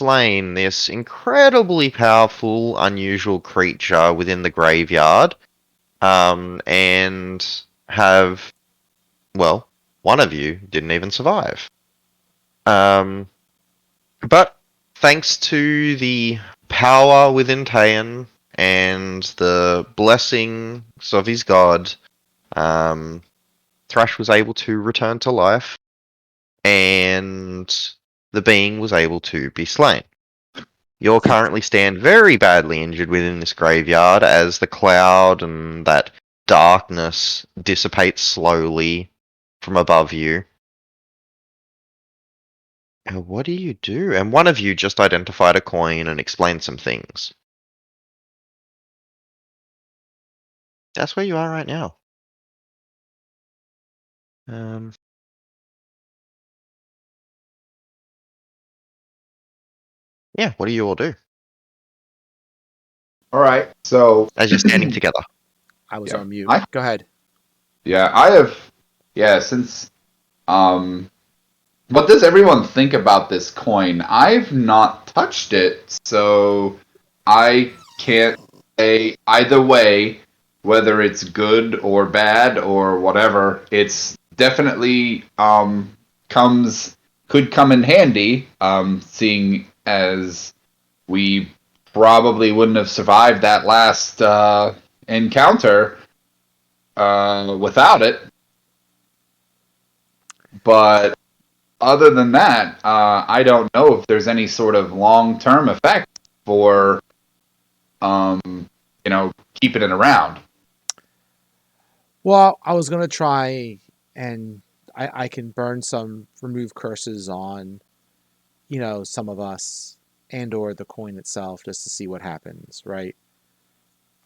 slain this incredibly powerful, unusual creature within the graveyard, and have, well, one of you didn't even survive. But thanks to the power within Taion and the blessings of his god, Thrash was able to return to life, and the being was able to be slain. You're currently stand very badly injured within this graveyard as the cloud and that darkness dissipates slowly from above you. What do you do? And one of you just identified a coin and explained some things. That's where you are right now. Yeah, what do you all do All right, so as you're standing together? I was Yeah. on mute. I- Go ahead. yeah, I have. Yeah, since what does everyone think about this coin? I've not touched it, so I can't say either way whether it's good or bad or whatever. It's definitely could come in handy, seeing as we probably wouldn't have survived that last encounter without it. But other than that, I don't know if there's any sort of long-term effect for, keeping it around. Well, I was going to try and I can burn some remove curses on, some of us and or the coin itself just to see what happens, right?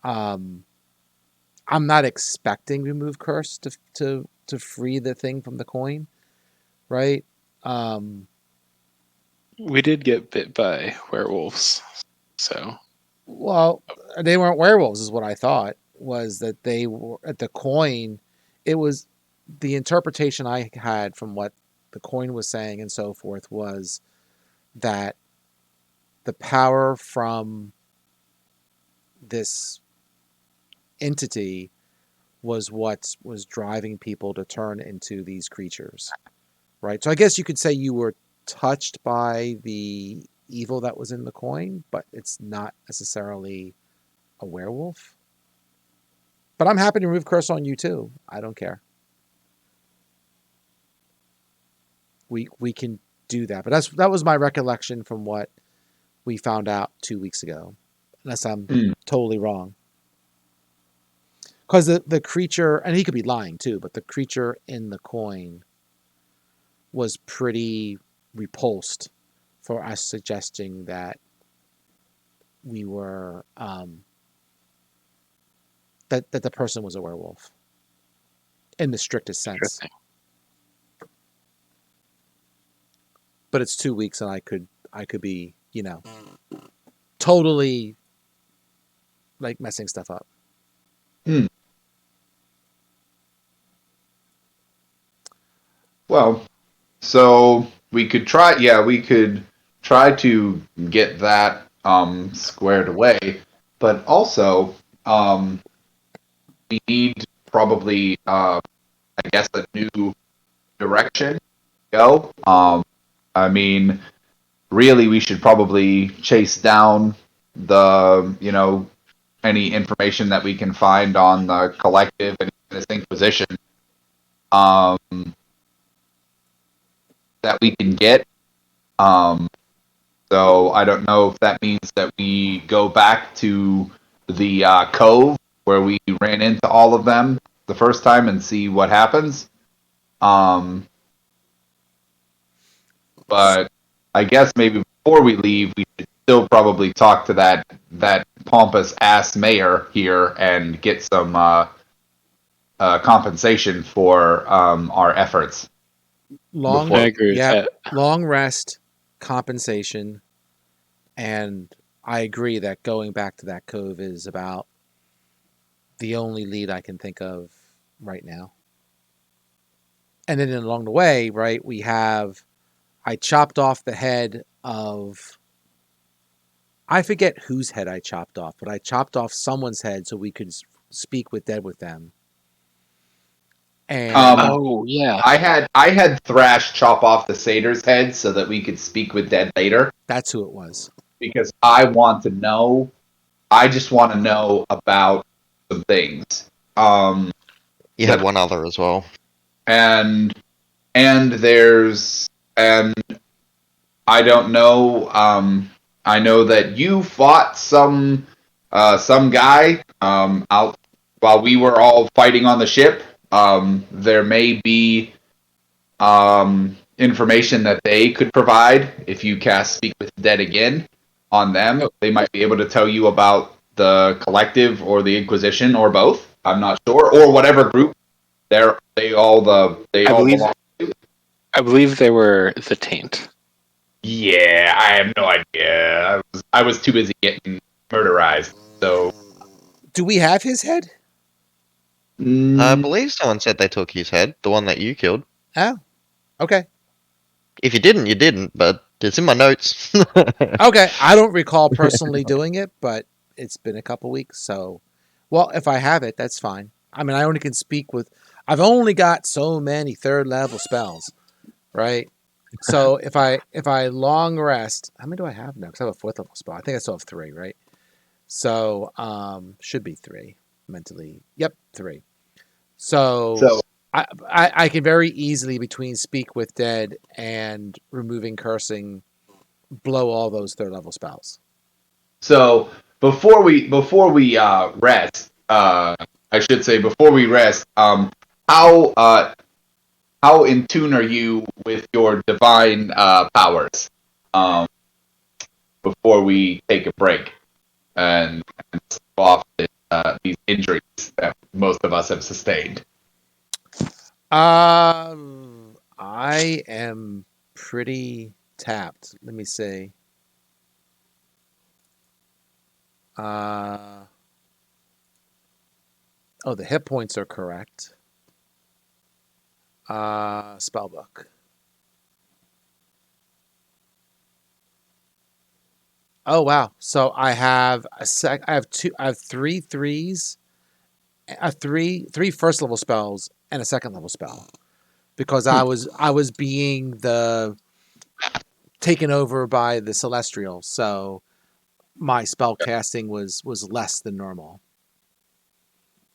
I'm not expecting remove curse to free the thing from the coin, right? We did get bit by werewolves, so Well, they weren't werewolves, is what I thought. Was that they were at the coin? It was the interpretation I had from what the coin was saying and so forth was that the power from this entity was what was driving people to turn into these creatures, right? So I guess you could say you were touched by the evil that was in the coin, but it's not necessarily a werewolf. But I'm happy to remove curse on you too. I don't care. We can do that. But that was my recollection from what we found out 2 weeks ago. Unless I'm totally wrong. Because the creature, and he could be lying too, but the creature in the coin was pretty repulsed for us suggesting that we were that the person was a werewolf in the strictest sense. interesting. But it's 2 weeks and I could be, totally like messing stuff up. Well, so we could try. Yeah, we could try to get that squared away, but also we need probably, I guess, a new direction to go. I mean, really, we should probably chase down any information that we can find on the collective and this Inquisition that we can get. So I don't know if that means that we go back to the cove where we ran into all of them the first time and see what happens. But I guess maybe before we leave, we should still probably talk to that pompous ass mayor here and get some compensation for our efforts. Long, I agree with that. long rest, compensation, and I agree that going back to that cove is about the only lead I can think of right now. And then along the way, right, I chopped off the head of I forget whose head I chopped off, but I chopped off someone's head so we could speak with dead with them. And Oh yeah. I had Thrash chop off the satyr's head so that we could speak with dead later, that's who it was. because I want to know. I just want to know about some things. You had one other as well. And there's, and I don't know. I know that you fought some guy out while we were all fighting on the ship. There may be information that they could provide if you cast Speak with the Dead again on them. They might be able to tell you about the Collective or the Inquisition or both. I'm not sure, or whatever group they all believe- belong. I believe they were the Taint. Yeah, I have no idea. I was too busy getting murderized. So Do we have his head? I believe someone said they took his head, the one that you killed. Oh, okay. If you didn't, you didn't, but it's in my notes. Okay, I don't recall personally doing it, but it's been a couple weeks, so well, if I have it, that's fine. I mean, I only can speak with I've only got so many third level spells, right? So if I long rest, how many do I have now? Because I have a fourth level spell. I think I still have 3, right? So should be 3 mentally. Yep, 3. So I can very easily between Speak with Dead and removing cursing blow all those third level spells. So before we rest, I should say before we rest, how in tune are you with your divine powers? Before we take a break and step off these injuries that most of us have sustained. I am pretty tapped. Let me see. Oh, the hit points are correct. Spellbook. Oh wow! So I have I have 3 threes, three first level spells and a second level spell, because I was being taken over by the celestial, so my spell casting was less than normal.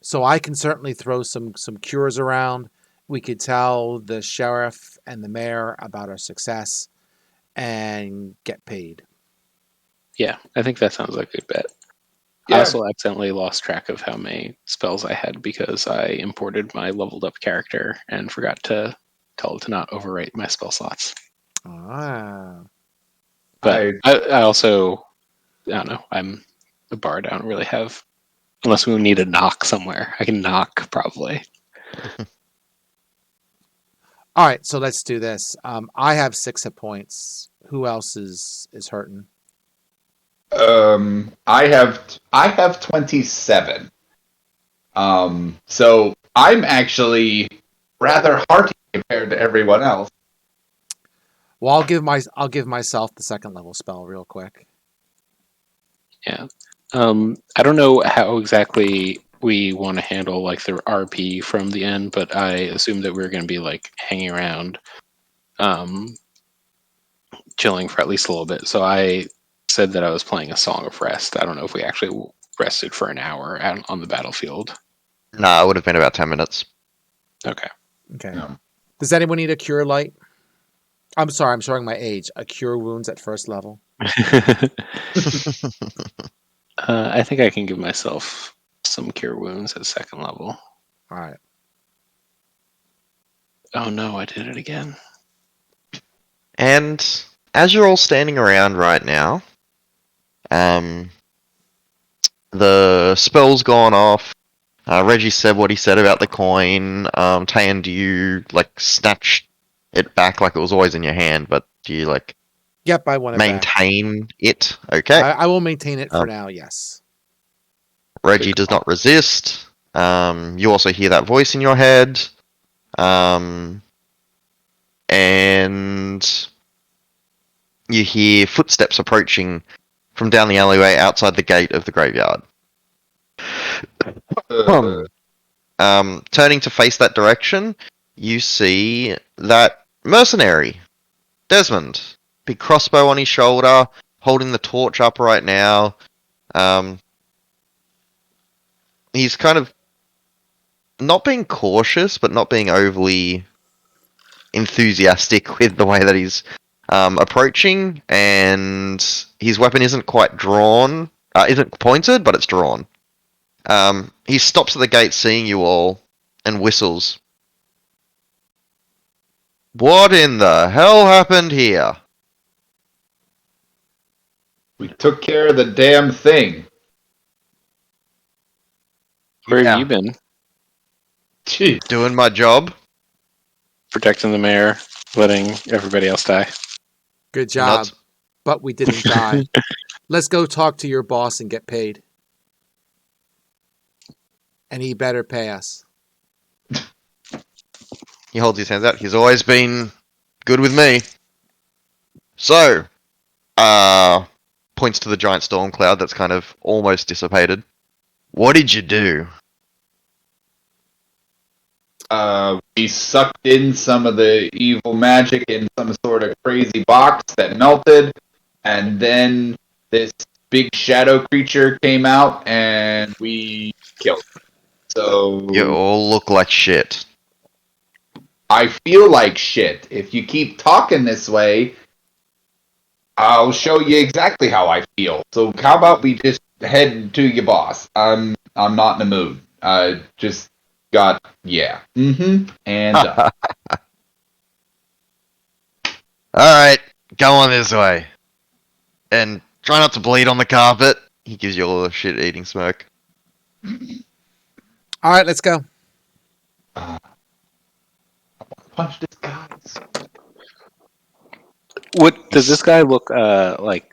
So I can certainly throw some cures around. We could tell the sheriff and the mayor about our success and get paid. Yeah, I think that sounds like a good bet. Yeah. I also accidentally lost track of how many spells I had because I imported my leveled up character and forgot to tell it to not overwrite my spell slots. Ah. But I also, I don't know, I'm a bard. I don't really have, unless we need a knock somewhere. I can knock probably. All right, so let's do this. I have 6 hit points. Who else is hurting? I have 27. So I'm actually rather hearty compared to everyone else. Well, I'll give myself the second level spell real quick. Yeah. I don't know how exactly we want to handle like the RP from the end, but I assume that we're going to be like hanging around, chilling for at least a little bit. So I said that I was playing a Song of Rest. I don't know if we actually rested for an hour out on the battlefield. Nah, it would have been about 10 minutes. Okay. Okay. No. Does anyone need a cure light? I'm sorry, I'm showing my age. A cure wounds at first level. I think I can give myself some cure wounds at second level. All right. Oh no, I did it again. And as you're all standing around right now, the spell's gone off. Reggie said what he said about the coin. Tayan, do you like snatch it back like it was always in your hand, but do you like Yep, I want it back. maintain it? Okay. I will maintain it for now, yes. Reggie does not resist. You also hear that voice in your head. And you hear footsteps approaching from down the alleyway outside the gate of the graveyard. Turning to face that direction, you see that mercenary, Desmond. Big crossbow on his shoulder, holding the torch up right now. He's kind of not being cautious, but not being overly enthusiastic with the way that he's approaching, and his weapon isn't quite drawn, isn't pointed, but it's drawn. He stops at the gate, seeing you all, and whistles. What in the hell happened here? We took care of the damn thing. Where Yeah. have you been? Jeez. Doing my job. Protecting the mayor, letting everybody else die. Good job. Nuts. But we didn't die. Let's go talk to your boss and get paid. And he better pay us. He holds his hands out. He's always been good with me. So, points to the giant storm cloud that's kind of almost dissipated. What did you do? We sucked in some of the evil magic in some sort of crazy box that melted, and then this big shadow creature came out, and we killed it. So You all look like shit. I feel like shit. If you keep talking this way, I'll show you exactly how I feel. So how about we just head to your boss? I'm not in the mood. Just got and Alright, go on this way. And try not to bleed on the carpet. He gives you all a shit-eating smirk. All right, let's go. punch this guy. What does this guy look like?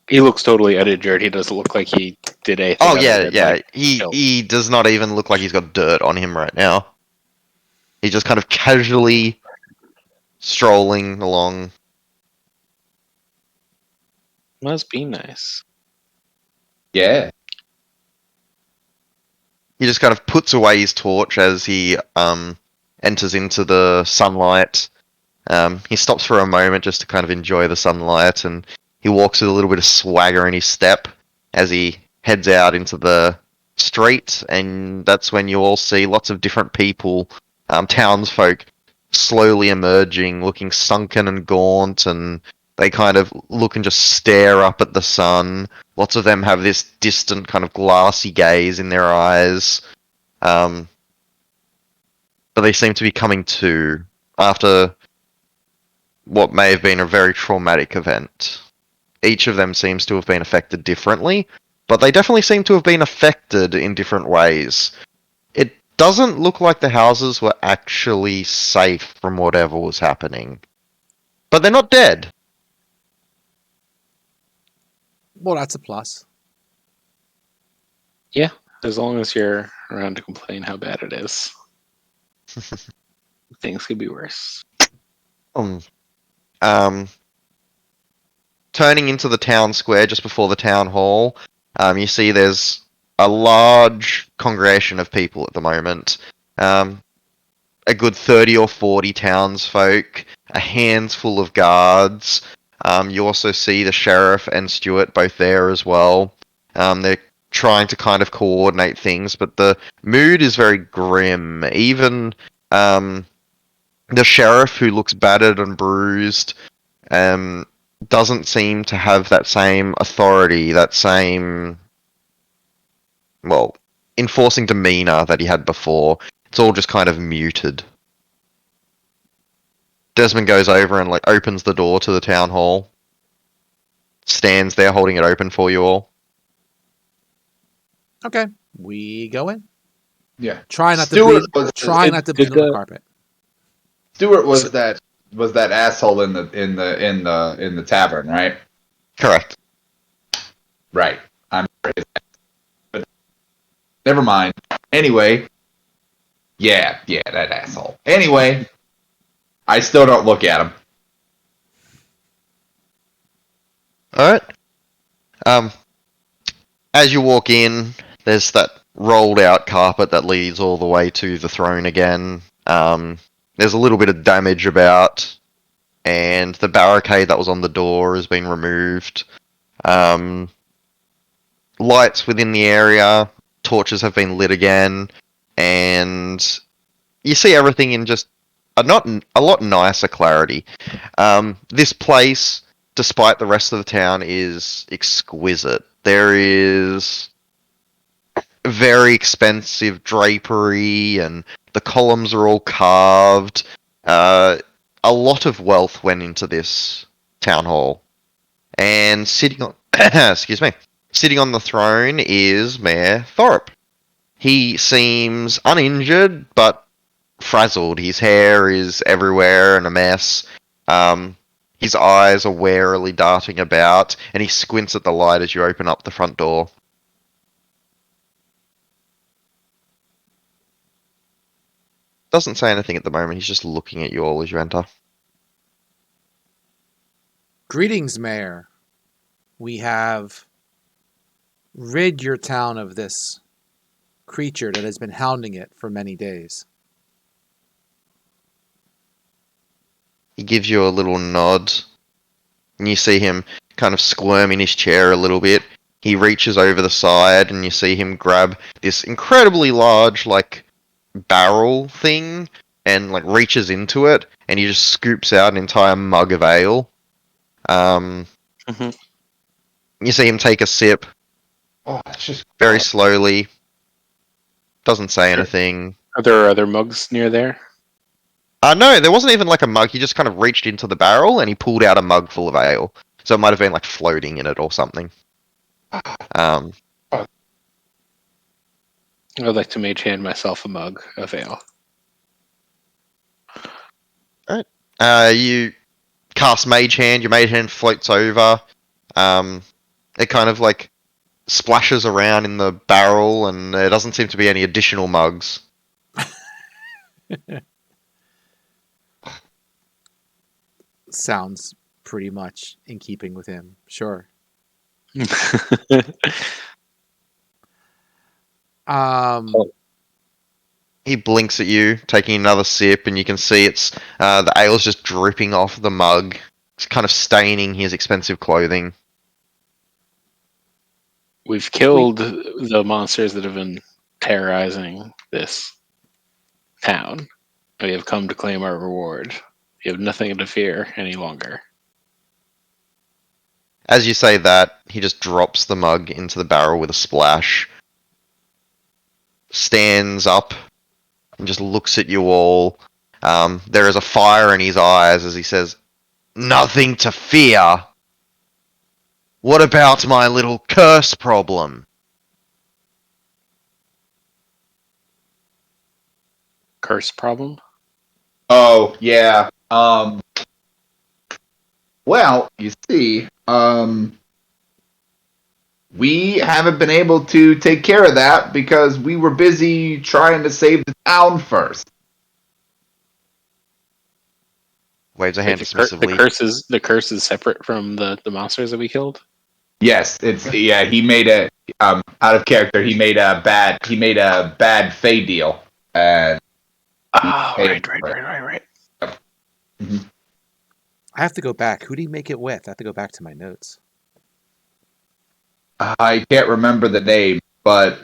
He looks totally uninjured. He doesn't look like he did anything. Oh other yeah, than, yeah. like, chill. He does not even look like he's got dirt on him right now. He's just kind of casually strolling along. Must be nice. Yeah. He just kind of puts away his torch as he enters into the sunlight. He stops for a moment just to kind of enjoy the sunlight, and he walks with a little bit of swagger in his step as he heads out into the street, and that's when you all see lots of different people, townsfolk, slowly emerging, looking sunken and gaunt, and they kind of look and just stare up at the sun. Lots of them have this distant kind of glassy gaze in their eyes. But they seem to be coming to after what may have been a very traumatic event. Each of them seems to have been affected differently, but they definitely seem to have been affected in different ways. It doesn't look like the houses were actually safe from whatever was happening. But they're not dead. Well, that's a plus. As long as you're around to complain how bad it is. Things could be worse. Turning into the town square just before the town hall, you see there's a large congregation of people at the moment. A good 30 or 40 townsfolk, a handful of guards. You also see the sheriff and Stuart both there as well. They're trying to kind of coordinate things, but the mood is very grim. Even the sheriff, who looks battered and bruised, doesn't seem to have that same authority, that same, well, enforcing demeanor that he had before. It's all just kind of muted. Desmond goes over and opens the door to the town hall. Stands there holding it open for you all. Okay, we go in. Yeah. Try not Stuart to bleed. was- Try not to bleed on the carpet. Stuart was that asshole in the tavern, right? Correct. Right. I'm sorry. But never mind. Anyway. Yeah, that asshole. Anyway, I still don't look at him. Alright. Um, as you walk in, there's that rolled out carpet that leads all the way to the throne again. There's a little bit of damage about, and the barricade that was on the door has been removed. Lights within the area, torches have been lit again, and you see everything in just a lot nicer clarity. This place, despite the rest of the town, is exquisite. There is very expensive drapery, and the columns are all carved. A lot of wealth went into this town hall, and sitting on excuse me, sitting on the throne is Mayor Thorpe. He seems uninjured, but frazzled. His hair is everywhere and a mess. His eyes are warily darting about, and he squints at the light as you open up the front door. Doesn't say anything at the moment. He's just looking at you all as you enter. Greetings, Mayor. We have rid your town of this creature that has been hounding it for many days. He gives you a little nod, and you see him kind of squirm in his chair a little bit. He reaches over the side, and you see him grab this incredibly large, like, barrel thing, and, like, reaches into it, and he just scoops out an entire mug of ale. You see him take a sip Oh, it's just very slowly. Doesn't say anything. Are there other mugs near there? No, there wasn't even like a mug. He just kind of reached into the barrel and he pulled out a mug full of ale. So it might have been like floating in it or something. I'd like to mage hand myself a mug of ale. You cast Mage Hand. Your Mage Hand floats over. It kind of like splashes around in the barrel, and there doesn't seem to be any additional mugs. Sounds pretty much in keeping with him. Sure. He blinks at you, taking another sip, and you can see it's the ale's just dripping off the mug. It's kind of staining his expensive clothing. We've killed the monsters that have been terrorizing this town. We have come to claim our reward. You have nothing to fear any longer. As you say that, he just drops the mug into the barrel with a splash, stands up, and just looks at you all. There is a fire in his eyes as he says, "Nothing to fear. What about my little curse problem?" Curse problem? Oh, yeah. Well, you see, we haven't been able to take care of that because we were busy trying to save the town first. Waves a hand The dismissively. curse is separate from the monsters that we killed? Yes, he made a out of character. He made a bad Fey deal. And Oh, paid right. I have to go back. Who did he make it with? I have to go back to my notes. I can't remember the name, but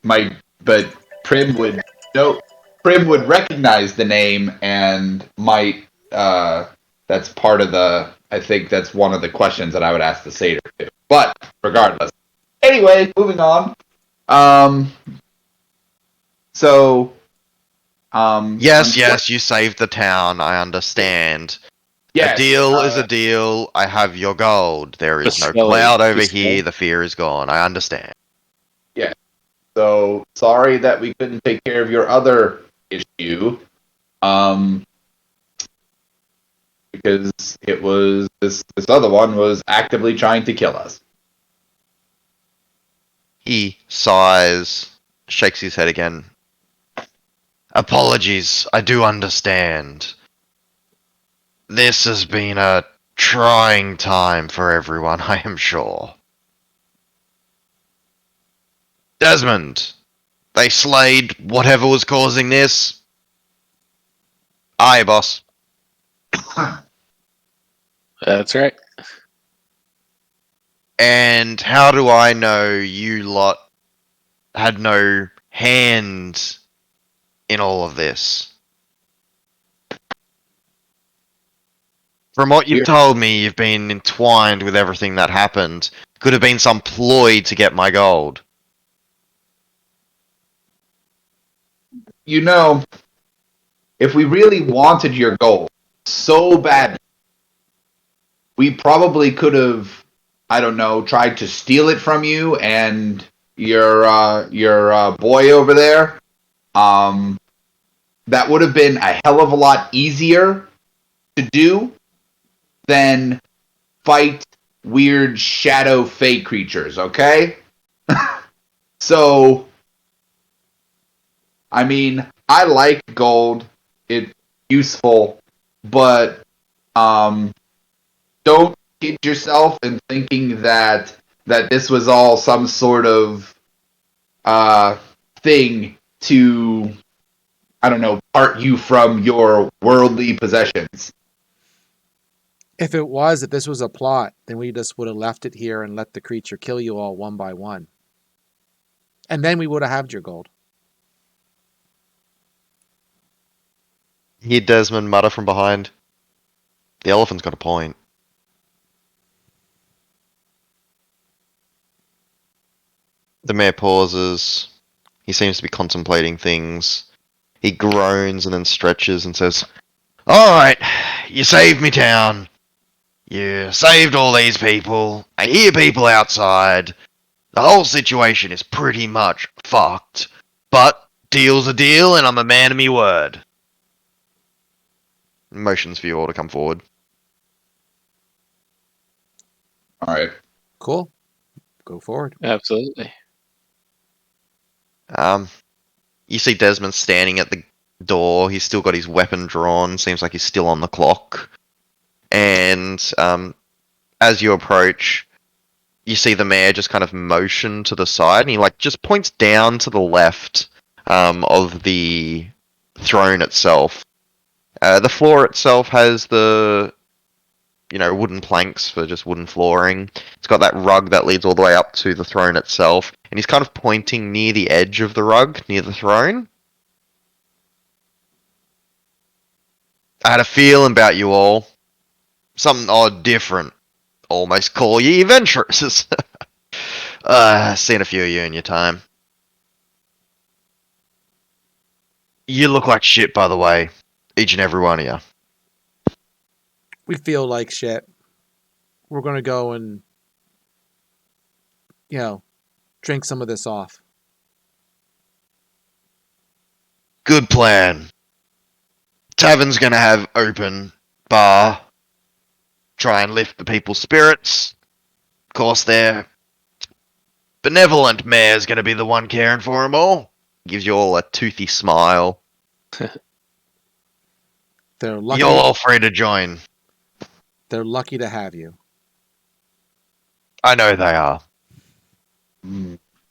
Prim would know. Prim would recognize the name and might. That's part of the. I think that's one of the questions that I would ask the satyr too. But regardless, anyway, moving on. Yes, you saved the town, I understand. Yes, a deal is a deal. I have your gold. There is no cloud over here. The fear is gone. I understand. So sorry that we couldn't take care of your other issue. Because it was this other one was actively trying to kill us. He sighs, shakes his head again. Apologies, I do understand. This has been a trying time for everyone, I am sure. Desmond, they slayed whatever was causing this. Aye, boss. That's right. And how do I know you lot had no hand in all of this? From what you've We're- told me, you've been entwined with everything that happened. Could have been some ploy to get my gold. You know, if we really wanted your gold so badly, we probably could have, I don't know, tried to steal it from you and your boy over there. That would have been a hell of a lot easier to do than fight weird shadow fey creatures, okay? So, I mean, I like gold. It's useful, but don't kid yourself in thinking that this was all some sort of thing to, I don't know, part you from your worldly possessions. If this was a plot, then we just would have left it here and let the creature kill you all one by one. And then we would have had your gold. Hear Desmond mutter from behind. The elephant's got a point. The mayor pauses. He seems to be contemplating things. He groans and then stretches and says, "Alright, you saved me town. You saved all these people. I hear people outside. The whole situation is pretty much fucked. But deal's a deal and I'm a man of me word." Motions for you all to come forward. Alright. Cool. Go forward. Absolutely. You see Desmond standing at the door. He's still got his weapon drawn. Seems like he's still on the clock. And as you approach, you see the mayor just kind of motion to the side, and he like just points down to the left of the throne itself. The floor itself has the wooden planks for just wooden flooring. It's got that rug that leads all the way up to the throne itself, and he's kind of pointing near the edge of the rug, near the throne. I had a feeling about you all. Something odd, different. Almost call ye adventurers. Seen a few of you in your time. You look like shit, by the way. Each and every one of you. We feel like shit. We're going to go and, drink some of this off. Good plan. Tavern's gonna have open bar. Try and lift the people's spirits. Of course, their benevolent mayor's gonna be the one caring for them all. Gives you all a toothy smile. They're lucky. You're all free to join. They're lucky to have you. I know they are.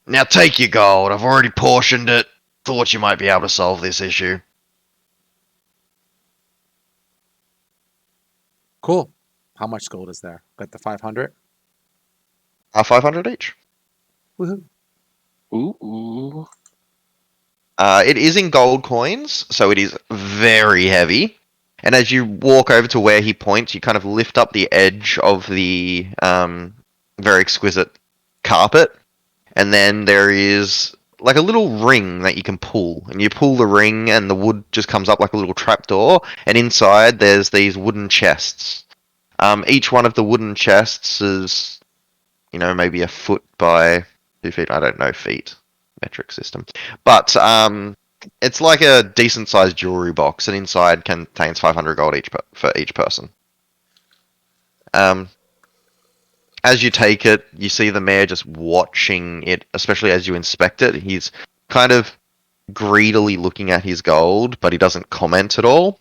Now take your gold. I've already portioned it. Thought you might be able to solve this issue. Cool. How much gold is there? Got the 500? 500 each. Woohoo. Ooh. It is in gold coins, so it is very heavy. And as you walk over to where he points, you kind of lift up the edge of the very exquisite carpet, and then there is like a little ring that you can pull, and you pull the ring and the wood just comes up like a little trapdoor, and inside there's these wooden chests. Each one of the wooden chests is, maybe a foot by 2 feet. I don't know feet, metric system. But it's like a decent sized jewelry box, and inside contains 500 gold for each person. As you take it, you see the mayor just watching it, especially as you inspect it. He's kind of greedily looking at his gold, but he doesn't comment at all.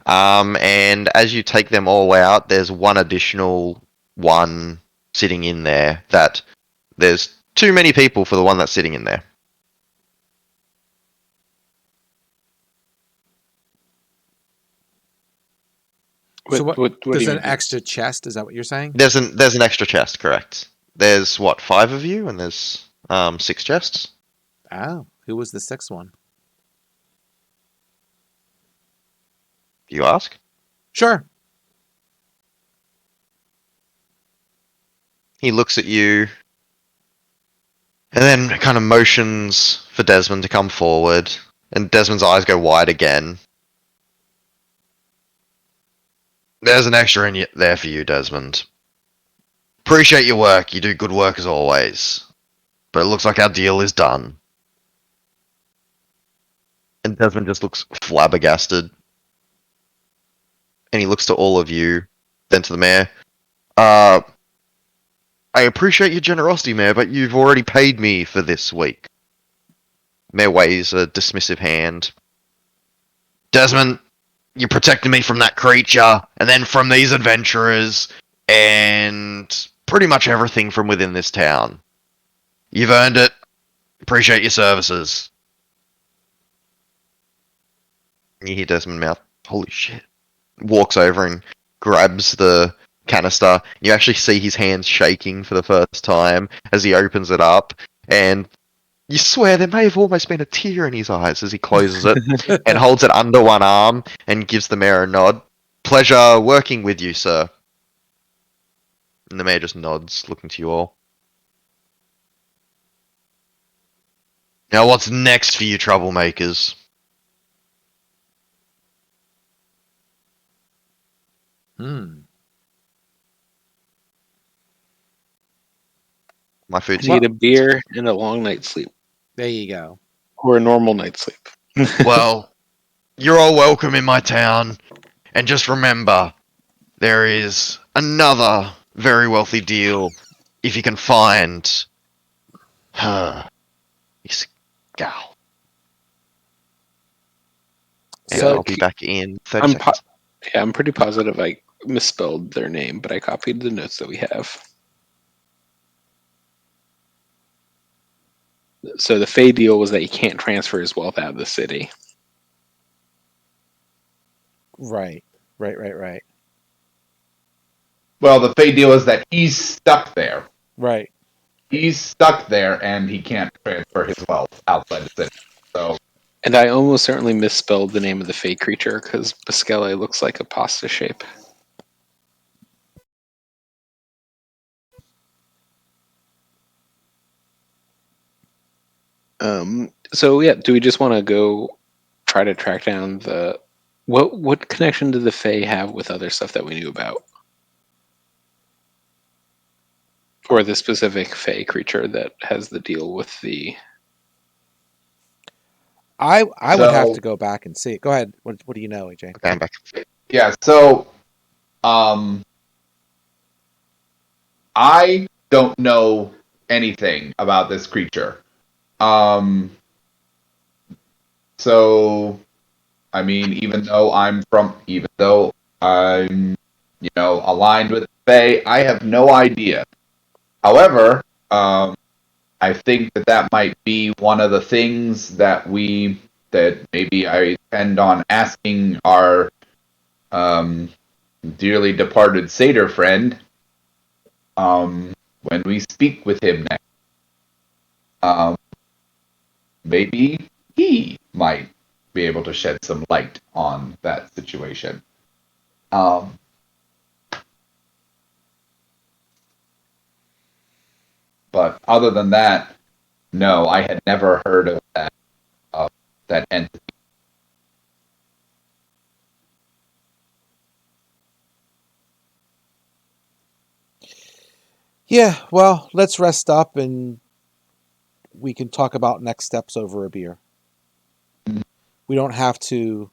And as you take them all out, there's one additional one sitting in there that there's too many people for the one that's sitting in there. So what? do There's you an mean? extra chest. Is that what you're saying? There's an extra chest, correct? There's what, 5 of you, and there's 6 chests. Oh, who was the sixth one? You ask. Sure. He looks at you, and then kind of motions for Desmond to come forward, and Desmond's eyes go wide again. There's an extra in there for you, Desmond. Appreciate your work. You do good work as always. But it looks like our deal is done. And Desmond just looks flabbergasted. And he looks to all of you, then to the mayor. I appreciate your generosity, Mayor, but you've already paid me for this week. Mayor waves a dismissive hand. Desmond, you protected me from that creature, and then from these adventurers, and pretty much everything from within this town. You've earned it. Appreciate your services. You hear Desmond mouth, holy shit. Walks over and grabs the canister. You actually see his hands shaking for the first time as he opens it up, and you swear there may have almost been a tear in his eyes as he closes it and holds it under one arm and gives the mayor a nod. Pleasure working with you, sir. And the mayor just nods, looking to you all. Now what's next for you troublemakers? My food's Need a beer and a long night's sleep, There you go. or a normal night's sleep. Well, you're all welcome in my town. And just remember, there is another very wealthy deal if you can find her. This gal. And So- I'll be back in 30 I'm seconds. Yeah, I'm pretty positive I misspelled their name, but I copied the notes that we have. So the Fey deal was that he can't transfer his wealth out of the city. Right. Well, the Fey deal is that he's stuck there. Right. He's stuck there, and he can't transfer his wealth outside the city. So, And I almost certainly misspelled the name of the Fey creature because Basquele looks like a pasta shape. So yeah, do we just want to go try to track down the what connection did the Fae have with other stuff that we knew about? Or the specific Fae creature that has the deal with the I would have So- to go back and see. Go ahead. What do you know, AJ? Okay, I'm back. yeah, so, I don't know anything about this creature. So, I mean, even though I'm, aligned with Faye, I have no idea. However, I think that might be one of the things that maybe I intend on asking our, dearly departed satyr friend, when we speak with him next. Maybe he might be able to shed some light on that situation. But other than that, no, I had never heard of that entity. Yeah, well, let's rest up and we can talk about next steps over a beer. We don't have to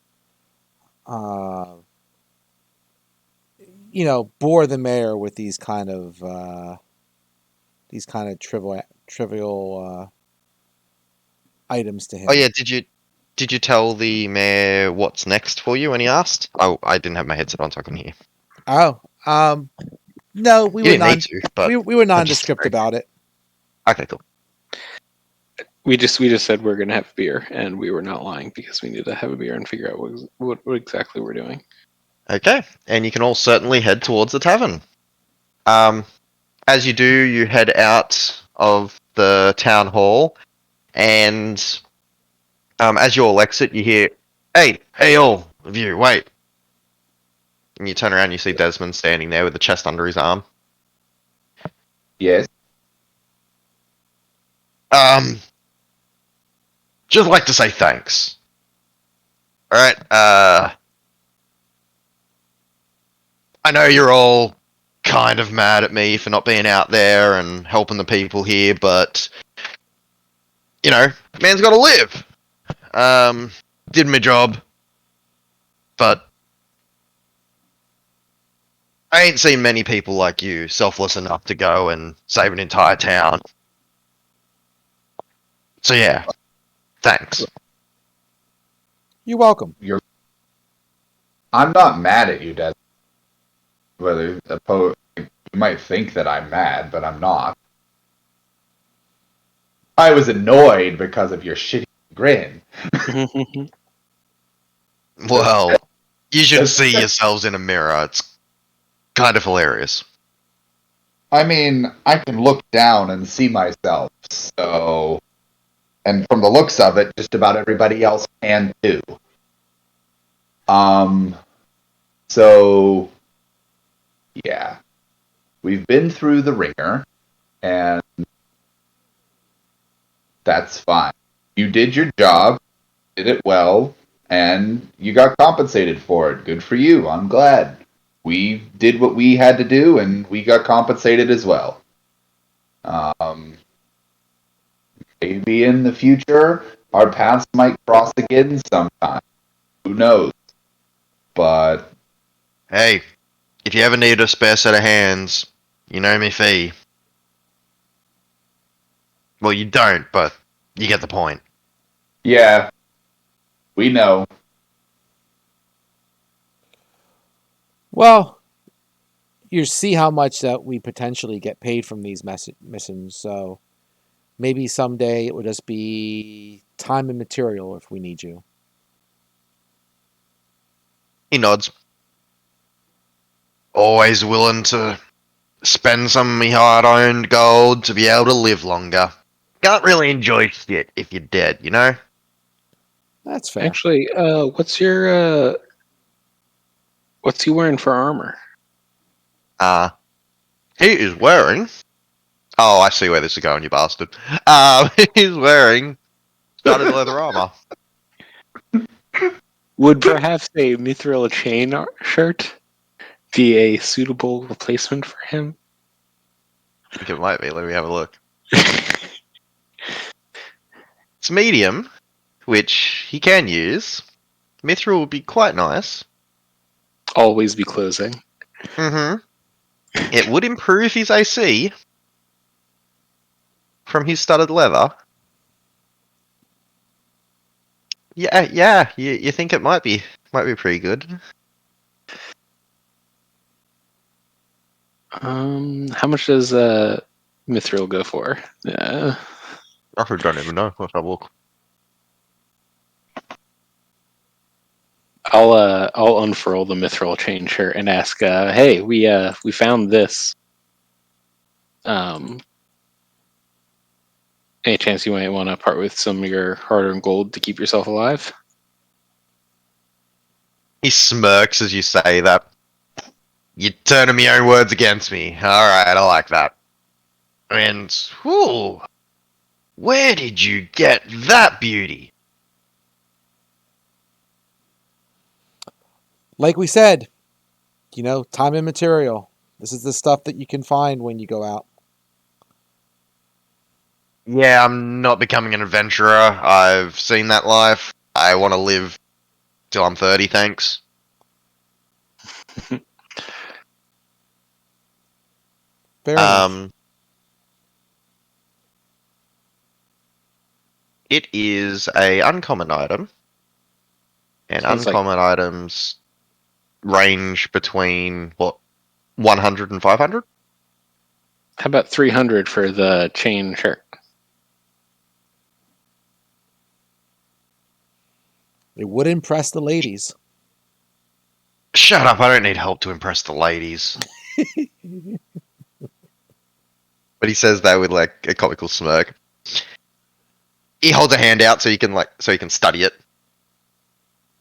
bore the mayor with these kind of trivial items to him. Oh yeah, did you tell the mayor what's next for you when he asked? Oh, I didn't have my headset on, so I couldn't hear. Oh, no, we You were didn't need to, but we were I'm just nondescript very- about it. Okay, cool. We just said we're gonna have a beer, and we were not lying because we need to have a beer and figure out what exactly we're doing. Okay, and you can all certainly head towards the tavern. As you do, you head out of the town hall, and as you all exit, you hear, hey, all of you, wait. And you turn around, you see Desmond standing there with the chest under his arm. Yes. Just like to say thanks. Alright, I know you're all kind of mad at me for not being out there and helping the people here, but, you know, man's gotta live. Did my job, but I ain't seen many people like you selfless enough to go and save an entire town. So yeah, thanks. You're welcome. I'm not mad at you, Des. Whether you might think that I'm mad, but I'm not. I was annoyed because of your shitty grin. Well, you should see yourselves in a mirror. It's kind of hilarious. I mean, I can look down and see myself, so... And from the looks of it, just about everybody else can too. So... Yeah. We've been through the ringer, and that's fine. You did your job, did it well, and you got compensated for it. Good for you. I'm glad. We did what we had to do, and we got compensated as well. Maybe in the future, our paths might cross again sometime. Who knows? But Hey, if you ever need a spare set of hands, you know me fee. Well, you don't, but you get the point. yeah, we know. Well, you see how much that we potentially get paid from these missions, so maybe someday it will just be time and material if we need you. He nods. Always willing to spend some of me hard-earned gold to be able to live longer. Can't really enjoy shit if you're dead, you know? That's fair. Actually, what's you wearing for armor? He is wearing... Oh, I see where this is going, you bastard. He's wearing studded leather armor. Would perhaps a mithril chain shirt be a suitable replacement for him? I think it might be. Let me have a look. It's medium, which he can use. Mithril would be quite nice. Always be closing. Mm-hmm. It would improve his AC from his studded leather. Yeah. You think it might be pretty good. How much does mithril go for? I don't even know. Let's have a look. I'll unfurl the mithril chain shirt and ask, hey, we found this. Any chance you might want to part with some of your hard-earned gold to keep yourself alive? He smirks as you say that. You're turning my own words against me. Alright, I like that. And, whew, where did you get that beauty? Like we said, time and material. This is the stuff that you can find when you go out. Yeah, I'm not becoming an adventurer. I've seen that life. I want to live till I'm 30, thanks. Fair enough. It is a uncommon item. And Sounds uncommon items range between, 100 and 500? How about 300 for the chain shirt? It would impress the ladies. Shut up! I don't need help to impress the ladies. But he says that with like a comical smirk. He holds a hand out so you can study it.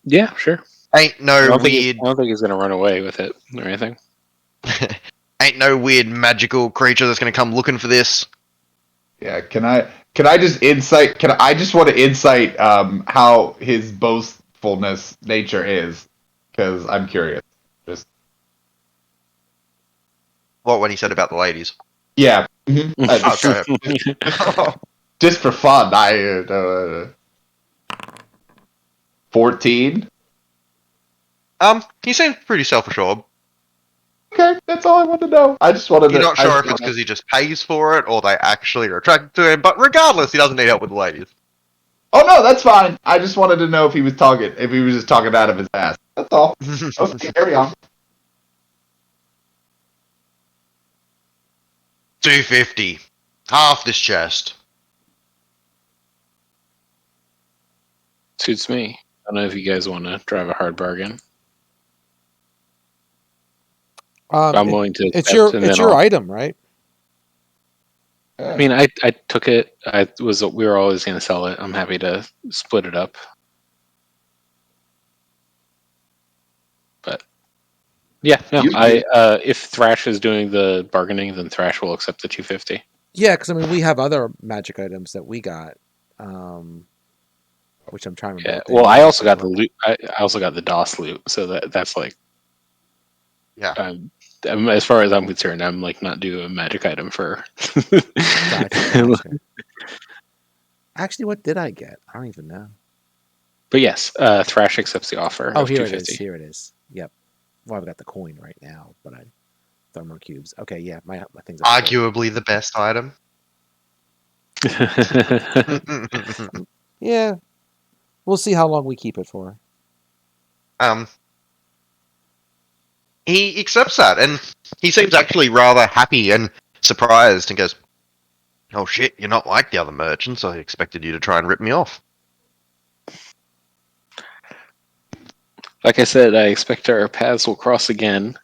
Yeah, sure. Ain't I no don't, think he's, weird, I don't think he's gonna run away with it or anything. ain't no weird magical creature that's gonna come looking for this. Yeah, can I just insight? I just want to insight how his boastfulness nature is, because I'm curious. Just What when he said about the ladies? yeah, just, Oh, go ahead. just for fun. 14. He seems pretty self-assured. Okay, that's all I want to know. I just wanted to. You're not sure if it's because he just pays for it or they actually are attracted to him, but regardless, he doesn't need help with the ladies. Oh no, that's fine. I just wanted to know if he was just talking out of his ass. That's all. Okay, carry on. 250. Half this chest. Suits me. I don't know if you guys want to drive a hard bargain. I'm willing to. It's accept, your and then your I'll- item, right? I mean, I took it. We were always going to sell it. I'm happy to split it up. But yeah, no. If Thrash is doing the bargaining, then Thrash will accept the 250. Yeah, because I mean, we have other magic items that we got, which I'm trying to remember. Yeah. what they Well, I were. also got the loot. I also got the DOS loot. So that's like, Yeah. as far as I'm concerned, I'm like not due a magic item for. Gotcha. Actually, what did I get? I don't even know. But yes, Thrash accepts the offer. Oh, of here it 250. is. Here it is. Yep. Well, I've got the coin right now, but I thermo cubes. Okay, yeah, my things. Are Arguably the best item. Yeah, we'll see how long we keep it for. He accepts that, and he seems actually rather happy and surprised, and goes, "Oh shit, you're not like the other merchants. I expected you to try and rip me off." Like I said, I expect our paths will cross again,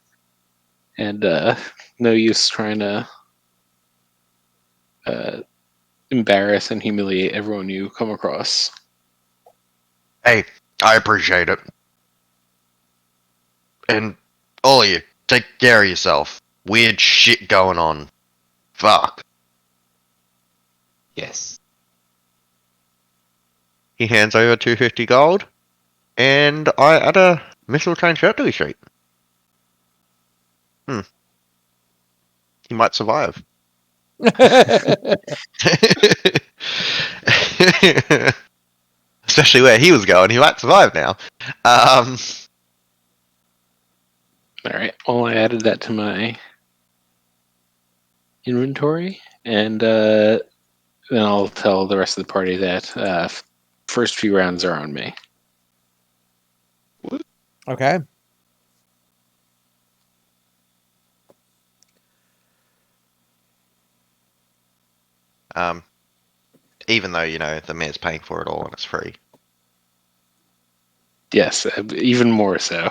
and no use trying to embarrass and humiliate everyone you come across. Hey, I appreciate it. And all of you, take care of yourself. Weird shit going on. Fuck. Yes. He hands over 250 gold, and I add a missile train shirt to his sheet. He might survive. Especially where he was going, he might survive now. All right. Well, I added that to my inventory, and then I'll tell the rest of the party that first few rounds are on me. Okay. Even though, you know, the mayor's paying for it all and it's free. Yes, even more so.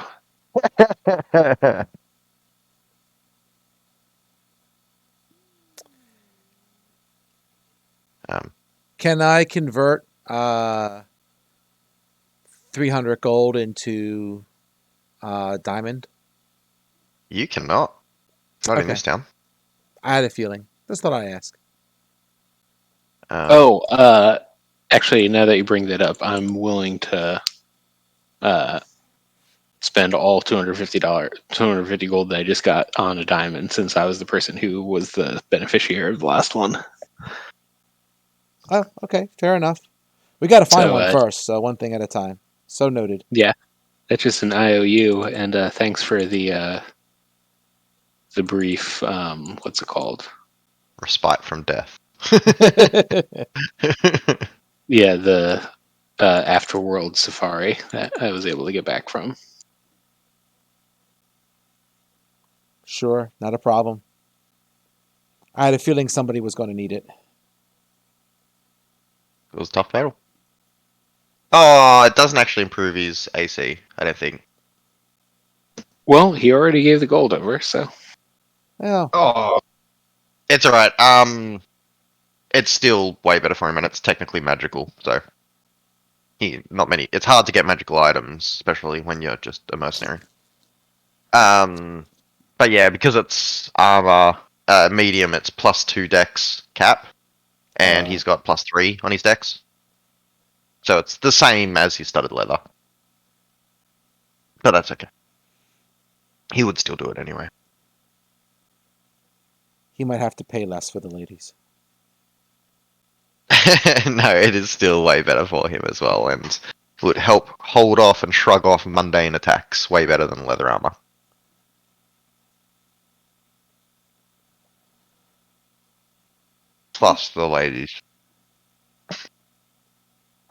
Can I convert 300 gold into diamond? You cannot. Not in Okay. this town. I had a feeling. Just thought I'd ask. Actually, now that you bring that up, I'm willing to spend all $250 gold that I just got on a diamond, since I was the person who was the beneficiary of the last one. Oh, okay. Fair enough. We got to find So, one first, so one thing at a time. So noted. Yeah, that's just an IOU, and thanks for the brief. What's it called? Respite from death. Yeah, the Afterworld Safari that I was able to get back from. Sure, not a problem. I had a feeling somebody was going to need it. It was a tough battle. Oh, it doesn't actually improve his AC, I don't think. Well, he already gave the gold over, so Well, Oh, It's alright. It's still way better for him, and it's technically magical, so not many. It's hard to get magical items, especially when you're just a mercenary. But yeah, because it's armor medium, it's +2 dex cap, and he's got +3 on his dex, so it's the same as his studded leather. But that's okay. He would still do it anyway. he might have to pay less for the ladies. No, it is still way better for him as well, and would help hold off and shrug off mundane attacks way better than leather armor. Plus the ladies.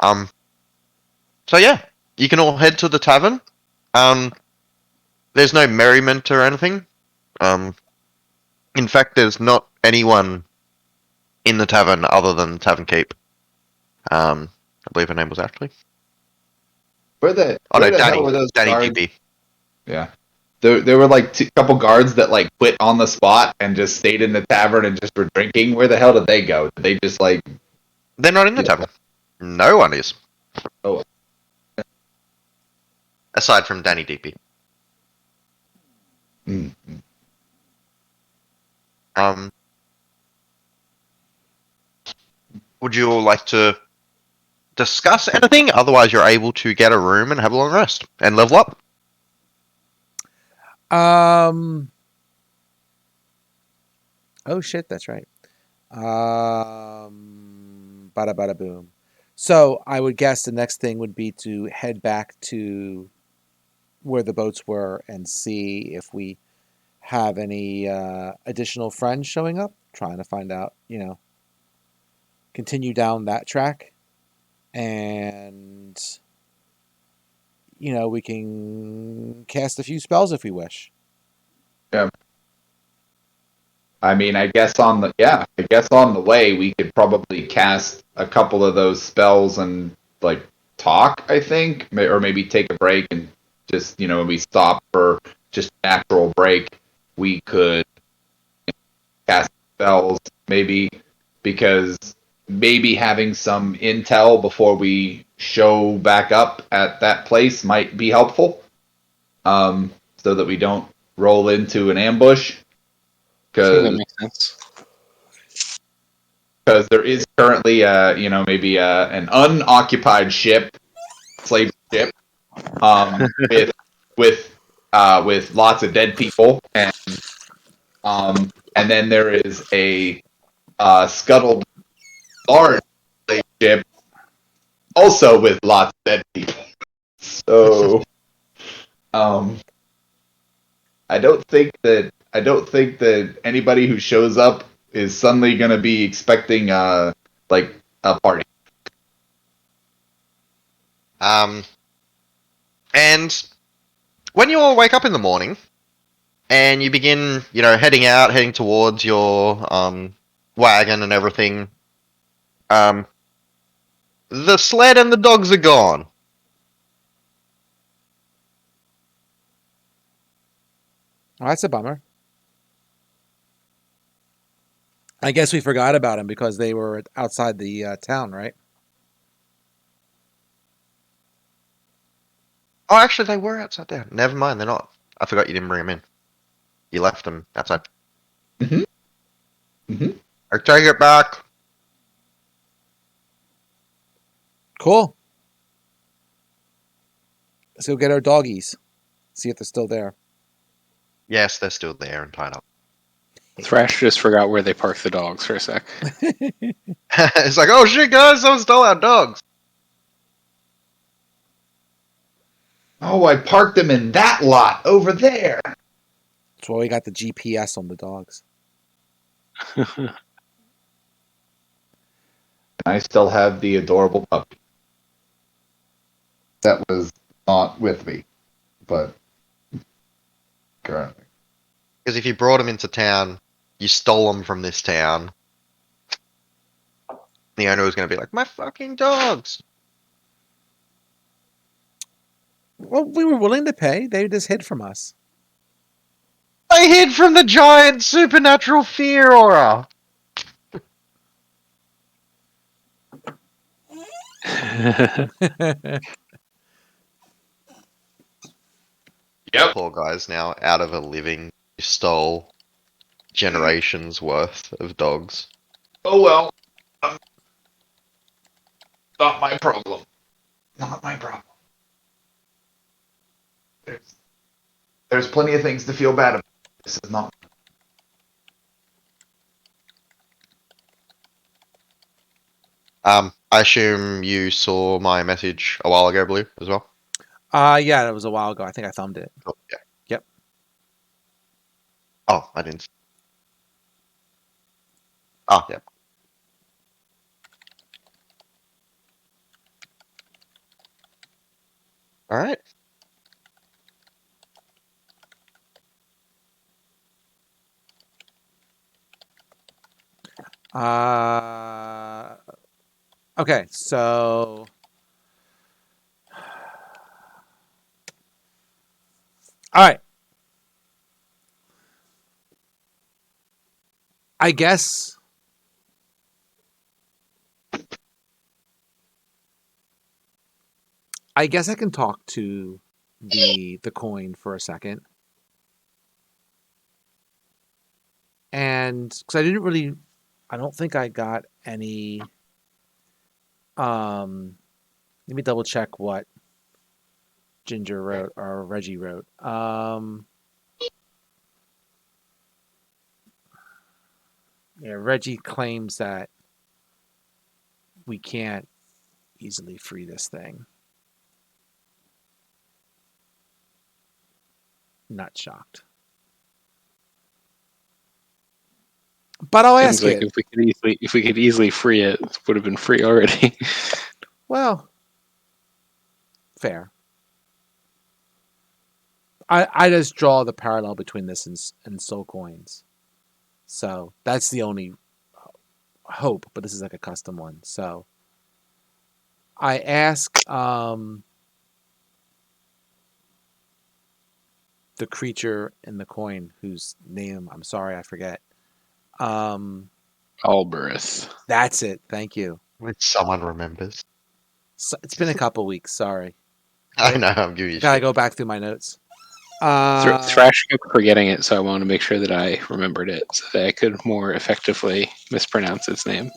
So yeah, you can all head to the tavern. There's no merriment or anything. In fact, there's not anyone in the tavern other than Tavern Keep. I believe her name was Ashley. where the Oh where no, the hell Danny. were those Danny guards? DB. Yeah, there were like a couple guards that like quit on the spot and just stayed in the tavern and just were drinking. Where the hell did they go? Did they just like? They're not in the Yeah. tavern. No one is. Oh. Aside from Danny DP. Mm. Would you all like to discuss anything? Otherwise, you're able to get a room and have a long rest and level up. Oh shit, that's right. Bada bada boom. So I would guess the next thing would be to head back to where the boats were and see if we have any additional friends showing up. Trying to find out, continue down that track, and we can cast a few spells if we wish. I mean, I guess on the way we could probably cast a couple of those spells and like talk. I think, or maybe take a break and just when we stop for just a natural break, we could cast spells maybe because maybe having some intel before we show back up at that place might be helpful, so that we don't roll into an ambush. I think that Because makes sense. there is currently maybe an unoccupied ship, slave ship, with lots of dead people, and then there is a scuttled large slave ship also with lots of dead people. So I don't think that anybody who shows up is suddenly going to be expecting like a party. And when you all wake up in the morning and you begin, heading towards your wagon and everything, the sled and the dogs are gone. Oh, that's a bummer. I guess we forgot about them because they were outside the town, right? Oh, actually, they were outside there. Never mind, they're not. I forgot you didn't bring them in. You left them outside. Mhm. Mhm. I take it back. Cool. Let's go get our doggies. See if they're still there. Yes, they're still there and tied up. Thrash just forgot where they parked the dogs for a sec. It's like, oh shit, guys, someone stole our dogs. Oh, I parked them in that lot over there. That's why we got the GPS on the dogs. I still have the adorable puppy. That was not with me, but currently. Because if you brought them into town, you stole them from this town. The owner was going to be like, my fucking dogs. Well, we were willing to pay. They just hid from us. I hid from the giant supernatural fear aura. Yep. Poor guy's now out of a living. He stole generations worth of dogs. Oh well. Not my problem. Not my problem. There's plenty of things to feel bad about. This is not. I assume you saw my message a while ago, Blue, as well? Yeah, that was a while ago. I think I thumbed it. Oh, yeah. Yep. Oh, I didn't. Oh, yeah. All right. Okay, so all right. I guess I can talk to the coin for a second. And because I don't think I got any. Let me double check what Ginger wrote or Reggie wrote. Yeah, Reggie claims that we can't easily free this thing. Not shocked. But I'll Seems ask like it. if we could easily free it, it would have been free already. Well, fair. I just draw the parallel between this and soul coins. So that's the only hope, but this is like a custom one. So I ask the creature in the coin whose name I'm sorry I forget. Alberus. That's it. Thank you. Which someone remembers. So, it's been a couple weeks. Sorry. I know, I'm giving you Gotta shit. go back through my notes. Thrash kept forgetting it, so I want to make sure that I remembered it so that I could more effectively mispronounce its name.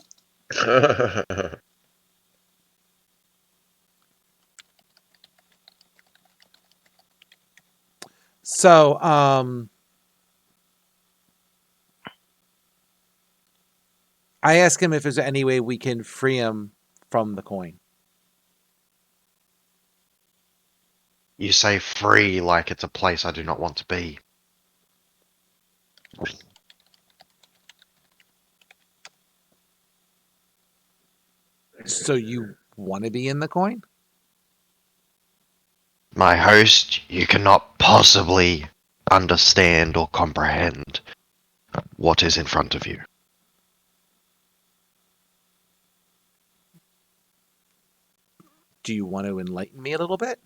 So, I ask him if there's any way we can free him from the coin. You say free like it's a place I do not want to be. So you want to be in the coin? My host, you cannot possibly understand or comprehend what is in front of you. Do you want to enlighten me a little bit?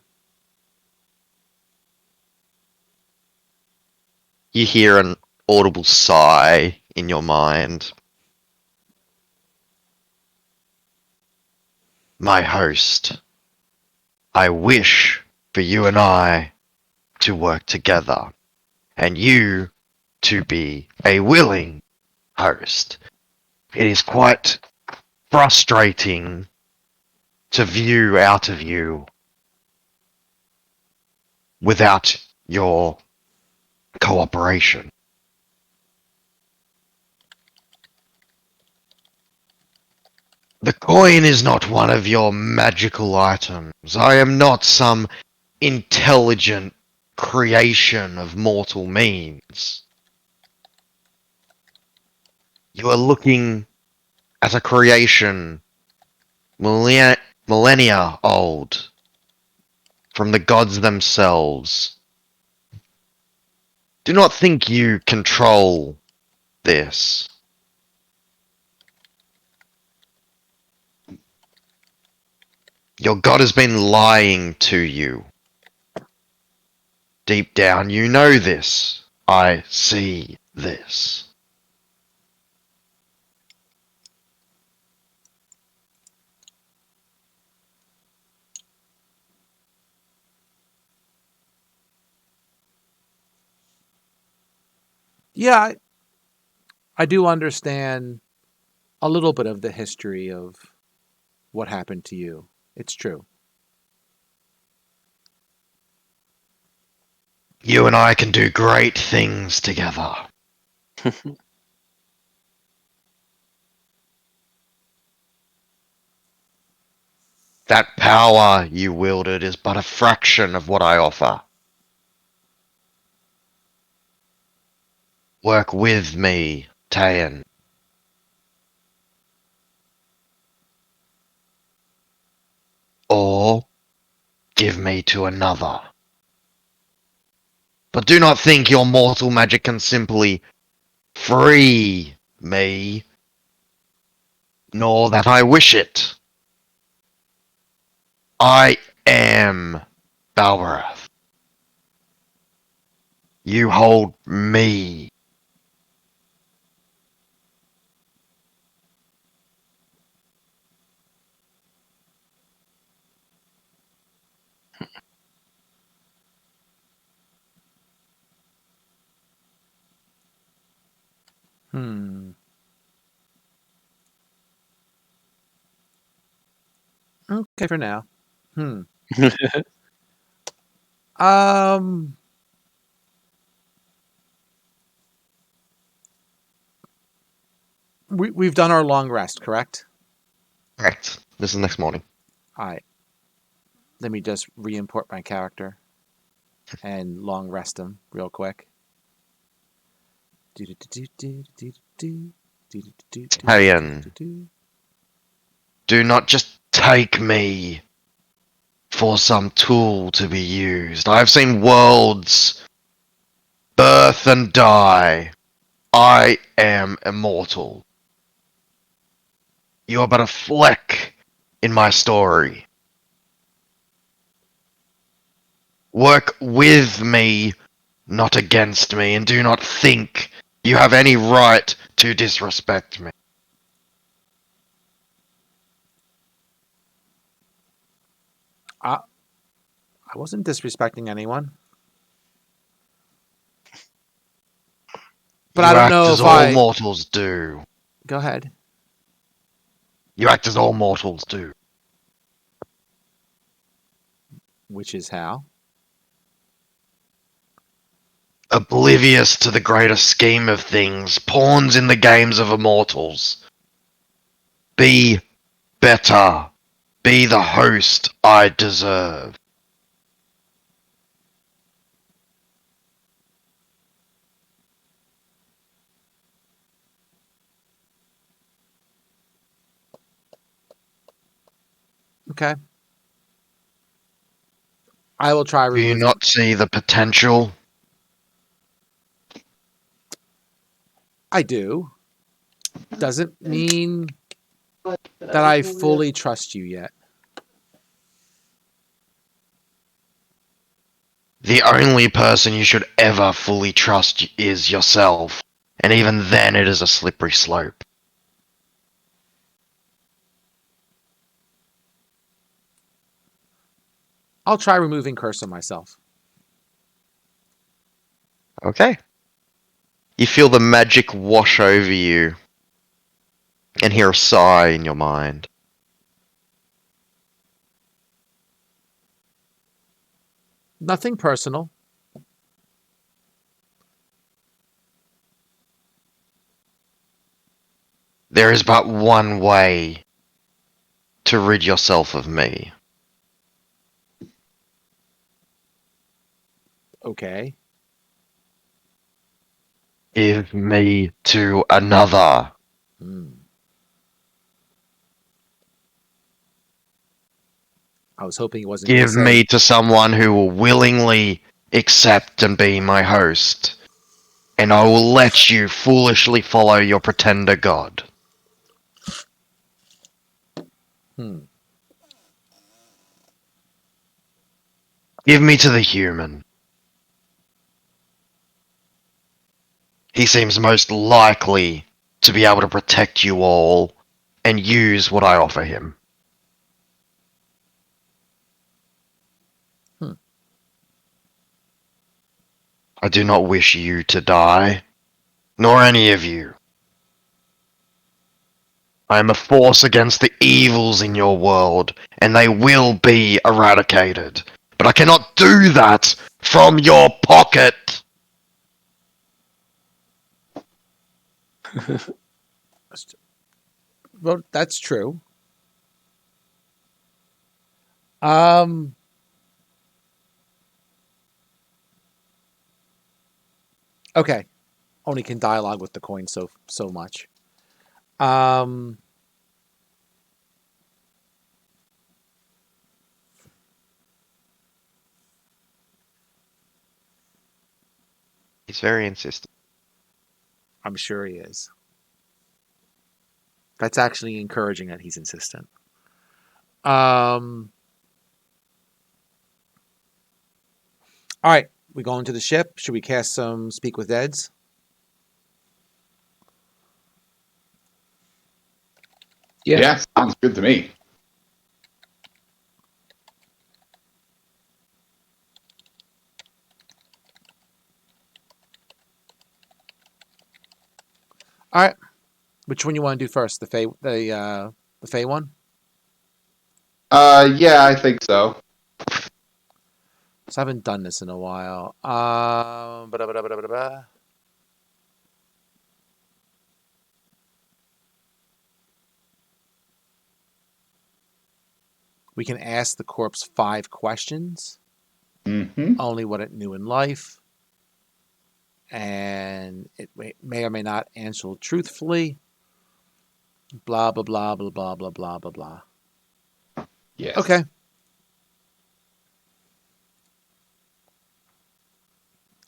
You hear an audible sigh in your mind. My host, I wish for you and I to work together, and you to be a willing host. It is quite frustrating to view out of you without your cooperation. The coin is not one of your magical items. I am not some intelligent creation of mortal means. You are looking at a creation millennia old from the gods themselves. Do not think you control this. Your god has been lying to you Deep down, you know this. I see this. Yeah, I do understand a little bit of the history of what happened to you. It's true. You and I can do great things together. That power you wielded is but a fraction of what I offer. Work with me, Tayan. Or give me to another. But do not think your mortal magic can simply free me, nor that I wish it. I am Balbarath. You hold me. Hmm. Okay, for now. Hmm. Um. We've done our long rest, correct? Correct. This is next morning. All right. Let me just re-import my character and long rest him real quick. Tayan, do not just take me for some tool to be used. I've seen worlds birth and die. I am immortal. You are but a fleck in my story. Work with me, not against me, and do not think you have any right to disrespect me. I wasn't disrespecting anyone, but You I don't act know as if all I. mortals do. Go ahead. You act as all mortals do. Which is how? Oblivious to the greater scheme of things, pawns in the games of immortals. Be better. Be the host I deserve. Okay. I will try Do you removing. not see the potential? I do. Doesn't mean that I fully trust you yet. The only person you should ever fully trust is yourself, and even then it is a slippery slope. I'll try removing curse on myself. Okay. You feel the magic wash over you, and hear a sigh in your mind. Nothing personal. There is but one way to rid yourself of me. Okay. Give me to another. Hmm. I was hoping he wasn't going to Give say. me to someone who will willingly accept and be my host, and I will let you foolishly follow your pretender god. Hmm. Give me to the human. He seems most likely to be able to protect you all and use what I offer him. I do not wish you to die, nor any of you. I am a force against the evils in your world, and they will be eradicated. But I cannot do that from your pocket. Well, that's true. Um. Okay. Only can dialogue with the coin so much. Um. He's very insistent. I'm sure he is. That's actually encouraging that he's insistent. All right, we go into the ship. Should we cast some Speak with Eds? Yeah, sounds good to me. All right. Which one you want to do first? The Fey one? Yeah, I think so. So I haven't done this in a while. We can ask the corpse 5 questions. Mm-hmm. Only what it knew in life. And it may or may not answer truthfully. Blah, blah, blah, blah, blah, blah, blah, blah, blah. Yes. Okay.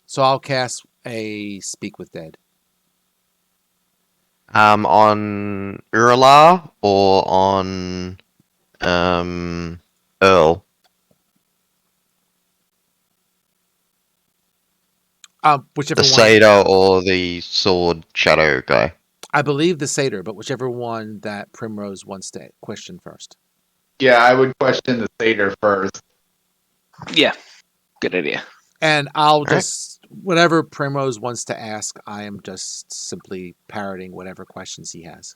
So I'll cast a Speak with Dead. On Urla or on Earl? Whichever The one. Satyr or the Sword Shadow guy? I believe the Satyr, but whichever one that Primrose wants to question first. Yeah, I would question the satyr first. Yeah, good idea. And I'll right. just, whatever Primrose wants to ask, I am just simply parroting whatever questions he has.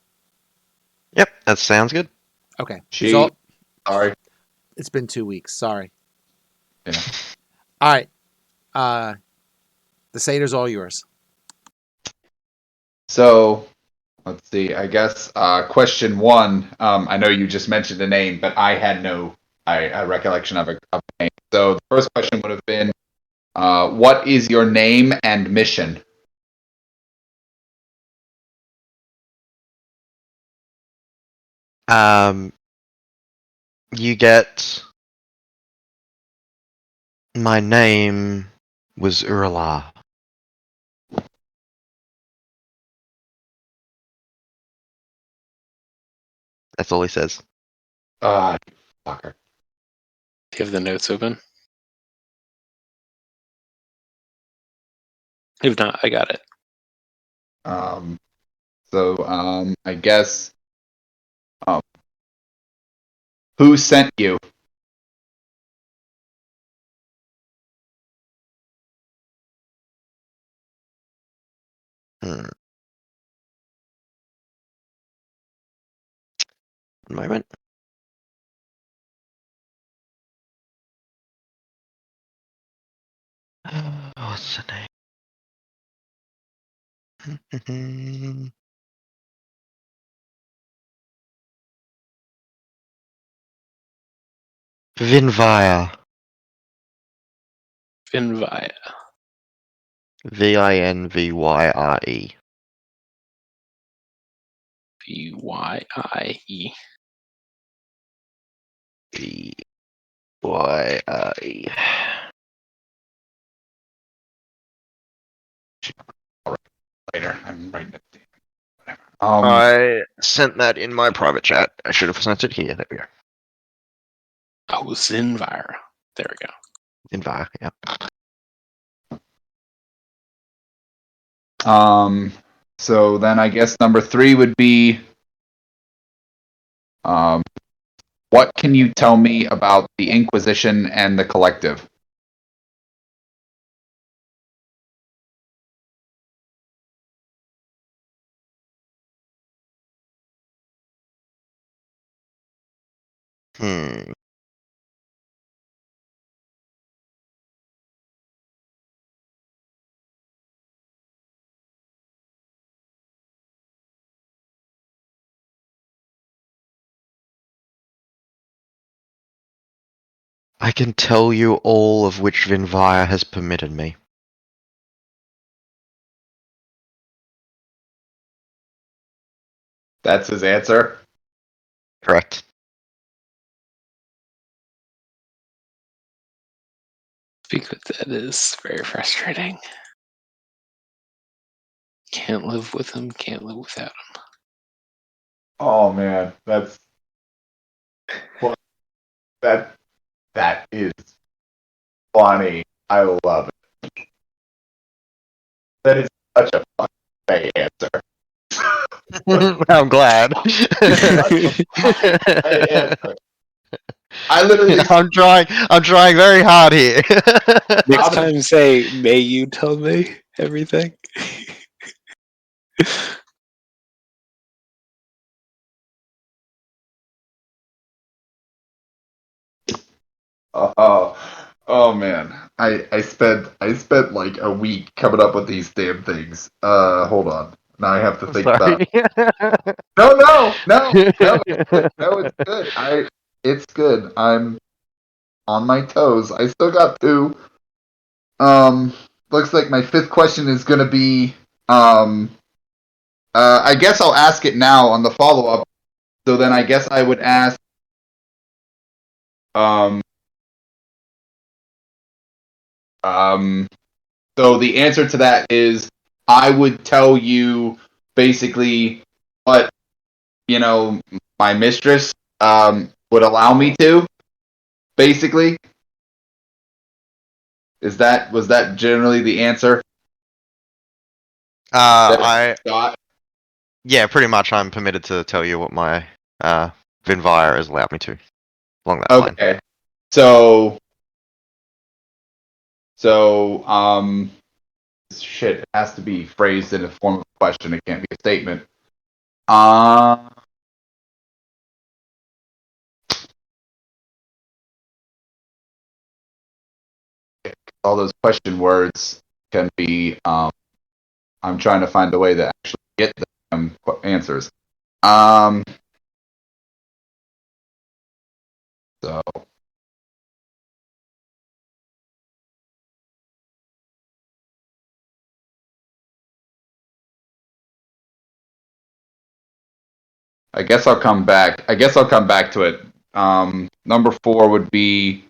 Yep, that sounds good. Okay. Sorry. It's been 2 weeks. Sorry. Yeah. All right. The Satyr's all yours. So, let's see. I guess question 1. I know you just mentioned a name, but I had no recollection of a name. So the first question would have been, what is your name and mission? You get... My name was Urla. That's all he says. Fucker. Do you have the notes open? If not, I got it. I guess, who sent you? One moment. What's the name? Vinvire. Vinvire. Vinvyre. Vye. Vyre. Later. I'm writing it down. Whatever. I sent that in my private chat. I should have sent it here. There we go. Oh, Zinvire. There we go. Vinvire, yeah. So then I guess number 3 would be, what can you tell me about the Inquisition and the Collective? Hmm. I can tell you all of which Vinvire has permitted me. That's his answer. Correct. Because that is very frustrating. Can't live with him, can't live without him. Oh man, that is funny. I love it. That is such a funny answer. I'm glad. I literally I'm trying very hard here. Next time say, may you tell me everything? oh man. I spent like a week coming up with these damn things. Hold on. Now I have to think about Sorry. No, it's good. It's good. I'm on my toes. I still got 2. Looks like my 5th question is gonna be I guess I'll ask it now on the follow up. So then I guess I would ask um so the answer to that is I would tell you basically what my mistress would allow me to, basically. Was that generally the answer? I Scott? yeah, pretty much. I'm permitted to tell you what my Vinvire has allowed me to along that line. Okay. So shit, it has to be phrased in the form of a question. It can't be a statement. All those question words can be. I'm trying to find a way to actually get them answers. So I guess I'll come back. To it. Number 4 would be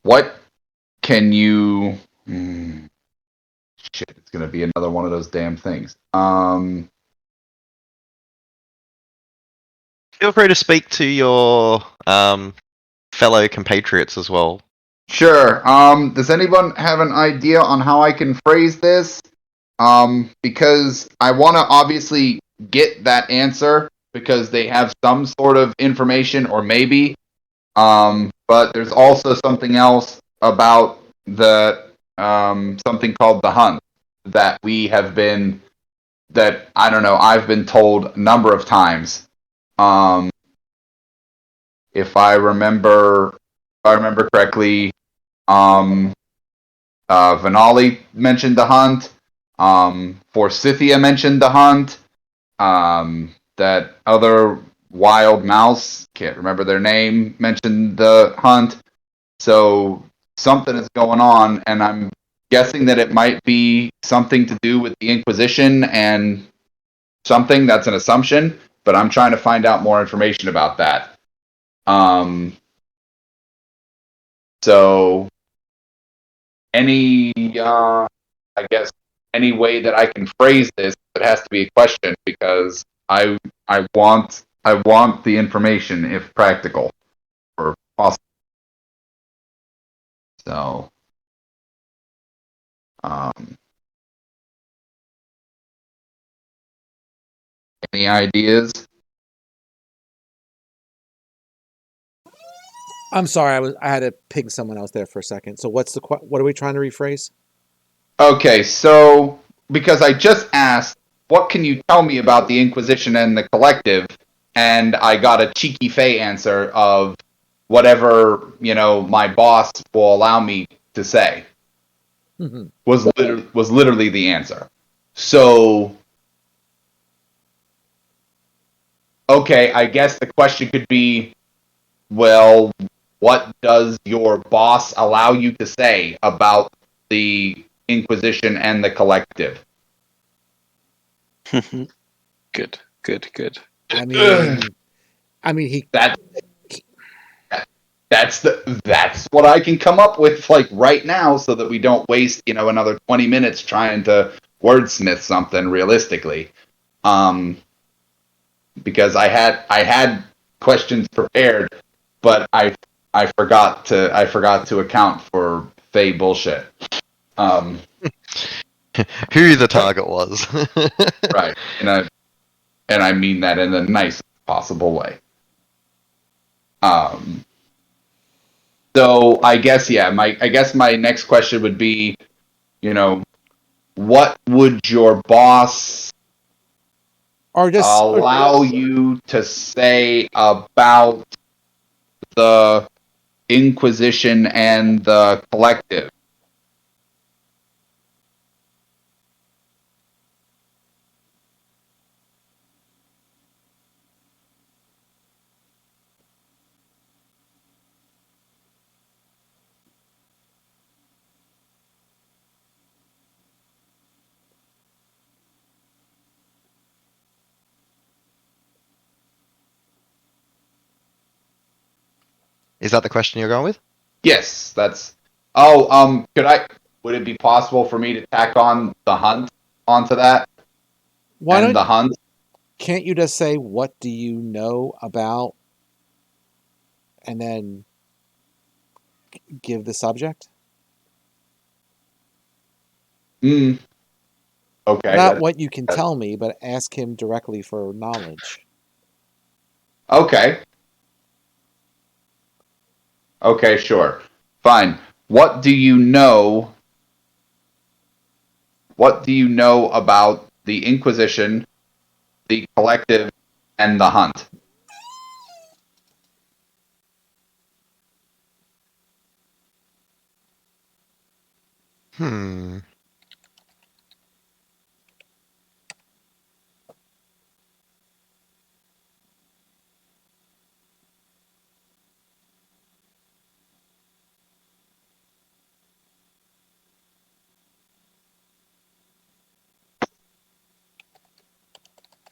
what can you? Shit, it's gonna be another one of those damn things. Feel free to speak to your fellow compatriots as well. Sure. Does anyone have an idea on how I can phrase this? Because I want to obviously get that answer because they have some sort of information, or maybe. But there's also something else about the something called the hunt that we have been that I don't know. I've been told a number of times. If I remember correctly, Venali mentioned the hunt. Forsythia mentioned the hunt. That other wild mouse, can't remember their name, mentioned the hunt. So something is going on, and I'm guessing that it might be something to do with the Inquisition and something. That's an assumption, but I'm trying to find out more information about that. So any, I guess, any way that I can phrase this, it has to be a question because I want I want the information if practical or possible. So, any ideas? I'm sorry, I had to ping someone else there for a second. So what are we trying to rephrase? Okay, so because I just asked, what can you tell me about the Inquisition and the Collective? And I got a cheeky fey answer of whatever, my boss will allow me to say was literally the answer. So, okay, I guess the question could be, well, what does your boss allow you to say about the Inquisition and the Collective? Good. I mean, he. That that's what I can come up with like right now, so that we don't waste another 20 minutes trying to wordsmith something realistically. Because I had questions prepared, but I forgot to account for fey bullshit. Who the target was. Right, and I mean that in the nicest possible way. So I guess my next question would be, what would your boss allow you to say about the Inquisition and the Collective? Is that the question you're going with? Yes, that's. Oh, would it be possible for me to tack on the hunt onto that? The hunt? Can't you just say, what do you know about, and then give the subject? Okay. Not what you can tell me, but ask him directly for knowledge. Okay. Okay, sure. Fine. What do you know? What do you know about the Inquisition, the Collective, and the hunt?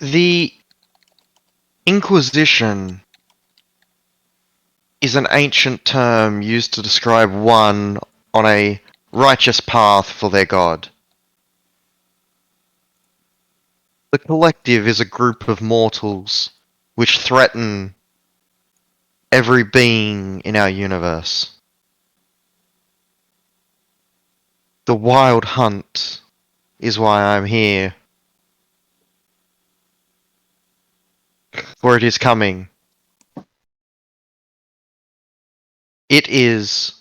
The Inquisition is an ancient term used to describe one on a righteous path for their god. The Collective is a group of mortals which threaten every being in our universe. The Wild Hunt is why I'm here. For it is coming. It is...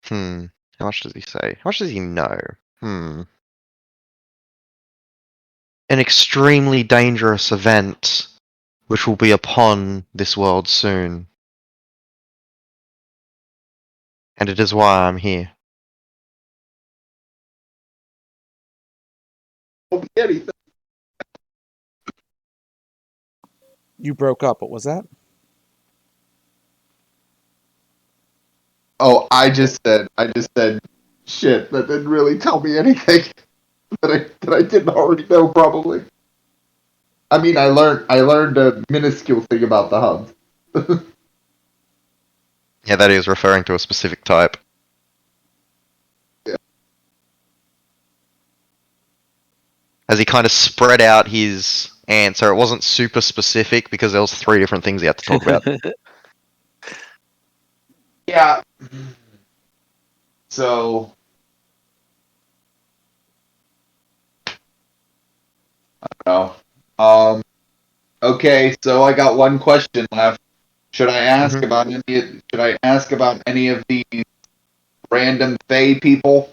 How much does he say? How much does he know? An extremely dangerous event which will be upon this world soon. And it is why I'm here. You broke up. What was that? Oh, I just said, shit. That didn't really tell me anything that I didn't already know. Probably. I mean, I learned a minuscule thing about the hunt. Yeah, that is referring to a specific type. Yeah. as he kind of spread out his answer. It wasn't super specific because there was 3 different things he had to talk about. Yeah. So, I don't know. Okay, so I got one question left. Should I ask Mhm. about any? Should I ask about any of these random Fey people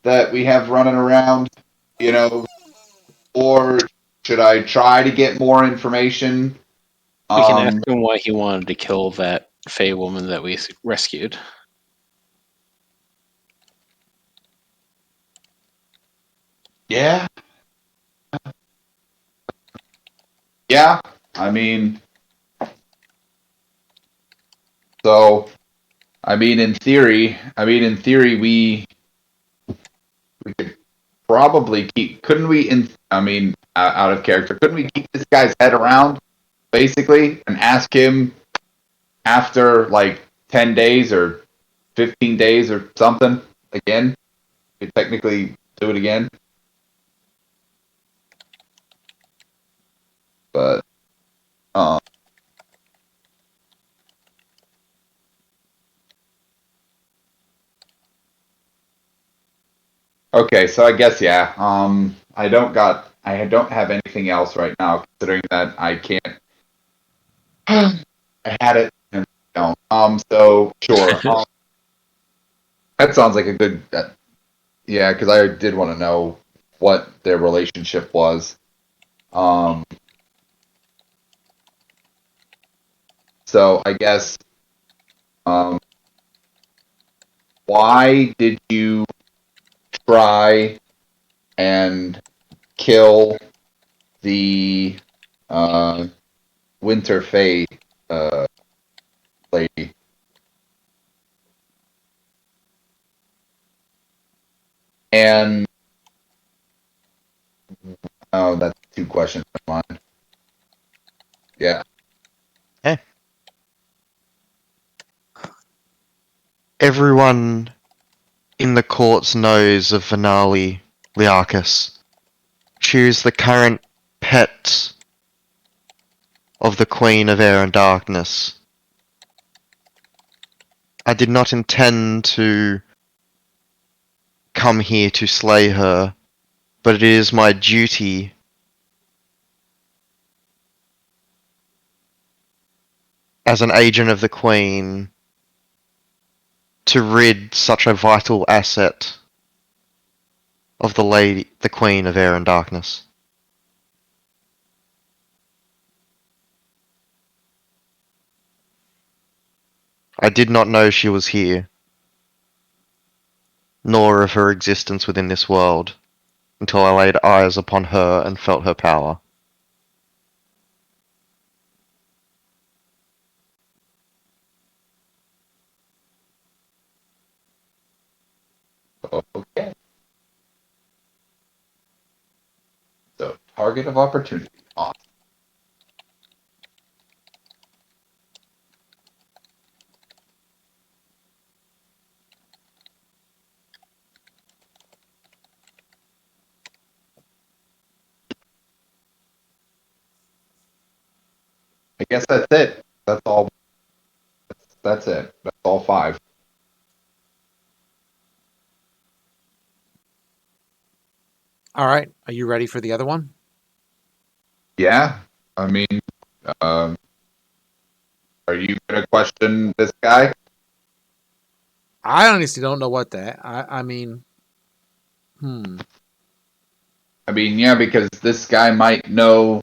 that we have running around? You know, or should I try to get more information? We can ask him why he wanted to kill that Fey woman that we rescued. Yeah. Yeah. I mean, so in theory, we could probably keep. Couldn't we? Out of character, couldn't we keep this guy's head around basically and ask him after like 10 days or 15 days or something again? We could technically do it again, but um. Okay, so I guess yeah. I don't have anything else right now, considering that I can't. I had it and don't. So sure. That sounds like a good. Yeah, because I did want to know what their relationship was. Um. So I guess. Um. Why did you try and kill the Winter Fae lady? And oh, that's 2 questions. Never mind. Yeah. Everyone in the courts knows of Venali Liarchus. She is the current pet of the Queen of Air and Darkness. I did not intend to come here to slay her, but it is my duty as an agent of the Queen to rid such a vital asset of the Queen of Air and Darkness. I did not know she was here, nor of her existence within this world, until I laid eyes upon her and felt her power. Okay. So target of opportunity. Awesome. I guess that's it. That's all. That's it. That's all 5. All right. Are you ready for the other one? Yeah. I mean, um, are you gonna question this guy? I honestly don't know what that. I mean, I mean, yeah, because this guy might know.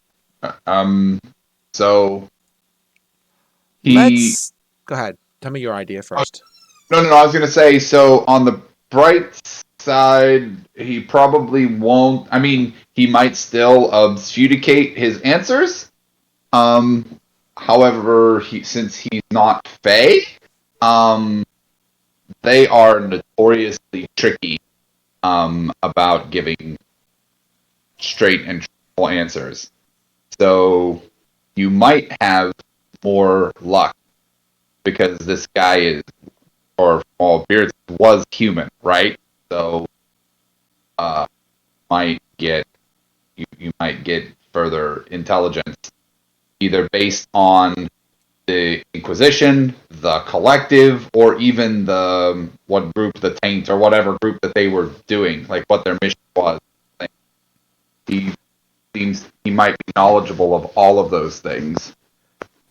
So he. Let's go ahead. Tell me your idea first. No, no, no. I was gonna say. So on the bright side, he probably won't. I mean, he might still obfuscate his answers. Um, However, since he's not Fey, um, they are notoriously tricky about giving straight and truthful answers. So you might have more luck because this guy is, or from all appearances, was human, right? So might get you might get further intelligence, either based on the Inquisition, the Collective, or even the what group, the Taint, or whatever group that they were doing, like what their mission was. He seems he might be knowledgeable of all of those things.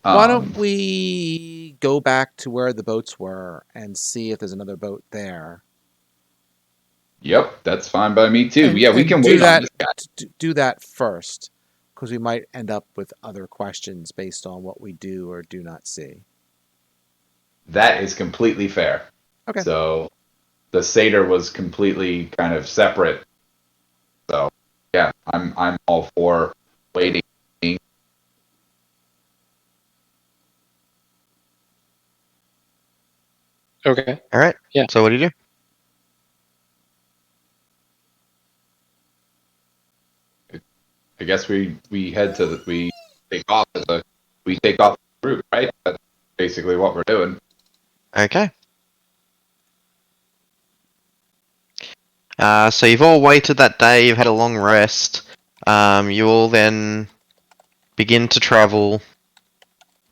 Why don't we go back to where the boats were and see if there's another boat there? Yep, that's fine by me too. And- Yeah, we and can do wait that, on this guy. Do that first, because we might end up with other questions based on what we do or do not see. That is completely fair. Okay. So the Satyr was completely kind of separate. So yeah, I'm all for waiting. Okay. All right. Yeah. So what do you do? I guess we head to we take off we take off the route, right? That's basically what we're doing. Okay. So you've all waited that day. You've had a long rest. You all then begin to travel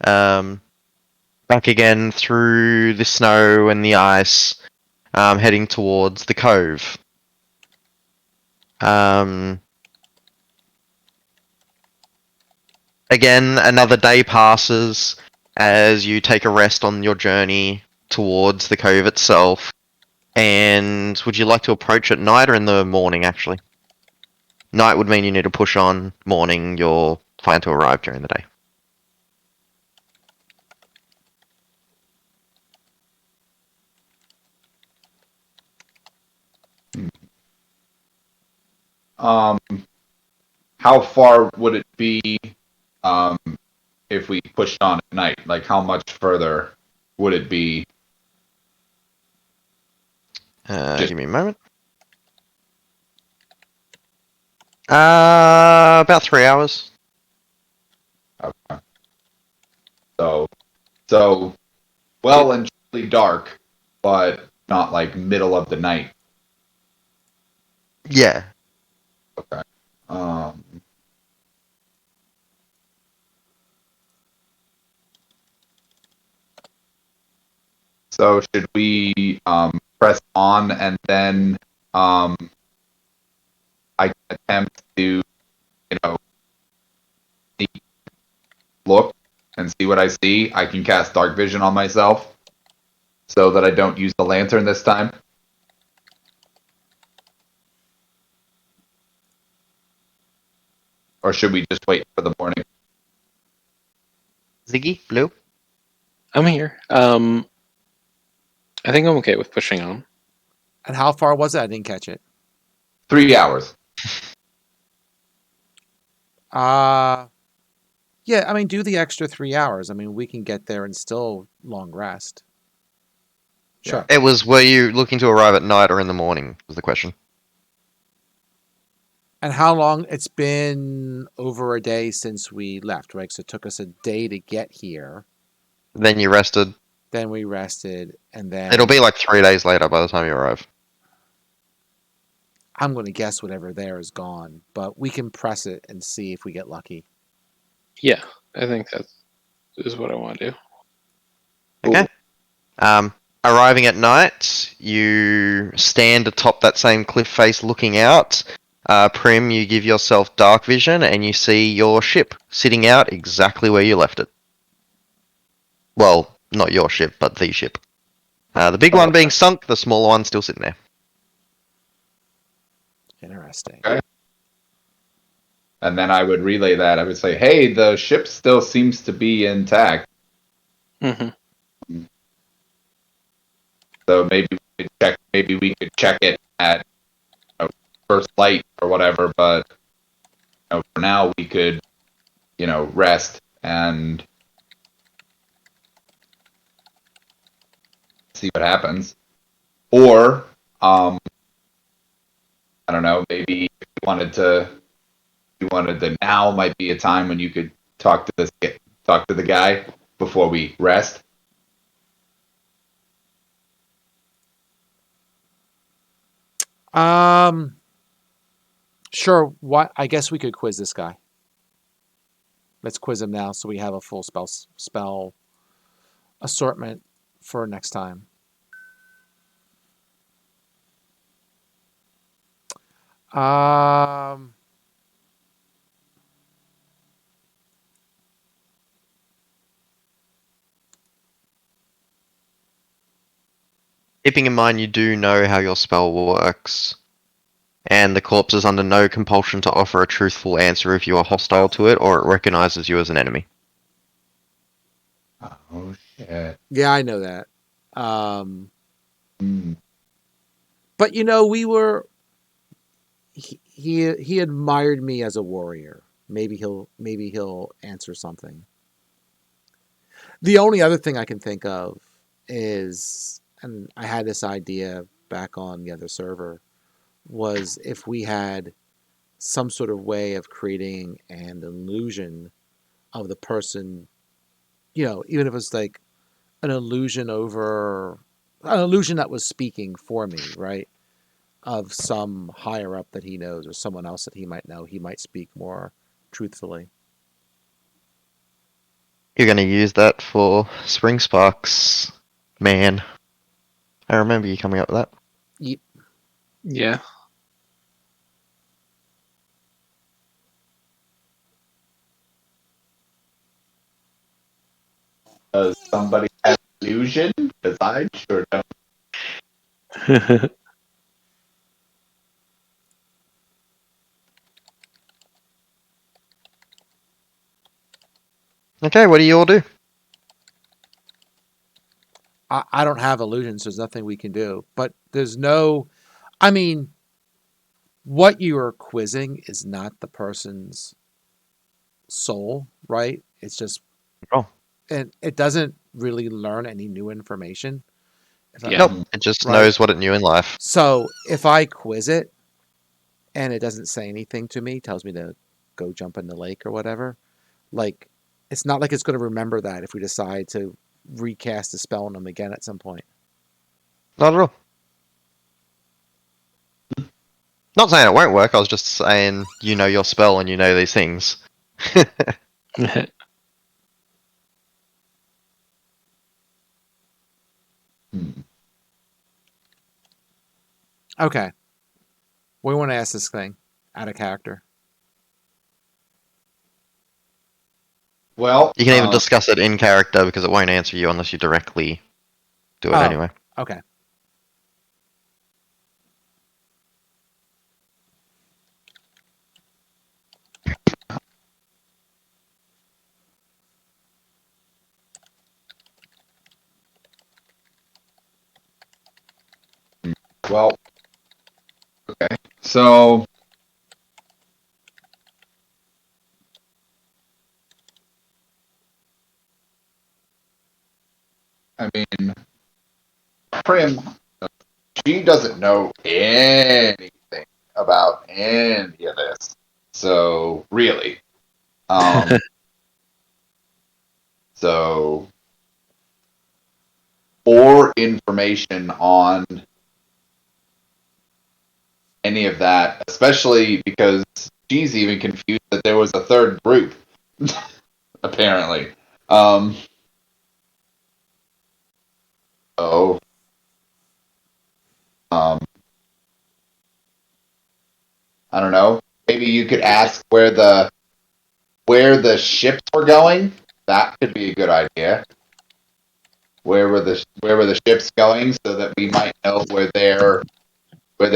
back again through the snow and the ice, heading towards the cove. Again, another day passes as you take a rest on your journey towards the cove itself. And would you like to approach at night or in the morning, actually? Night would mean you need to push on. Morning, you're plan to arrive during the day. How far would it be if we pushed on at night? Like how much further would it be? Give me a moment. About 3 hours. Okay. So well and truly dark, but not like middle of the night. Yeah. Okay. So should we press on and then I can attempt to, look and see what I see? I can cast dark vision on myself so that I don't use the lantern this time. Or should we just wait for the morning? Ziggy, Blue? I'm here. I think I'm okay with pushing on. And how far was it? I didn't catch it. 3 hours. Yeah, I mean, do the extra 3 hours. I mean, we can get there and still long rest. Sure. It was, were you looking to arrive at night or in the morning, was the question. And how long? It's been over a day since we left, right? So it took us a day to get here. Then you rested. Then we rested, and then It'll be like 3 days later by the time you arrive. I'm going to guess whatever there is gone, but we can press it and see if we get lucky. Yeah, I think that is what I want to do. Okay. Arriving at night, you stand atop that same cliff face looking out. Prim, you give yourself dark vision and you see your ship sitting out exactly where you left it. Well, not your ship, but the ship. The big one being sunk, the smaller one still sitting there. Interesting. Okay. And then I would relay that. I would say, hey, the ship still seems to be intact. Mm-hmm. So maybe we could check it at first light or whatever, but for now we could, rest and see what happens. Or I don't know, maybe if you wanted to now might be a time when you could talk to the guy before we rest. Sure. What? I guess we could quiz this guy. Let's quiz him now, so we have a full spell assortment for next time. Um. Keeping in mind you do know how your spell works, and the corpse is under no compulsion to offer a truthful answer if you are hostile to it or it recognizes you as an enemy. Oh shit. Yeah, I know that. Um. Hmm. But you know, we were. He admired me as a warrior. Maybe he'll answer something. The only other thing I can think of is, and I had this idea back on the other server, was if we had some sort of way of creating an illusion of the person, even if it's like an illusion that was speaking for me, right? Of some higher up that he knows or someone else that he might know, he might speak more truthfully. You're going to use that for Spring Sparks, man. I remember you coming up with that. Yeah. Does somebody have illusion? Because I sure don't. Okay, what do you all do? I don't have illusions. There's nothing we can do. But there's no, I mean, what you are quizzing is not the person's soul, right? It's just, Oh. and it doesn't really learn any new information. Yeah. Nope, it just Right. knows what it knew in life. So if I quiz it and it doesn't say anything to me, tells me to go jump in the lake or whatever, like, it's not like it's going to remember that if we decide to recast the spell on them again at some point. Not at all. Not saying it won't work, I was just saying you know your spell and you know these things. Hmm. Okay. We want to ask this thing out of character. Well, You can even discuss it in character because it won't answer you unless you directly do it Oh. anyway. Okay. well, okay. So, I mean, Prim, she doesn't know anything about any of this. So, really. So, for information on any of that, especially because she's even confused that there was a third group, apparently. So, I don't know. Maybe you could ask where the ships were going. That could be a good idea. Where were the ships going, so that we might know where their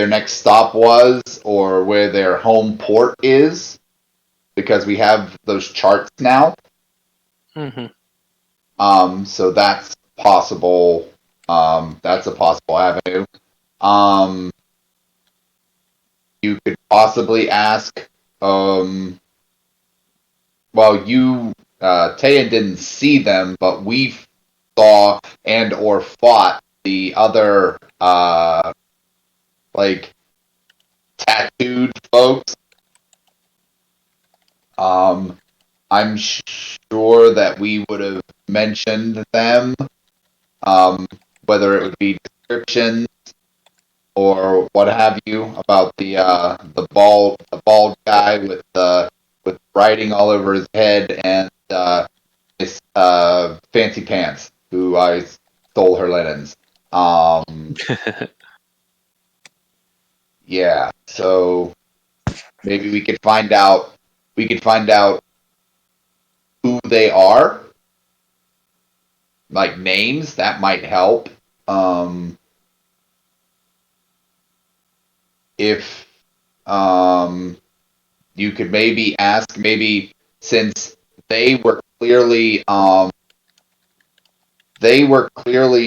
next stop was or where their home port is, because we have those charts now. Mhm. So that's possible. That's a possible avenue. You could possibly ask. Well, Taya didn't see them, but we saw and or fought the other like tattooed folks. I'm sure that we would have mentioned them, whether it would be descriptions or what have you about the bald guy with writing all over his head and this fancy pants who I stole her linens. Yeah, so maybe we could find out. We could find out who they are, like names. That might help. Um, if you could maybe ask, maybe since they were clearly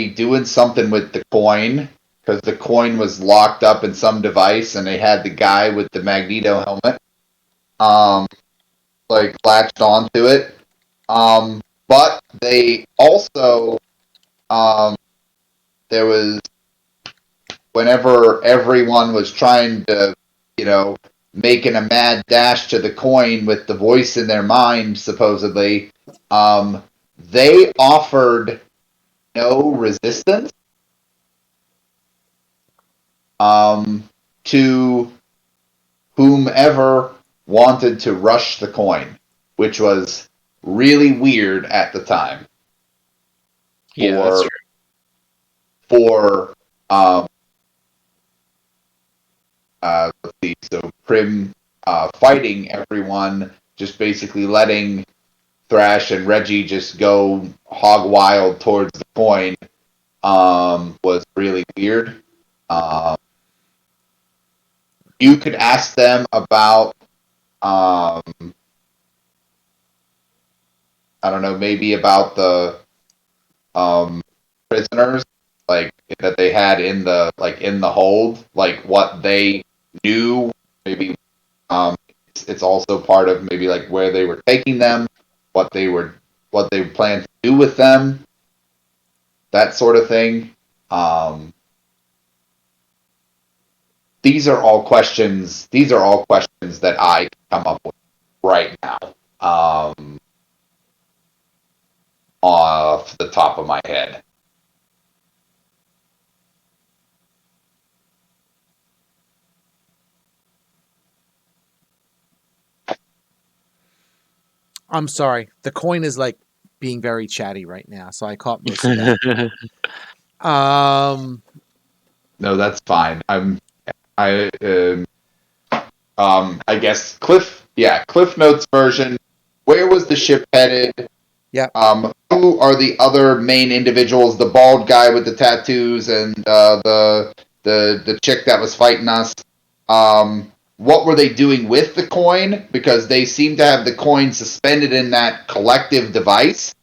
doing something with the coin because the coin was locked up in some device, and they had the guy with the Magneto helmet, like latched onto it. But they also, there was whenever everyone was trying to, making a mad dash to the coin with the voice in their mind, supposedly, they offered no resistance to whomever wanted to rush the coin, which was really weird at the time. Yeah, that's true. For let's see, so Prim fighting everyone, just basically letting Thrash and Reggie just go hog wild towards the coin, was really weird. You could ask them about, I don't know, maybe about the prisoners, like that they had in the hold, like what they knew. Maybe it's also part of maybe like where they were taking them, what they planned to do with them, that sort of thing. These are all questions. These are all questions that I can come up with right now, off the top of my head. I'm sorry. The coin is like being very chatty right now, so I caught most of that. No, that's fine. I guess Cliff Notes version. Where was the ship headed? Yeah. Who are the other main individuals? The bald guy with the tattoos and the chick that was fighting us. What were they doing with the coin? Because they seem to have the coin suspended in that collective device,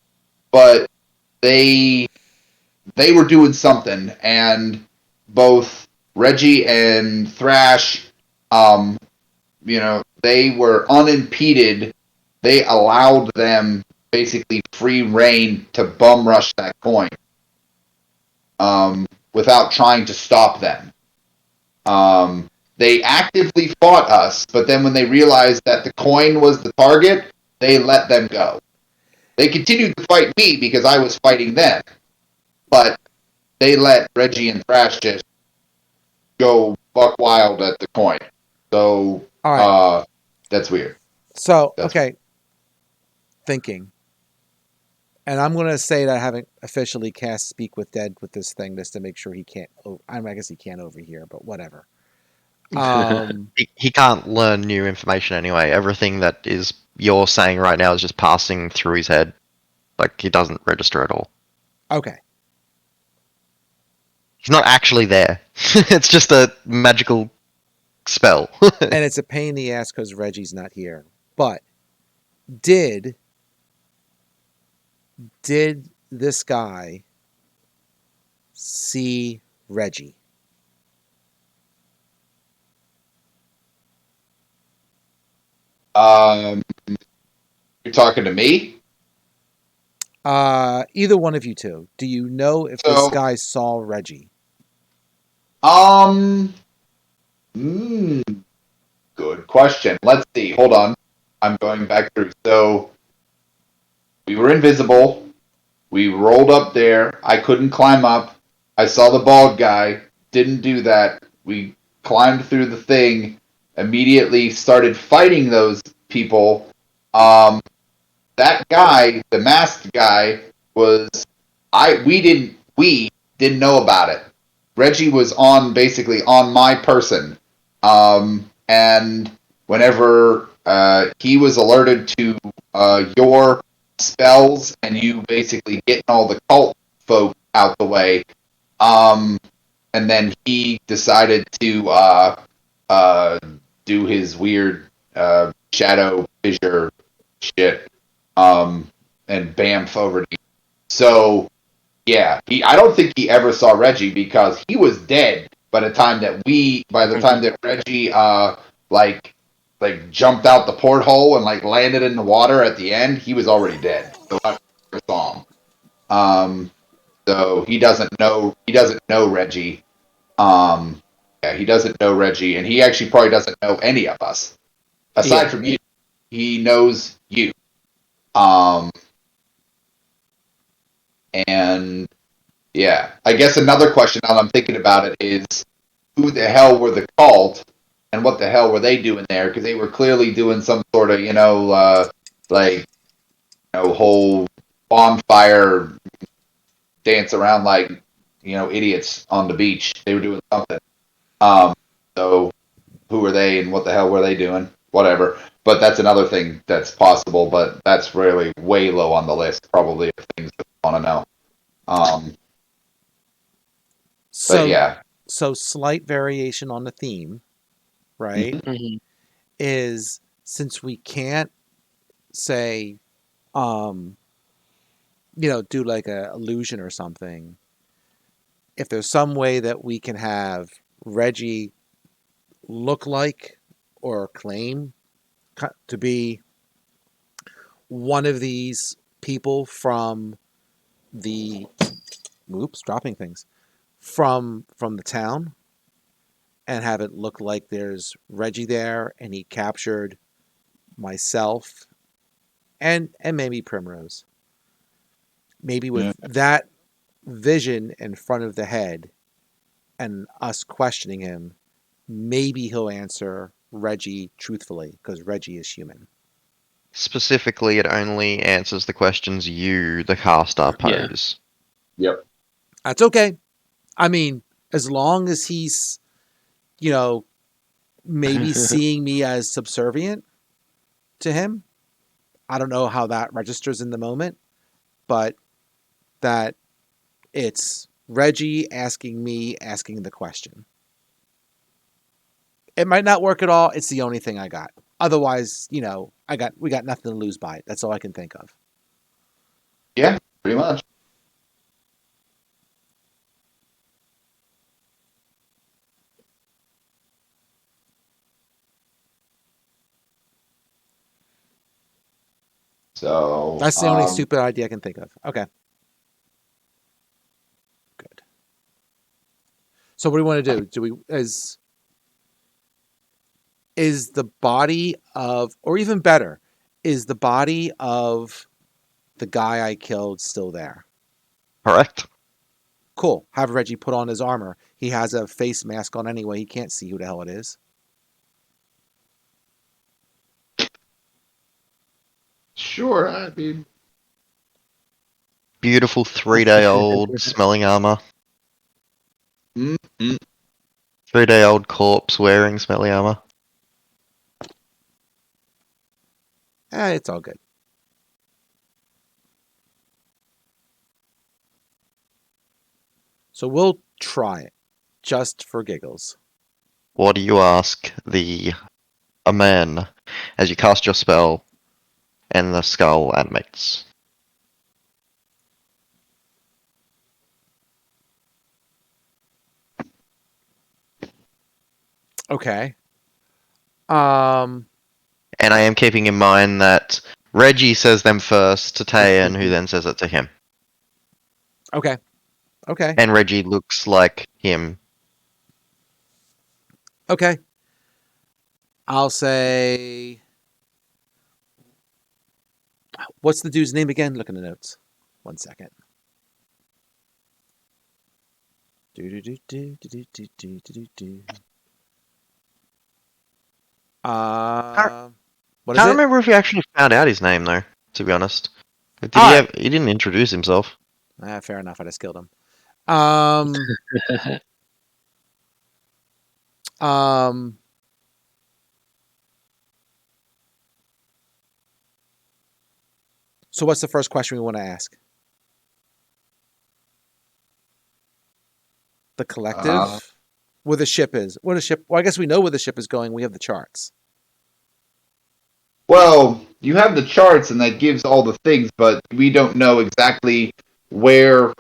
but they were doing something, and both Reggie and Thrash, they were unimpeded. They allowed them basically free reign to bum rush that coin, without trying to stop them. They actively fought us, but then when they realized that the coin was the target, they let them go. They continued to fight me because I was fighting them, but they let Reggie and Thrash just go buck wild at the coin. So, All right. that's weird. So, That's okay. Thinking. And I'm going to say that I haven't officially cast Speak with Dead with this thing just to make sure he can't. I guess he can't overhear, but whatever. He can't learn new information anyway. Everything that is you're saying right now is just passing through his head. Like, he doesn't register at all. Okay. He's not actually there. It's just a magical spell. And it's a pain in the ass because Reggie's not here. But did this guy see Reggie? You're talking to me? Either one of you two. Do you know if this guy saw Reggie? Good question. Let's see. Hold on. I'm going back through. So, we were invisible. We rolled up there. I couldn't climb up. I saw the bald guy. Didn't do that. we climbed through the thing, immediately started fighting those people. That guy, the masked guy, was we didn't know about it. Reggie was basically on my person, and whenever he was alerted to your spells and you basically getting all the cult folk out the way, and then he decided to do his weird shadow fissure shit, and bamf over to you. So yeah, I don't think he ever saw Reggie because he was dead by the time that Reggie like jumped out the porthole and like landed in the water at the end. He was already dead. So I never saw him. So he doesn't know Reggie. Yeah, he doesn't know Reggie, and he actually probably doesn't know any of us aside Yeah. from you. He knows you. Um, and yeah, I guess another question now that I'm thinking about it is, who the hell were the cult, and what the hell were they doing there? Because they were clearly doing some sort of, whole bonfire dance around like, idiots on the beach. They were doing something. So who were they, and what the hell were they doing? Whatever. But that's another thing that's possible, but that's really way low on the list, probably, of things that we want to know. So But yeah. so slight variation on the theme, right? Mhm. Is since we can't say do like a illusion or something, if there's some way that we can have Reggie look like or claim to be one of these people from the dropping things from the town, and have it look like there's Reggie there and he captured myself and maybe Primrose. Maybe with that vision in front of the head and us questioning him, maybe he'll answer Reggie truthfully because Reggie is human. Specifically, it only answers the questions you, the caster, Yeah. pose. Yep. That's okay. I mean, as long as he's, maybe seeing me as subservient to him. I don't know how that registers in the moment, but that it's Reggie asking the question. It might not work at all. It's the only thing I got. Otherwise, we got nothing to lose by it. That's all I can think of. Yeah, pretty much. So That's the only stupid idea I can think of. Okay. Good. So what do we want to do? Is the body of, or even better, is the body of the guy I killed still there? Correct? Cool. Have Reggie put on his armor. He has a face mask on anyway. He can't see who the hell it is. Sure, I mean, Beautiful 3-day-old smelling armor. mm-hmm. 3-day-old corpse wearing smelly armor. It's all good. So we'll try it, just for giggles. What do you ask a man as you cast your spell and the skull animates? Okay. And I am keeping in mind that Reggie says them first to Tayan, who then says it to him. Okay. Okay. And Reggie looks like him. Okay. I'll say. What's the dude's name again? Look in the notes. 1 second. Do-do-do-do-do-do-do-do-do. What is Can't it? remember if he actually found out his name though. To be honest, did he All right. have? He didn't introduce himself. Fair enough. I just killed him. Um. Um. So, what's the first question we want to ask? The collective, Uh, where the ship is. Where the ship? Well, I guess we know where the ship is going. We have the charts. well, you have the charts, and that gives all the things, but we don't know exactly where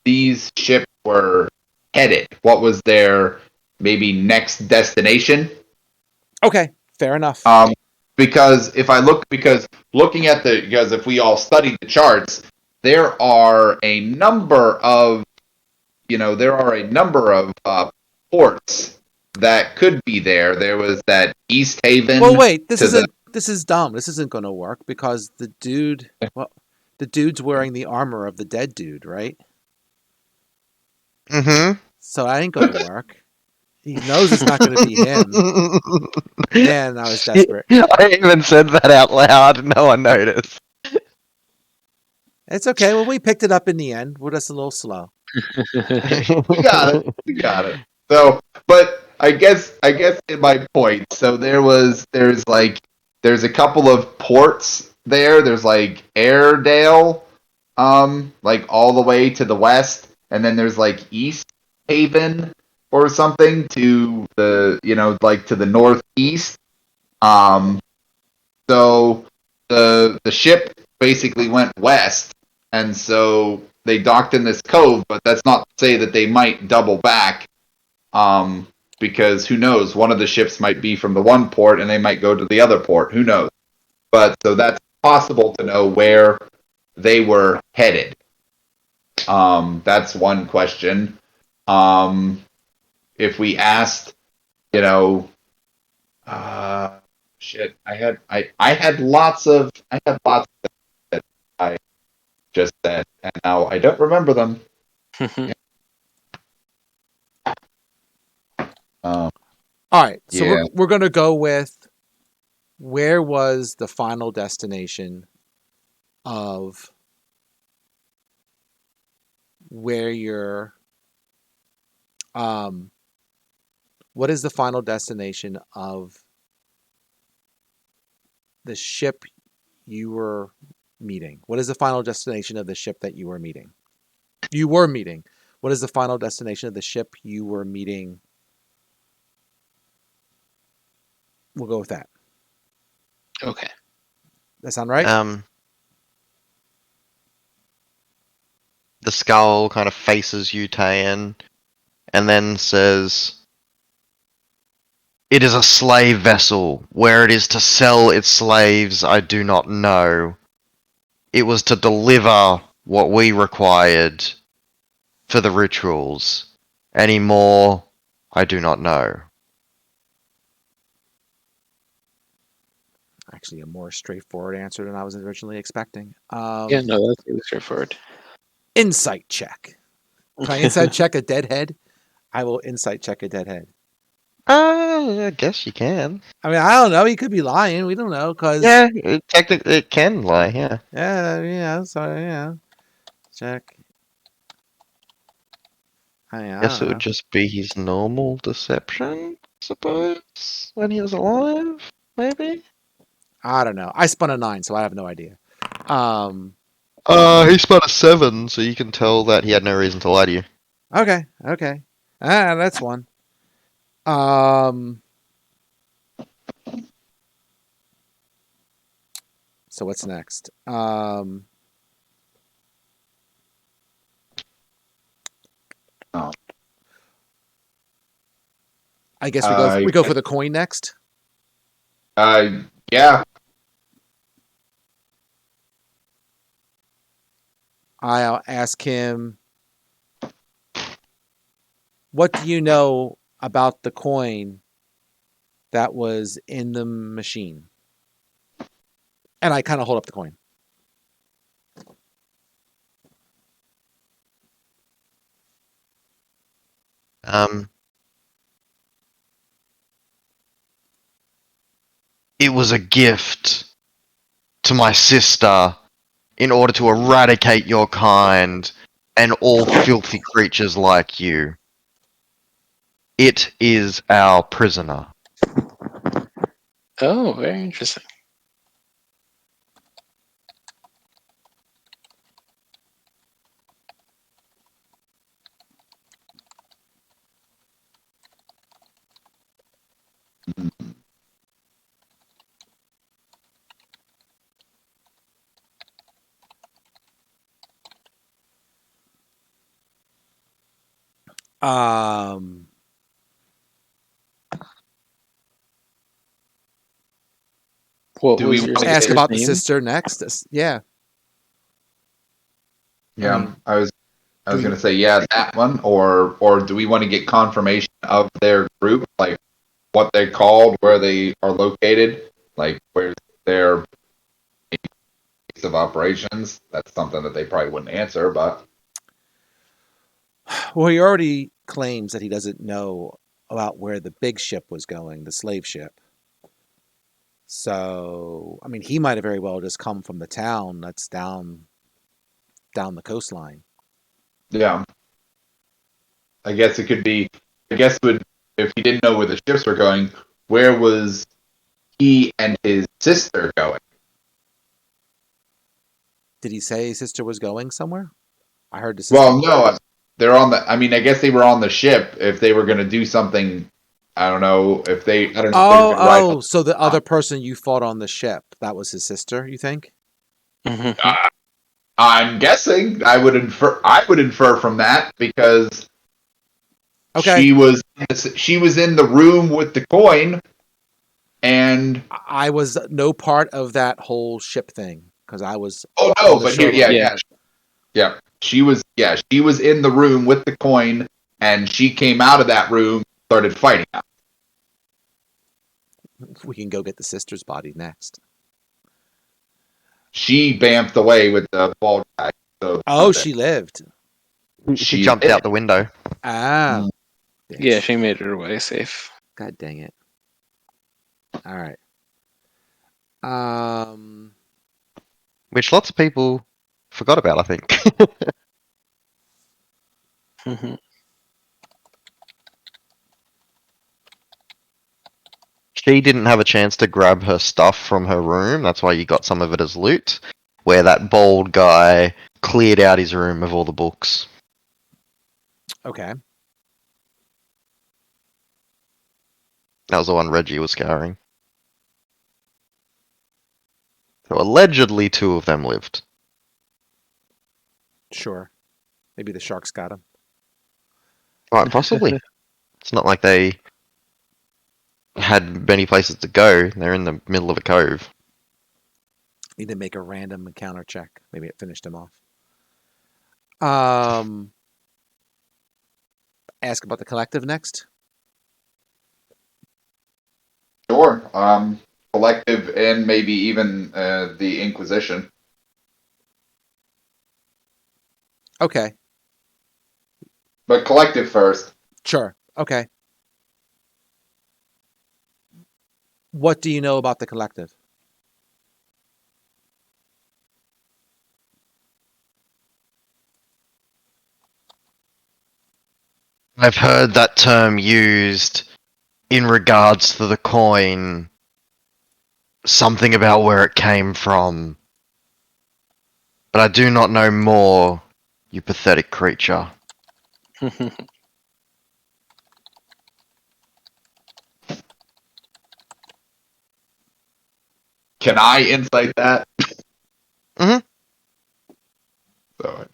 these ships were headed. What was their maybe next destination? Okay, fair enough. Because if we all study the charts, there are a number of ports that could be there. There was that East Haven. Well, wait. This to the- isn't. This is dumb. This isn't going to work because the dude. Well, the dude's wearing the armor of the dead dude, right? Mm-hmm. So that ain't going to work. He knows it's not going to be him. Man, I was desperate. I even said that out loud. No one noticed. It's okay. Well, we picked it up in the end. We're just a little slow. We got it. We got it. So, but I guess in my point, so there's a couple of ports there. There's like Airedale, like all the way to the west, and then there's like East Haven or something to the like to the northeast. Um, so the ship basically went west, and so they docked in this cove. But that's not to say that they might double back, because who knows? One of the ships might be from the one port, and they might go to the other port. Who knows? But so that's possible to know where they were headed. That's one question. If we asked, you know, shit, I had lots of that I just said, and now I don't remember them. All right. So Yeah. we're going to go with where was the final destination of where you're what is the final destination of the ship you were meeting? What is the final destination of the ship that you were meeting? You were meeting. What is the final destination of the ship you were meeting? We'll go with that. Okay. That sound right? The skull kind of faces you, Tayan, and then says, "It is a slave vessel. Where it is to sell its slaves, I do not know. It was to deliver what we required for the rituals. Any more, I do not know." Actually, a more straightforward answer than I was originally expecting. Yeah, no, that's really straightforward. Insight check. Can I insight check a deadhead? I will insight check a deadhead. I guess you can. I mean, I don't know. He could be lying. We don't know because Yeah, technically it can lie, yeah. Check. I Guess it don't know. would just be his normal deception, I suppose, when he was alive, maybe? I don't know. I spun a 9, so I have no idea. He spun a 7, so you can tell that he had no reason to lie to you. Okay. That's one. So what's next? I guess we go for the coin next. Yeah. I'll ask him, what do you know about the coin that was in the machine? And I kind of hold up the coin. It was a gift to my sister in order to eradicate your kind and all filthy creatures like you. It is our prisoner. Oh, very interesting. Um, What Do we was your wanna ask sister's about the name? sister next. Yeah. Yeah, mean, I was do we- gonna say yeah that one, or do we want to get confirmation of their group, like what they're called, where they are located, like where's their base of operations? That's something that they probably wouldn't answer, but Well, he already claims that he doesn't know about where the big ship was going, the slave ship. So, I mean, he might have very well just come from the town that's down the coastline. yeah, I guess it could be. I guess would if he didn't know where the ships were going, where was he and his sister going? Did he say his sister was going somewhere? I heard the sister. Well, no, they're on the. I mean, I guess they were on the ship if they were going to do something. I don't know if they. I don't know. If they were gonna ride Oh, so the other person you fought on the ship, that was his sister, you think? Mhm. I'm guessing. I would infer. I would infer from that because Okay. she was in the room with the coin, and I was no part of that whole ship thing because I was oh on no, the but here, shoreline. yeah. She was in the room with the coin, and she came out of that room, started fighting. We can go get the sister's body next. She bamfed away with the bald guy. So Oh, she lived. She She jumped did. out the window. Ah. Yeah, bitch. she made her way safe. God dang it. All right. Um. Which lots of people forgot about, I think. Mhm. She didn't have a chance to grab her stuff from her room, that's why you got some of it as loot. Where that bald guy cleared out his room of all the books. Okay. That was the one Reggie was carrying. So allegedly 2 of them lived. Sure. Maybe the sharks got him. Quite possibly. It's not like they had many places to go. They're in the middle of a cove. Need to make a random encounter check. Maybe it finished him off. Ask about the collective next. Sure. Collective and maybe even the Inquisition. Okay. But collective first. Sure. Okay. What do you know about the collective? I've heard that term used in regards to the coin. Something about where it came from. But I do not know more, you pathetic creature. Can I insight that? Mhm. So,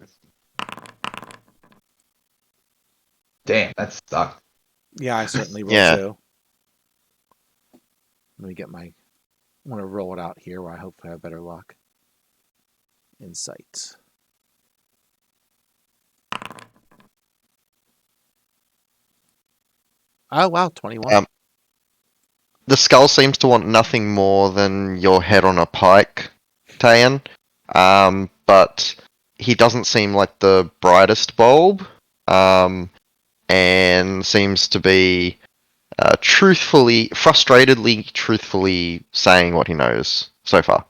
damn, that sucked. Yeah, I certainly will Yeah. too. Let me get my. I want to roll it out here where I hope I have better luck. Insight. Oh wow, 21. The skull seems to want nothing more than your head on a pike, Tayan. But he doesn't seem like the brightest bulb. And and seems to be frustratedly truthfully saying what he knows so far.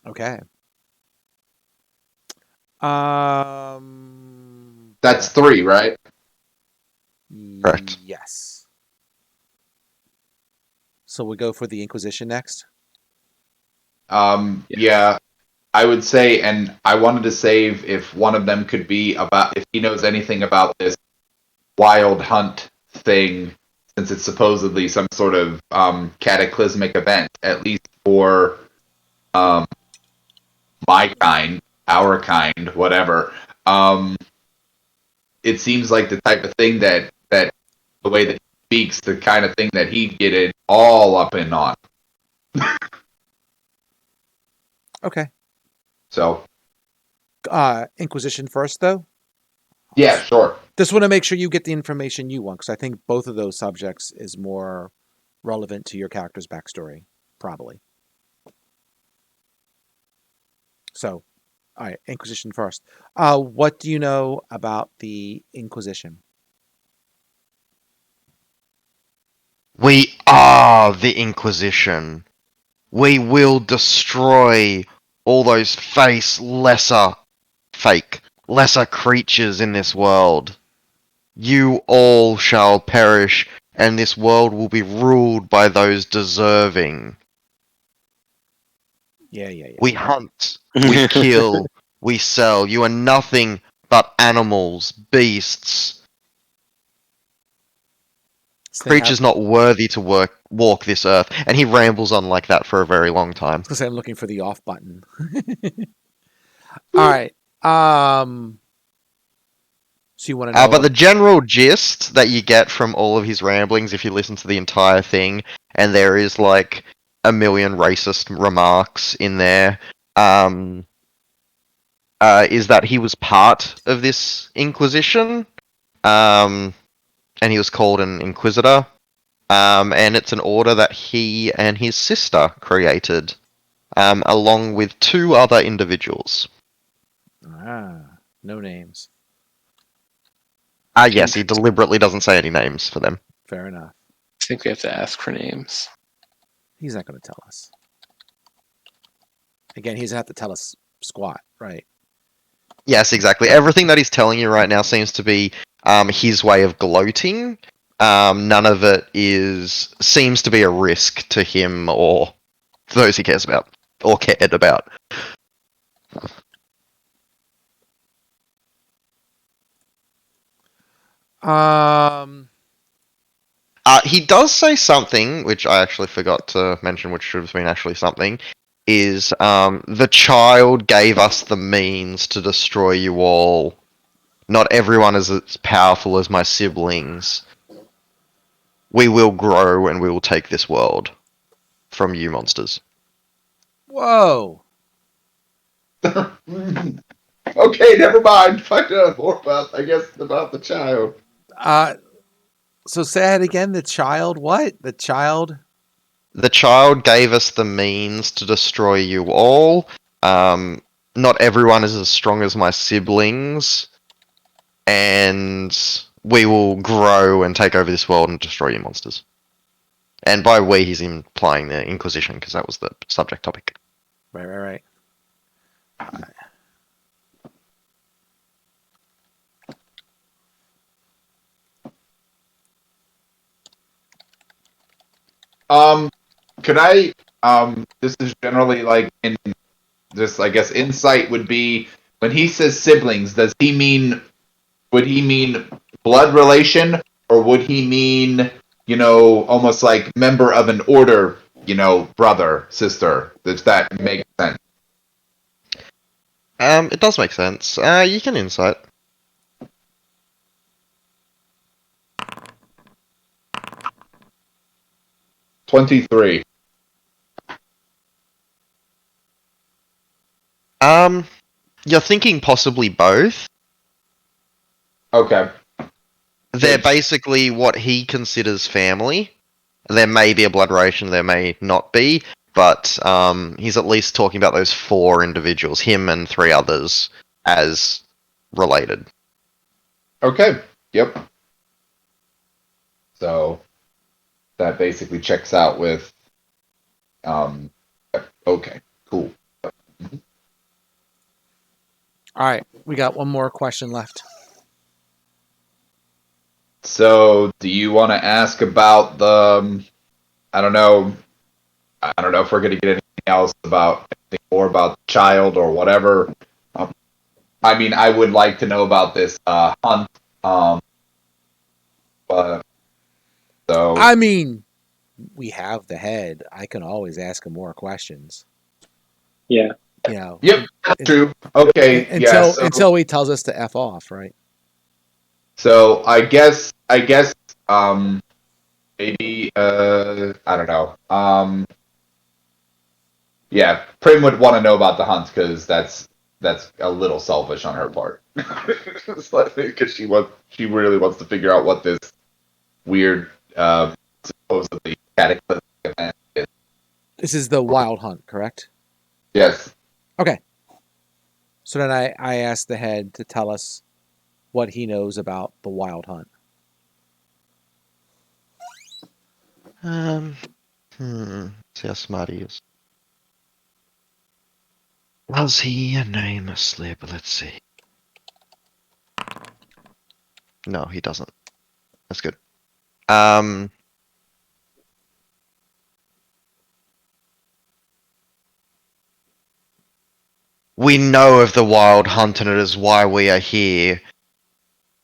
Okay. That's 3, right? Correct. Yes. So we go for the Inquisition next. Yeah, I would say, and I wanted to save if one of them could be about if he knows anything about this wild hunt thing, since it's supposedly some sort of cataclysmic event, at least for my kind, our kind, whatever. It seems like the type of thing that the way that he speaks, the kind of thing that he'd get it all up in on. Okay. So Inquisition first, though. yeah, sure. Just want to make sure you get the information you want, because I think both of those subjects is more relevant to your character's backstory, probably. So, all right, Inquisition first. What do you know about the Inquisition? We are the Inquisition. We will destroy all those lesser creatures in this world. You all shall perish, and this world will be ruled by those deserving. Yeah. We hunt, we kill, we sell. You are nothing but animals, beasts, creatures not worthy to walk this earth. And he rambles on like that for a very long time. Because I'm looking for the off button. All right. So you want to know? But the general gist that you get from all of his ramblings, if you listen to the entire thing, and there is like a million racist remarks in there, is that he was part of this Inquisition, and he was called an Inquisitor, and it's an order that he and his sister created, along with 2 other individuals. No names. Yes, he deliberately doesn't say any names for them. Fair enough. I think we have to ask for names. He's not going to tell us. Again, he doesn't have to tell us squat, right? Yes, exactly. Everything that he's telling you right now seems to be his way of gloating. None of it seems to be a risk to him or those he cares about or cared about. He does say something, which I actually forgot to mention, which should have been actually something, is the child gave us the means to destroy you all. Not everyone is as powerful as my siblings. We will grow and we will take this world from you monsters. Whoa. Okay, never mind. Find out more about the child. So say it again. The child. What? The child. The child gave us the means to destroy you all. Not everyone is as strong as my siblings. And we will grow and take over this world and destroy you monsters. And by we, he's implying the Inquisition, because that was the subject topic. Right. Could I, this is generally like in this, I guess, insight would be when he says siblings, would he mean blood relation, or would he mean, almost like member of an order, brother, sister? Does that make sense? It does make sense. You can insight. $23. You're thinking possibly both. Okay. They're basically what he considers family. There may be a blood relation, there may not be, but he's at least talking about those 4 individuals, him and 3 others, as related. Okay. Yep. So that basically checks out with. Okay. Cool. All right, we got one more question left. So, do you want to ask about the? I don't know. I don't know if we're going to get anything else about anything more about the child or whatever. I mean, I would like to know about this hunt. But so I mean, we have the head. I can always ask him more questions. Yeah. You know, yep, that's true. Okay, yeah. until he tells us to f off, right? So I guess maybe I don't know. Yeah, Prim would want to know about the hunt because that's a little selfish on her part. Because she really wants to figure out what this weird supposedly cataclysmic event is. This is the wild hunt, correct? Yes. Okay. So then I asked the head to tell us what he knows about the wild hunt. See how smart he is. Does he name a slip? Let's see. No, he doesn't. That's good. We know of the wild hunt, and it is why we are here.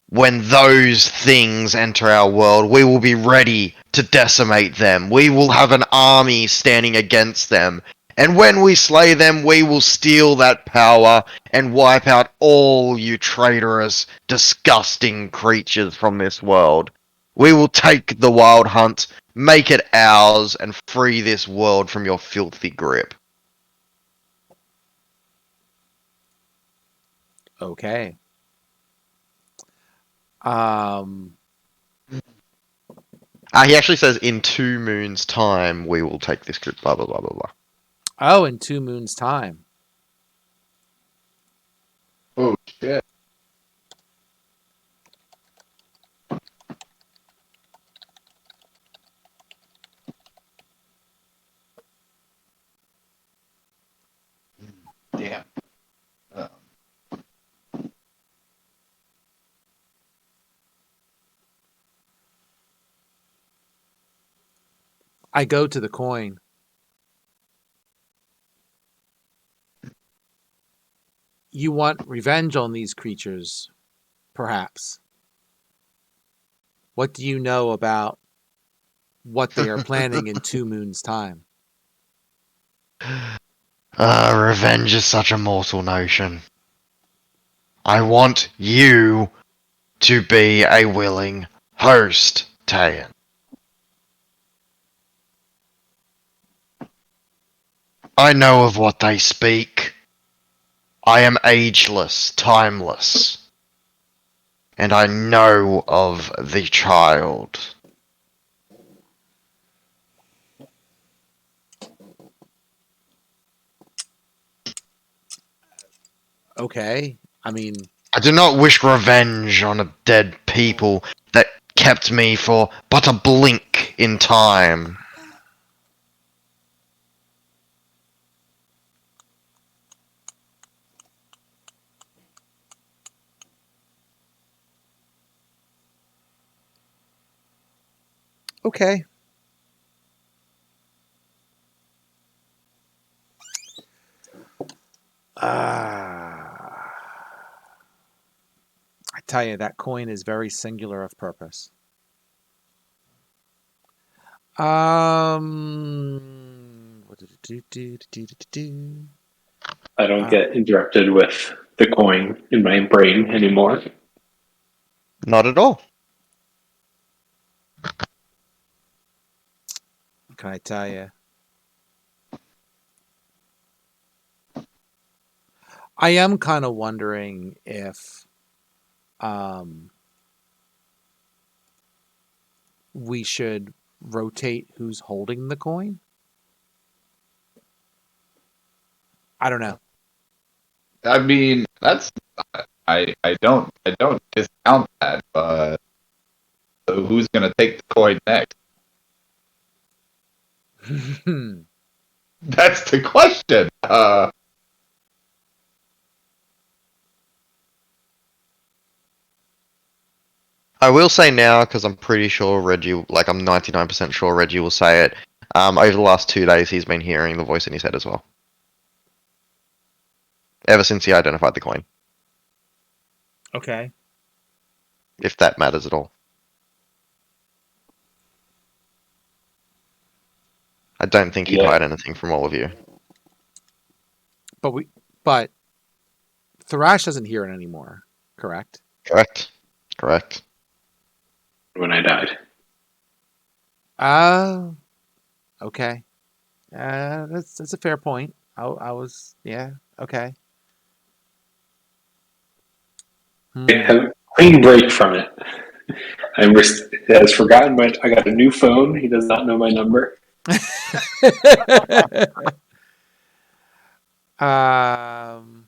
When those things enter our world, we will be ready to decimate them. We will have an army standing against them. And when we slay them, we will steal that power and wipe out all you traitorous, disgusting creatures from this world. We will take the wild hunt, make it ours, and free this world from your filthy grip. Okay. Um. He actually says, in 2 moons' time, we will take this group, blah, blah, blah, blah, blah. Oh, in 2 moons' time. Oh shit. Damn. Uh, I go to the coin. You want revenge on these creatures, perhaps. What do you know about what they are planning in 2 moons' time? Revenge is such a mortal notion. I want you to be a willing host, Tayan. I know of what they speak. I am ageless, timeless. And I know of the child. Okay. I mean, I do not wish revenge on a dead people that kept me for but a blink in time. okay. I tell you, that coin is very singular of purpose. What did it do? I don't get interrupted with the coin in my brain anymore. Not at all. Can I tell you? I am kind of wondering if we should rotate who's holding the coin. I don't know. I mean, that's I don't discount that, but so who's gonna take the coin next? That's the question. I will say now, because I'm pretty sure Reggie, like I'm 99% sure Reggie will say it. Over the last 2 days, he's been hearing the voice in his head as well. Ever since he identified the coin, Okay. if that matters at all. I don't think he'd Yeah. hide anything from all of you. But Thrash doesn't hear it anymore, correct? Correct? Correct. When I died. Oh, okay. That's a fair point. I was okay. I have a clean break from it. He has forgotten I got a new phone. He does not know my number. um.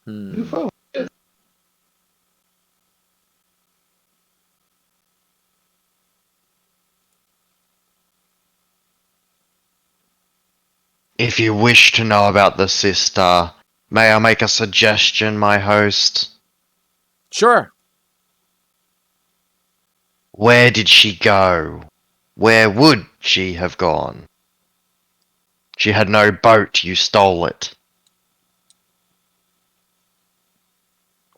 New Hmm. phone. If you wish to know about the sister, may I make a suggestion, my host? Sure. Where did she go? Where would she have gone? She had no boat, you stole it.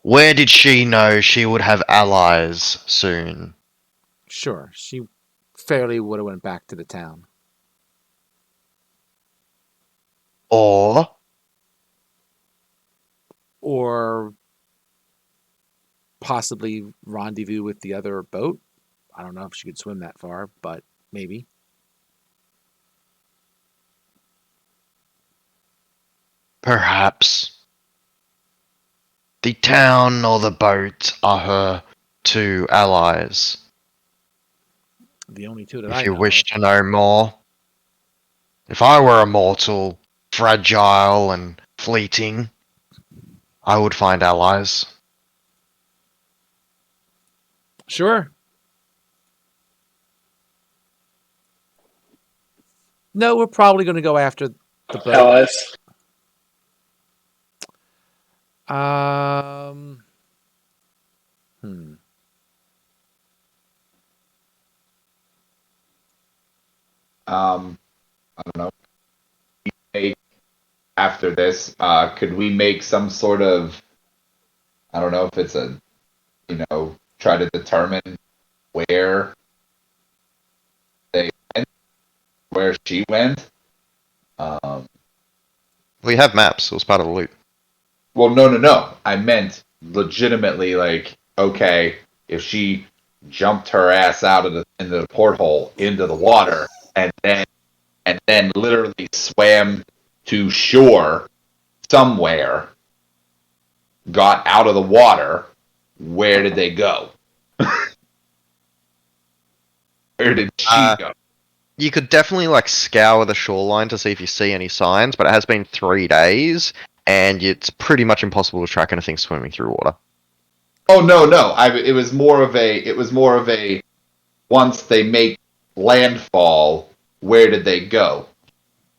Where did she know she would have allies soon? Sure. She fairly would have went back to the town. Or Or possibly rendezvous with the other boat. I don't know if she could swim that far, but maybe. perhaps the town or the boat are her two allies. The only two that If I you know wish of. to know more, if I were a mortal, fragile and fleeting, I would find allies. Sure. No, we're probably going to go after the boat. Allies. Um. Hmm. I don't know. After this, could we make some sort of, I don't know if it's try to determine where they went, where she went? We have maps. It was part of the loot. Well, no. I meant legitimately, like, okay, if she jumped her ass out of into the porthole into the water and then literally swam to shore somewhere, got out of the water, where did they go? Where did she go? You could definitely like scour the shoreline to see if you see any signs, but it has been 3 days, and it's pretty much impossible to track anything swimming through water. Oh no. It was more of a once they make landfall, where did they go?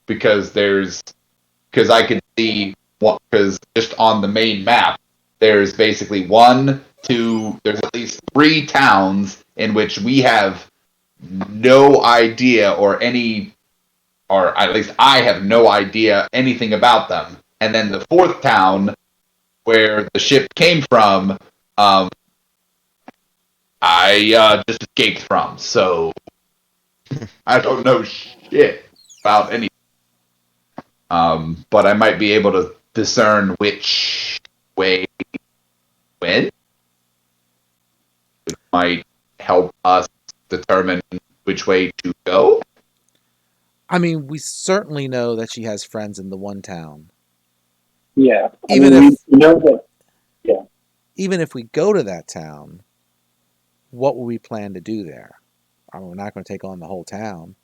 Because I could see what, because just on the main map there's basically there's at least 3 towns in which we have no idea or at least I have no idea anything about them. And then the 4th town where the ship came from, I just escaped from. So I don't know shit about any. But I might be able to discern which way went. It might help us determine which way to go. I mean, we certainly know that she has friends in the one town. Yeah. Even if we know that. even if we go to that town, what will we plan to do there? I mean, we're not going to take on the whole town.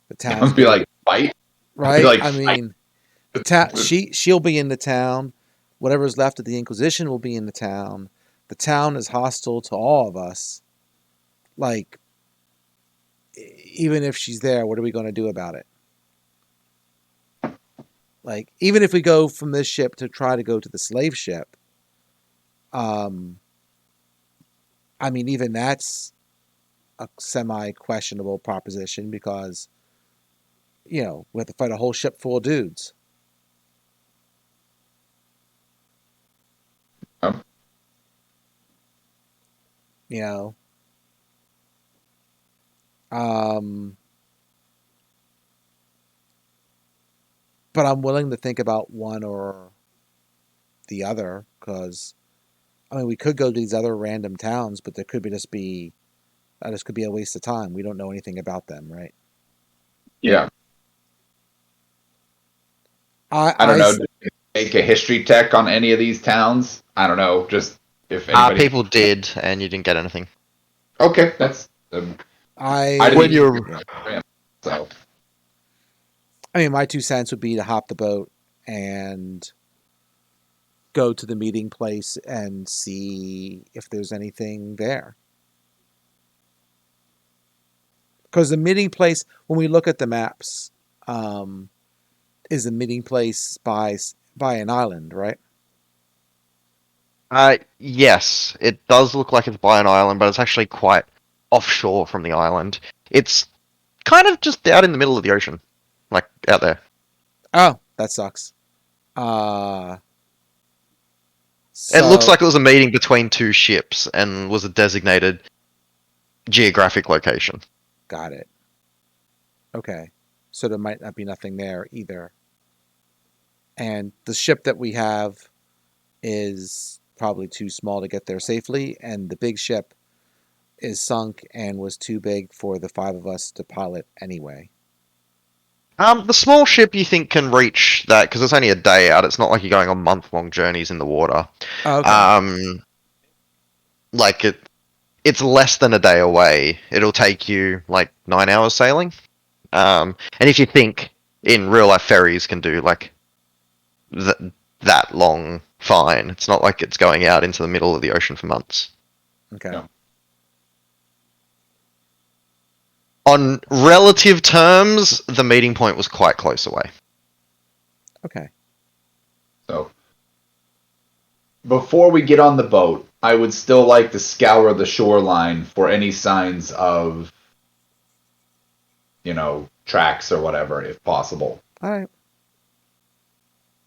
The town's I'd be big, like, fight. right? like, I mean, the town. She'll be in the town. Whatever's left of the Inquisition will be in the town. The town is hostile to all of us. Like, even if she's there, what are we going to do about it? Like, even if we go from this ship to try to go to the slave ship, I mean, even that's a semi-questionable proposition because, you know, we have to fight a whole ship full of dudes. You know, but I'm willing to think about one or the other because, I mean, we could go to these other random towns, but there could be just be that just could be a waste of time. We don't know anything about them, right? Yeah. I don't know. Did you make a history check on any of these towns? I don't know. Just if anybody. People did, and you didn't get anything. Okay, that's. I didn't When even- you're So I mean, my 2 cents would be to hop the boat and go to the meeting place and see if there's anything there. Because the meeting place, when we look at the maps, is the meeting place by an island, right? yes, it does look like it's by an island, but it's actually quite offshore from the island. It's kind of just out in the middle of the ocean, like out there. Oh, that sucks. It looks like it was a meeting between two ships and was a designated geographic location. Got it. Okay. So there might not be nothing there either. And the ship that we have is probably too small to get there safely, and the big ship is sunk and was too big for the 5 of us to pilot anyway. The small ship you think can reach that because it's only a day out. It's not like you're going on month-long journeys in the water. Oh, okay. Like it's less than a day away. It'll take you like 9 hours sailing. And if you think in real life ferries can do like that long, fine. It's not like it's going out into the middle of the ocean for months. Okay. Yeah. On relative terms, the meeting point was quite close away. Okay. So, before we get on the boat, I would still like to scour the shoreline for any signs of, tracks or whatever, if possible. All right.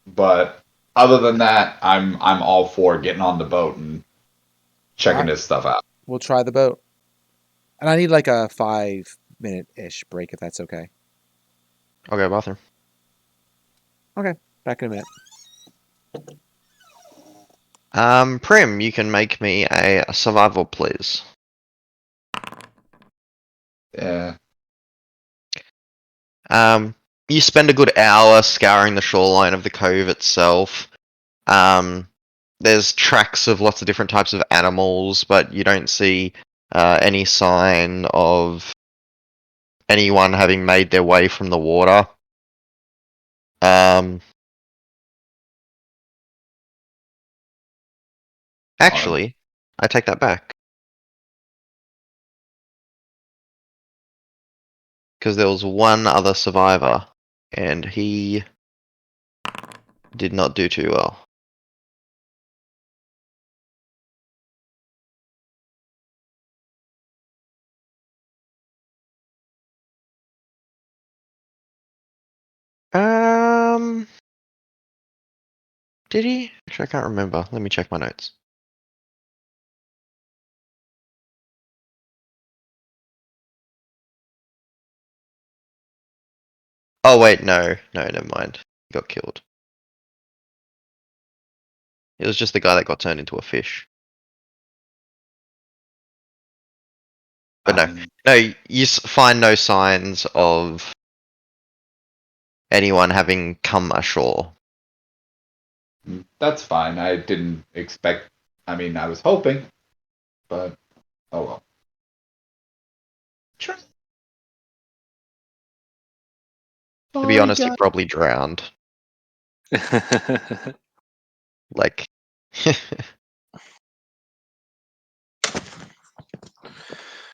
But other than that, I'm all for getting on the boat and checking Alright. this stuff out. We'll try the boat. And I need like a 5-minute-ish break if that's okay. I'll go bathroom. Back in a minute. Prim, you can make me a survival, please. Yeah. You spend a good hour scouring the shoreline of the cove itself. There's tracks of lots of different types of animals, but you don't see any sign of anyone having made their way from the water. Actually, I take that back. Because there was one other survivor, and he did not do too well. Did he? Actually, I can't remember. Let me check my notes. Oh wait, no, never mind. He got killed. It was just the guy that got turned into a fish. But no, you find no signs of anyone having come ashore. That's fine. I didn't expect. I mean, I was hoping, but oh well. Sure. To be honest, he probably drowned. Like,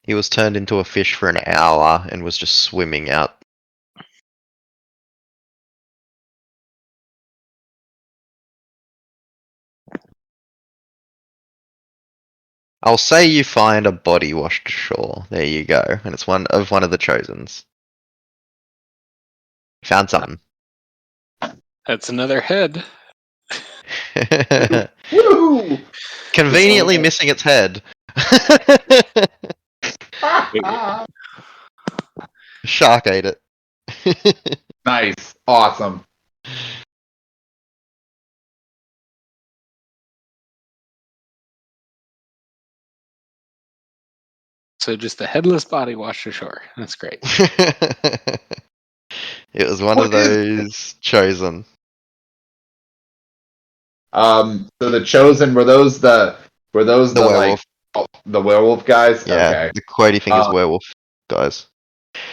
he was turned into a fish for an hour and was just swimming out. I'll say you find a body washed ashore. There you go, and it's one of the Chosens. Found something. That's another head. Woo! Conveniently missing its head. Shark ate it. Nice. Awesome. So just a headless body washed ashore. That's great. It was one What of those chosen. So the Chosen, were those the The werewolf. the werewolf guys? Yeah, Okay. the Quody Fingers Um, werewolf guys.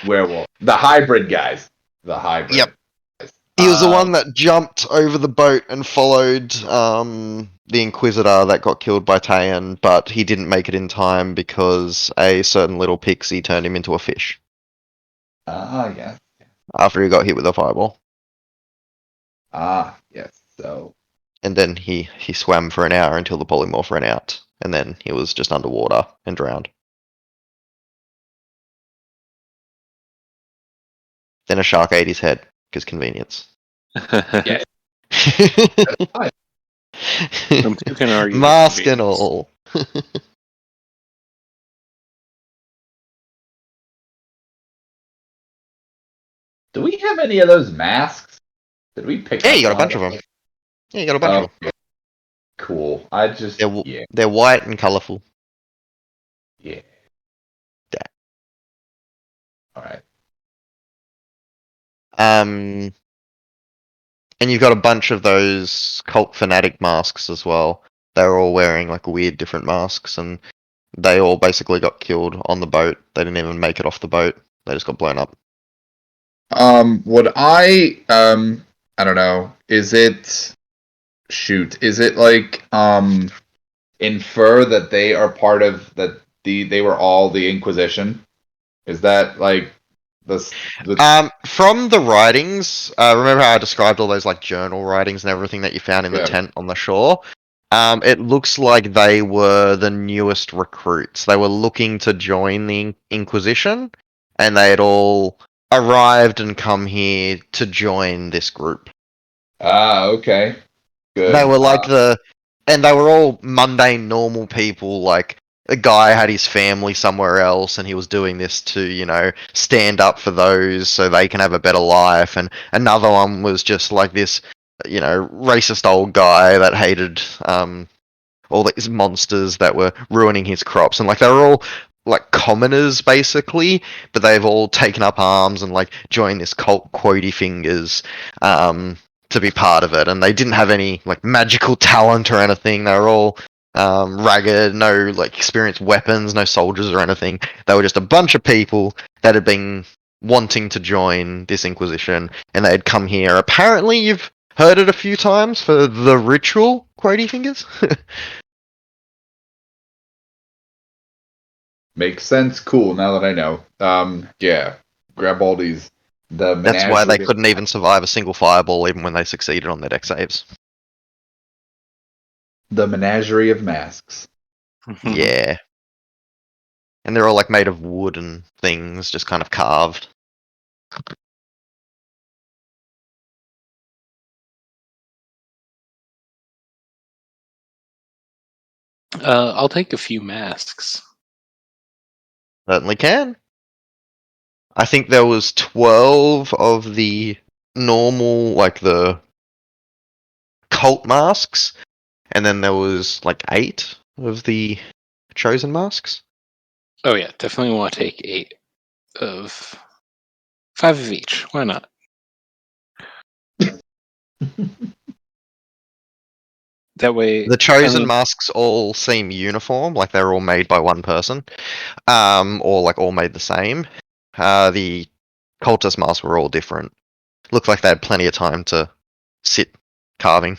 Werewolf. The hybrid guys. The hybrid. Yep. Guys. He was the one that jumped over the boat and followed the Inquisitor that got killed by Tayan, but he didn't make it in time because a certain little pixie turned him into a fish Yes. after he got hit with a fireball. Yes. So And then he swam for an hour until the polymorph ran out, and then he was just underwater and drowned. Then a shark ate his head, because convenience. Yeah. Some people can argue Mask with and all. do we have any of those masks? Did we pick Yeah, up you got a one bunch of them. Yeah, you got a bunch of them. Okay. Cool. I just yeah. They're white and colourful. Yeah. Yeah. Alright. And you've got a bunch of those cult fanatic masks as well. They're all wearing like weird different masks, and they all basically got killed on the boat. They didn't even make it off the boat. They just got blown up. Would I don't know, is it like infer that they are part of that they were all the Inquisition? Is that like the From the writings, remember how I described all those like journal writings and everything that you found in the Yeah. tent on the shore? It looks like they were the newest recruits. They were looking to join the Inquisition, and they had all arrived and come here to join this group. okay. Good. They were like and they were all mundane, normal people. Like, a guy had his family somewhere else, and he was doing this to, stand up for those so they can have a better life. And another one was just like this, racist old guy that hated all these monsters that were ruining his crops. And like, they were all like commoners basically, but they've all taken up arms and like joined this cult Quody Fingers. To be part of it, and they didn't have any like magical talent or anything. They were all ragged, no like experienced weapons, no soldiers or anything. They were just a bunch of people that had been wanting to join this Inquisition, and they had come here. Apparently, you've heard it a few times for the ritual Quody Fingers. Makes sense. Cool. Now that I know. Yeah. Grab all these. That's why they menagerie- couldn't even survive a single fireball, even when they succeeded on their deck saves. The menagerie of masks. Yeah. And they're all like made of wood and things, just kind of carved. I'll take a few masks. Certainly can. I think there was 12 of the normal, like the cult masks, and then there was like 8 of the chosen masks. Oh yeah, definitely want to take 8 of 5 of each. Why not? That way, The chosen mean- masks all seem uniform, like they're all made by one person, or like all made the same. The cultist masks were all different. Looked like they had plenty of time to sit carving.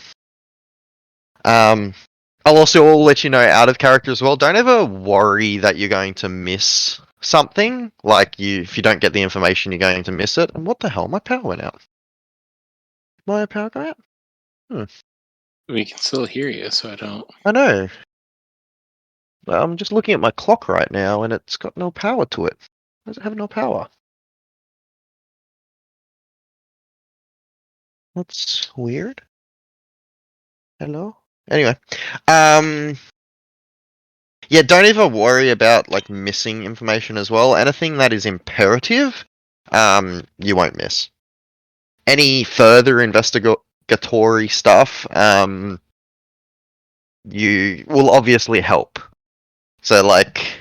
I'll also let you know out of character as well. Don't ever worry that you're going to miss something. Like if you don't get the information, you're going to miss it. And what the hell? My power went out. My power go out? We can still hear you, so I don't. I know. I'm just looking at my clock right now, and it's got no power to it. Why does it have no power? That's weird. Hello? Anyway. Yeah, don't even worry about like missing information as well. Anything that is imperative, you won't miss. Any further investigatory stuff, you will obviously help. So like,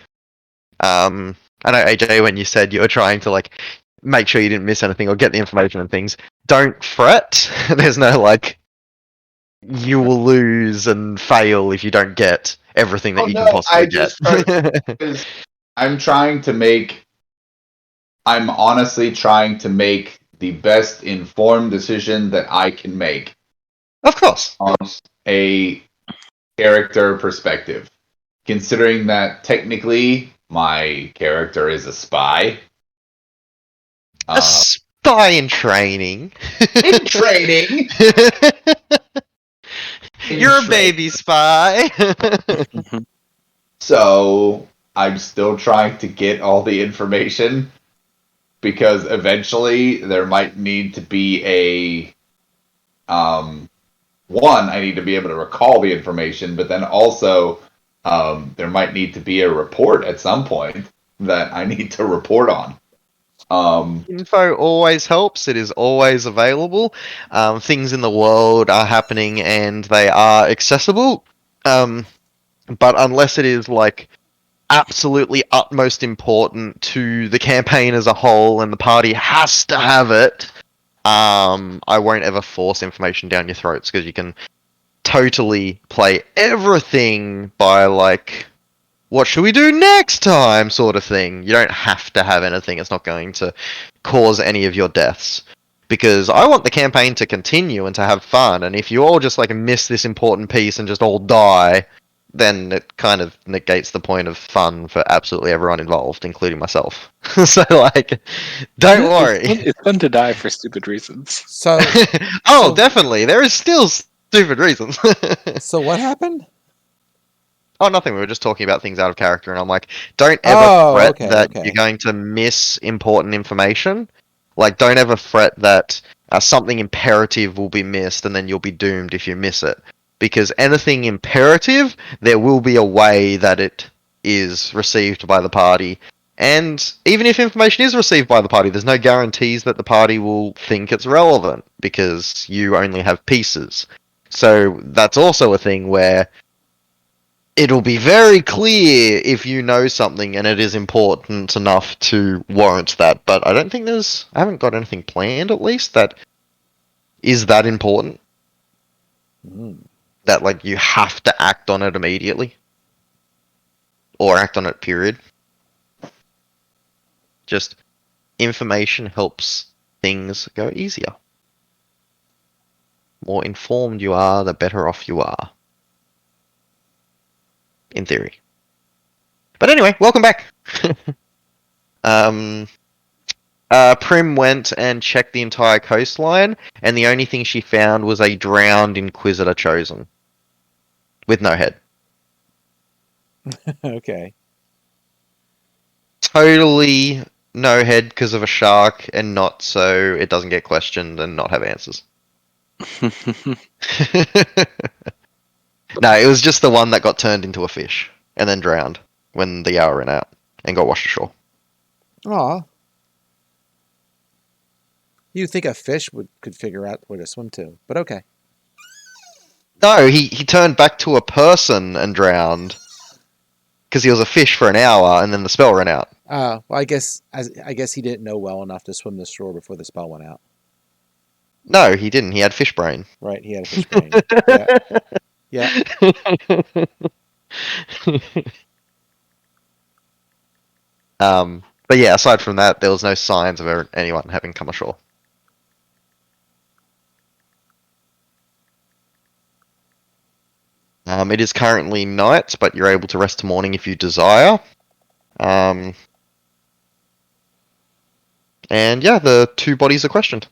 I know AJ, when you said you were trying to like make sure you didn't miss anything or get the information and things, don't fret. There's no like, you will lose and fail if you don't get everything that Oh you no, can possibly I get. just because I'm trying to make. I'm honestly trying to make the best informed decision that I can make Of course. on a character perspective. Considering that technically my character is a spy. A spy in training. In training. You're a baby spy. So I'm still trying to get all the information because eventually there might need to be a one, I need to be able to recall the information, but then also there might need to be a report at some point that I need to report on. Info always helps. It is always available. Things in the world are happening and they are accessible. But unless it is like absolutely utmost important to the campaign as a whole and the party has to have it, I won't ever force information down your throats because you can totally play everything by like, what should we do next time sort of thing. You don't have to have anything. It's not going to cause any of your deaths. Because I want the campaign to continue and to have fun, and if you all just like miss this important piece and just all die, then it kind of negates the point of fun for absolutely everyone involved, including myself. So like, don't worry. It's fun to die for stupid reasons. So, Oh, so- definitely. There is still stupid reasons. so what happened? Oh, nothing. We were just talking about things out of character, and I'm like, don't ever Oh, fret okay, that okay. you're going to miss important information. Like, don't ever fret that something imperative will be missed, and then you'll be doomed if you miss it. Because anything imperative, there will be a way that it is received by the party. And even if information is received by the party, there's no guarantees that the party will think it's relevant, because you only have pieces. So that's also a thing where it'll be very clear if you know something and it is important enough to warrant that. But I don't think I haven't got anything planned at least that is that important. Mm. That like you have to act on it immediately. Or act on it, period. Just information helps things go easier. More informed you are, the better off you are. In theory. But anyway, welcome back. Prim went and checked the entire coastline, and the only thing she found was a drowned Inquisitor chosen. With no head. Okay. Totally no head because of a shark, and not so it doesn't get questioned and not have answers. No, it was just the one that got turned into a fish, and then drowned when the hour ran out, and got washed ashore. Aw. You'd think a fish could figure out where to swim to, but okay. No, he turned back to a person and drowned. Because he was a fish for an hour, and then the spell ran out. Well, I guess he didn't know well enough to swim the shore before the spell went out. No, he didn't. He had fish brain. Right? He had a fish brain. Yeah. But yeah, aside from that, there was no signs of anyone having come ashore. It is currently night, but you're able to rest to morning if you desire. And yeah, the 2 bodies are questioned.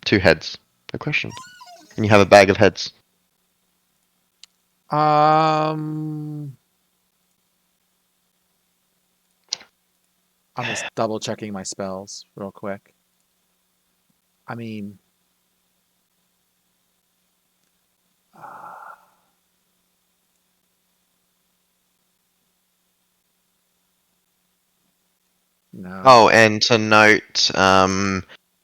2 heads are questioned. And you have a bag of heads. I'm just double checking my spells real quick. I mean, no. Oh, and to note,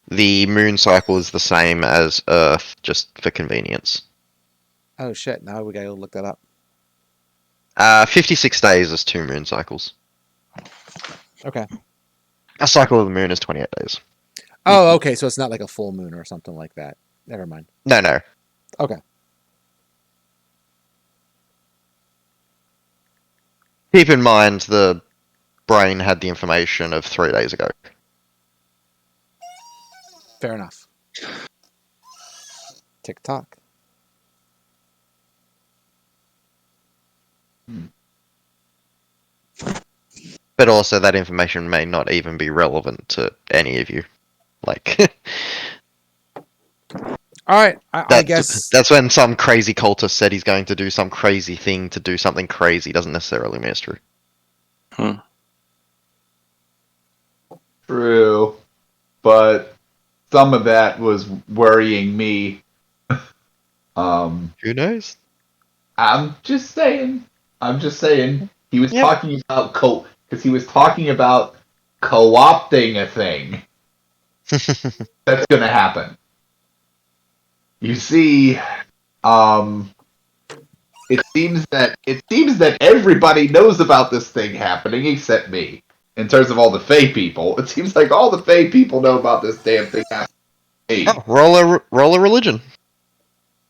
the moon cycle is the same as Earth, just for convenience. Oh shit! Now we gotta look that up. 56 days is 2 moon cycles. Okay. A cycle of the moon is 28 days. Oh, okay. So it's not like a full moon or something like that. Never mind. No. Okay. Keep in mind the brain had the information of 3 days ago. Fair enough. Tick tock. But also that information may not even be relevant to any of you. Like, All right. I guess. that's when some crazy cultist said he's going to do some crazy thing to do something crazy. Doesn't necessarily mean it's true. True, but some of that was worrying me. Who knows? I'm just saying. He was Yeah. talking about because he was talking about co-opting a thing that's going to happen. You see, it seems that everybody knows about this thing happening except me. In terms of all the Fey people, it seems like all the Fey people know about this damn thing happening. Oh, roll a religion.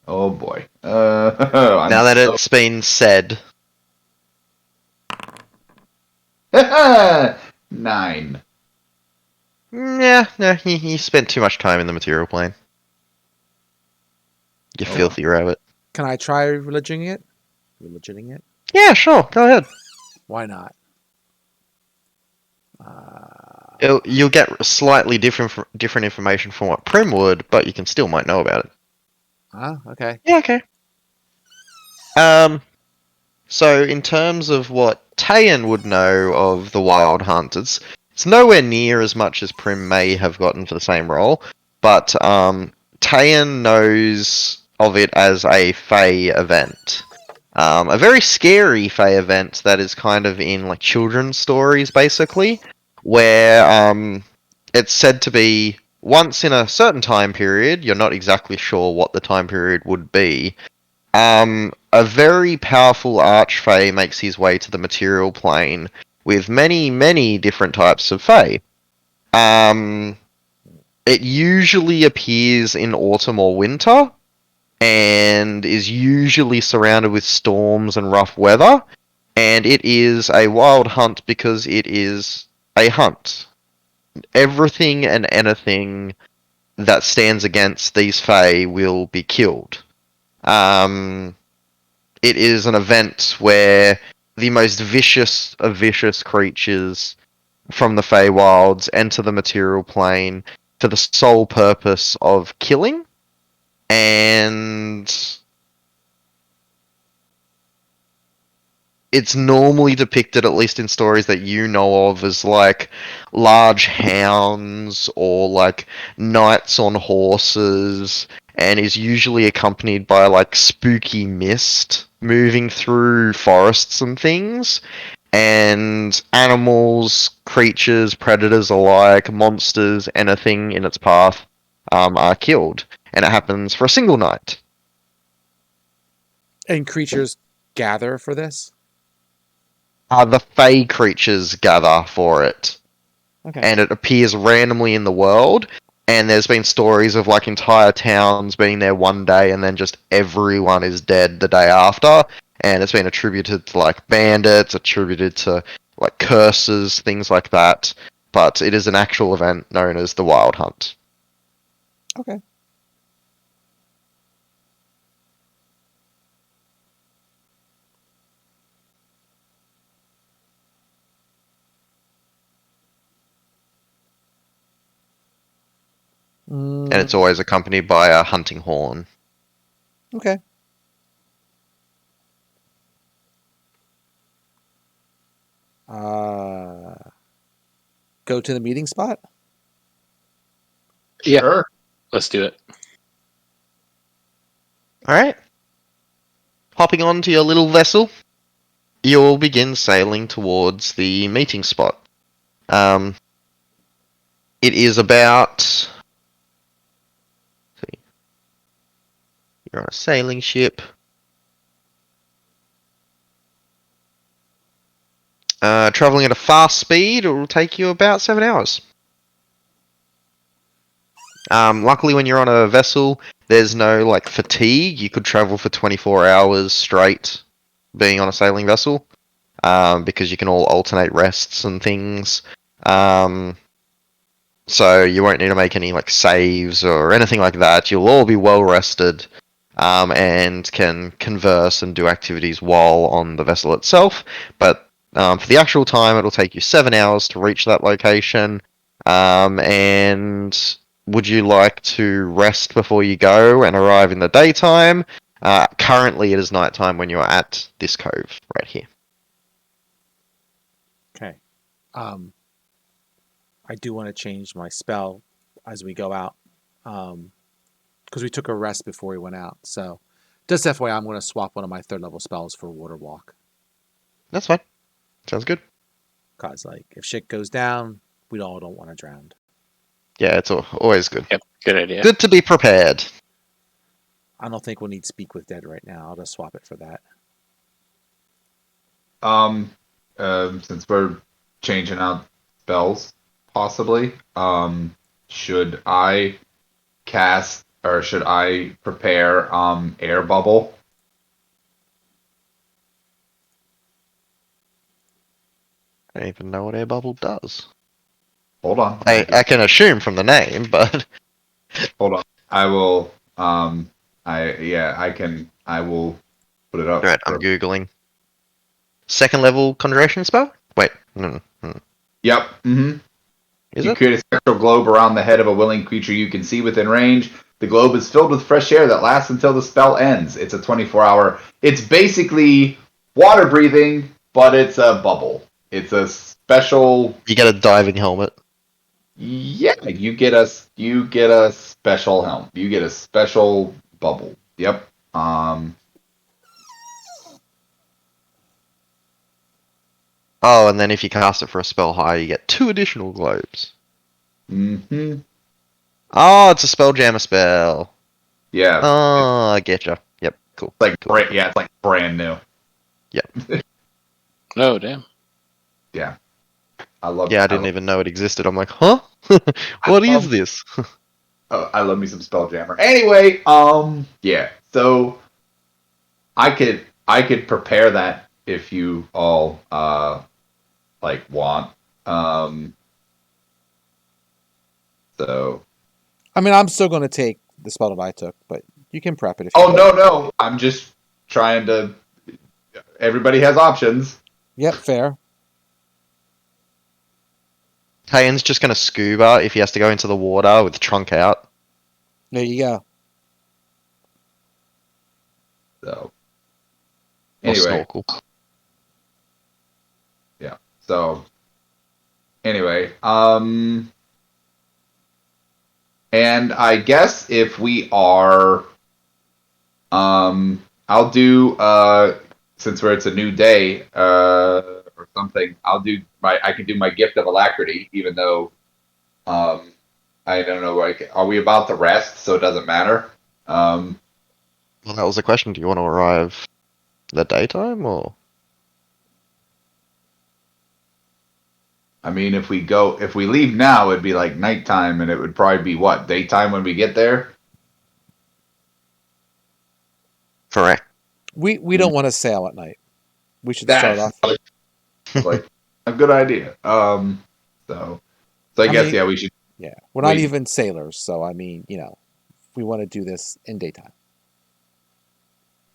Oh boy. Now that it's been said. 9. Yeah, no, he spent too much time in the material plane. You Oh. filthy rabbit. Can I try religioning it? Religioning it? Yeah, sure, go ahead. Why not? You'll get slightly different information from what Prim would, but you can still might know about it. Okay. Yeah, okay. So in terms of what Tayan would know of the Wild Hunt, it's nowhere near as much as Prim may have gotten for the same role, but Tayan knows of it as a Fey event. A very scary Fey event that is kind of in like children's stories, basically, where it's said to be once in a certain time period. You're not exactly sure what the time period would be. A very powerful Archfey makes his way to the material plane with many, many different types of Fey. It usually appears in autumn or winter, and is usually surrounded with storms and rough weather, and it is a wild hunt because it is a hunt. Everything and anything that stands against these Fey will be killed. It is an event where the most vicious of vicious creatures from the Feywilds enter the material plane for the sole purpose of killing, and it's normally depicted, at least in stories that you know of, as like large hounds or like knights on horses, and is usually accompanied by like spooky mist moving through forests and things, and animals, creatures, predators alike, monsters, anything in its path are killed, and it happens for a single night. And creatures gather for this? The Fey creatures gather for it, Okay. and it appears randomly in the world. And there's been stories of like entire towns being there one day and then just everyone is dead the day after. And it's been attributed to like bandits, attributed to like curses, things like that. But it is an actual event known as the Wild Hunt. Okay. and it's always accompanied by a hunting horn. Okay. Go to the meeting spot. Yeah. Sure. Let's do it. All right. Hopping onto your little vessel, you'll begin sailing towards the meeting spot. It is about. See, you're on a sailing ship. Traveling at a fast speed, it will take you about 7 hours. Luckily, when you're on a vessel, there's no like fatigue. You could travel for 24 hours straight, being on a sailing vessel, because you can all alternate rests and things. So you won't need to make any like saves or anything like that. You'll all be well rested, and can converse and do activities while on the vessel itself. But for the actual time, it'll take you 7 hours to reach that location. And would you like to rest before you go and arrive in the daytime? Currently, it is nighttime when you're at this cove right here. Okay. I do want to change my spell as we go out, because we took a rest before we went out. So, just FYI, I'm going to swap one of my 3rd level spells for Water Walk. That's fine. Sounds good. Cause like if shit goes down, we all don't want to drown. Yeah, it's always good. Yep. Good idea. Good to be prepared. I don't think we'll need Speak with Dead right now. I'll just swap it for that. Since we're changing out spells, possibly, should I cast or should I prepare air bubble? I don't even know what air bubble does. Hold on. I can assume from the name, but Hold on. I will. I will put it up. right, I'm googling. 2nd level conjuration spell. Wait, no. Yep. Mm-hmm. Is You it? create a spectral globe around the head of a willing creature you can see within range. The globe is filled with fresh air that lasts until the spell ends. It's a 24-hour. It's basically water breathing, but it's a bubble. It's a special. You get a diving helmet. Yeah, you get a special helm. You get a special bubble. Yep. Oh, and then if you cast it for a spell higher, you get 2 additional globes. Mm-hmm. Oh, it's a Spelljammer spell. Yeah. Oh, I getcha. Yep, cool. It's like cool. it's like brand new. Oh, damn. Yeah. I love. Yeah, I didn't even know it existed. I'm like, huh? What is this? I love me some Spelljammer. Anyway, yeah. So I could prepare that if you all like want. So. I mean, I'm still going to take the spell that I took, but you can prep it if. Oh no! I'm just trying to. Everybody has options. Yep, fair. Kayan's just gonna scuba if he has to go into the water with the trunk out. There you go. So. Or Anyway. snorkel. Yeah. So. Anyway, and I guess if we are, I'll do since it's a new day or something. I can do my gift of alacrity, even though I don't know. Like, are we about to rest? So it doesn't matter. Well, that was the question. Do you want to arrive the daytime or? I mean, if we leave now, it'd be like nighttime, and it would probably be what, daytime when we get there. Correct. We don't want to sail at night. We should start off. Like a good idea. So I guess mean, yeah, we should. Yeah, we're not Wait. even sailors, so I mean, we want to do this in daytime.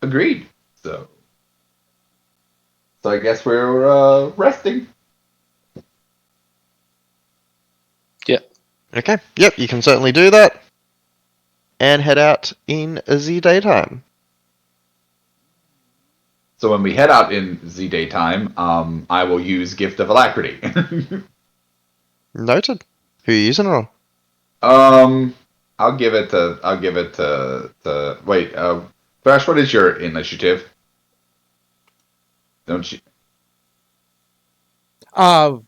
Agreed. So I guess we're resting. Okay. Yep, you can certainly do that. and head out in the daytime. So when we head out in the daytime, I will use Gift of Alacrity. Noted. Who are you using it on? I'll give it to. Wait, Thrash, what is your initiative? Don't you? I'm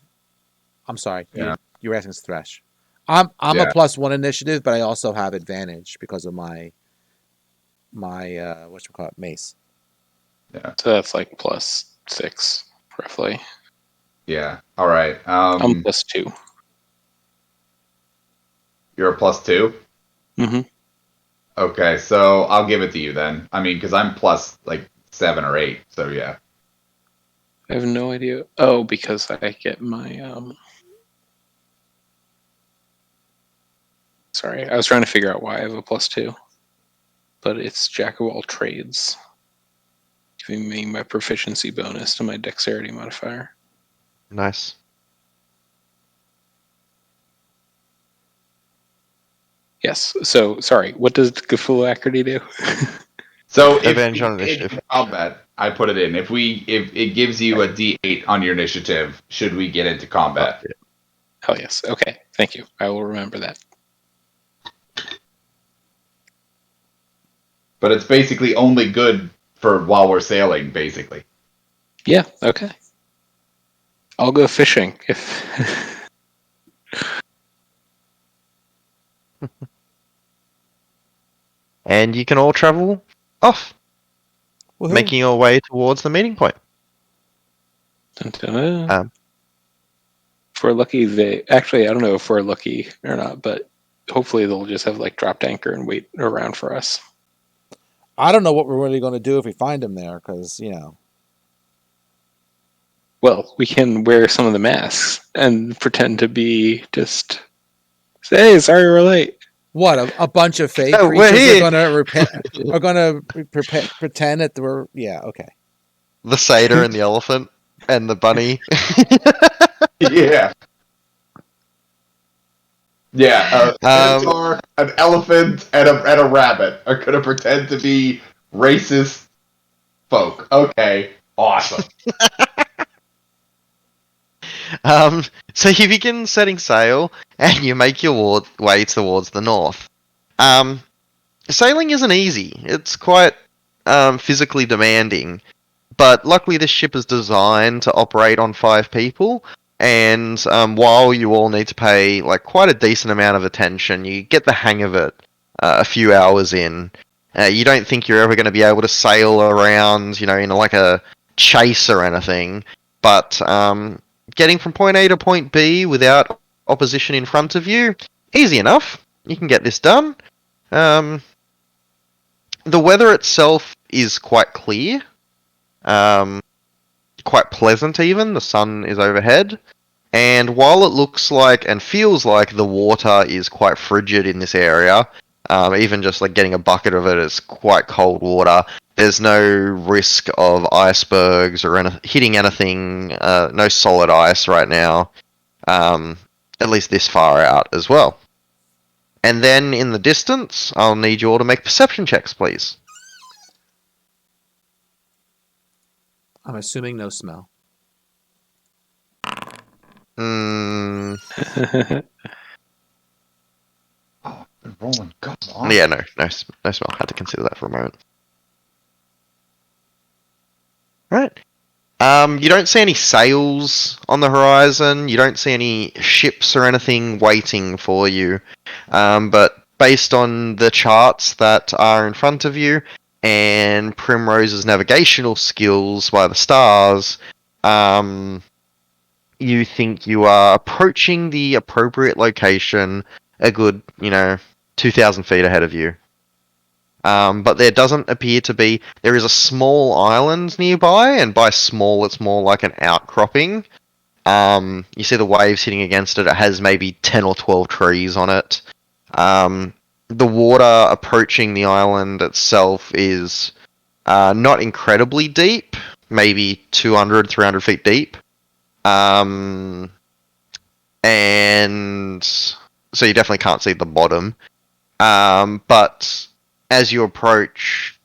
sorry. Yeah. You were asking Thresh. I'm Yeah. a +1 initiative, but I also have advantage because of my whatchamacallit, mace. So that's like +6, roughly. Yeah. All right. I'm +2. You're a +2. Mm-hmm. Okay, so I'll give it to you then. I mean, because I'm plus like 7 or 8. So yeah. I have no idea. Oh, because I get my Sorry, I was trying to figure out why I have a +2, but it's Jack of all trades, giving me my proficiency bonus to my dexterity modifier. Nice. Yes. So sorry. What does Cthulhu Alacrity do? So if Advantage we on get initiative. into combat, I put it in. If it gives you a D8 on your initiative, should we get into combat? Hell yes. Okay. Thank you. I will remember that. But it's basically only good for while we're sailing, basically. Yeah. Okay. I'll go fishing if. And you can all travel off, Woohoo. making your way towards the meeting point. Dun, dun, dun. Um, If we're lucky, they actually, I don't know if we're lucky or not, but hopefully they'll just have like dropped anchor and wait around for us. I don't know what we're really going to do if we find him there, because Well, we can wear some of the masks and pretend to be just. Hey, sorry we're late. what a bunch of fake Oh, we're creatures here. are going to pretend that we're okay. The satyr and the elephant and the bunny. Yeah. Yeah, a centaur, an elephant, and a rabbit are gonna pretend to be racist folk. Okay, awesome. So you begin setting sail and you make your way towards the north. Sailing isn't easy. It's quite physically demanding, but luckily this ship is designed to operate on 5 people. And while you all need to pay like quite a decent amount of attention, you get the hang of it a few hours in. You don't think you're ever going to be able to sail around, in like a chase or anything, but getting from point A to point B without opposition in front of you, easy enough. You can get this done. The weather itself is quite clear, quite pleasant even. The sun is overhead. And while it looks like and feels like the water is quite frigid in this area, even just like getting a bucket of it is quite cold water. There's no risk of icebergs or hitting anything, no solid ice right now, at least this far out as well. And then in the distance, I'll need you all to make perception checks, please. I'm assuming no smell. Mm, Oh, been rolling. Come on. yeah, no smell. Had to consider that for a moment. Right. You don't see any sails on the horizon. You don't see any ships or anything waiting for you. But based on the charts that are in front of you and Primrose's navigational skills by the stars, you think you are approaching the appropriate location a good, 2,000 feet ahead of you. But there doesn't appear to be. There is a small island nearby, and by small, it's more like an outcropping. You see the waves hitting against it. It has maybe 10 or 12 trees on it. The water approaching the island itself is not incredibly deep, maybe 200, 300 feet deep. And so you definitely can't see the bottom. But as you approach,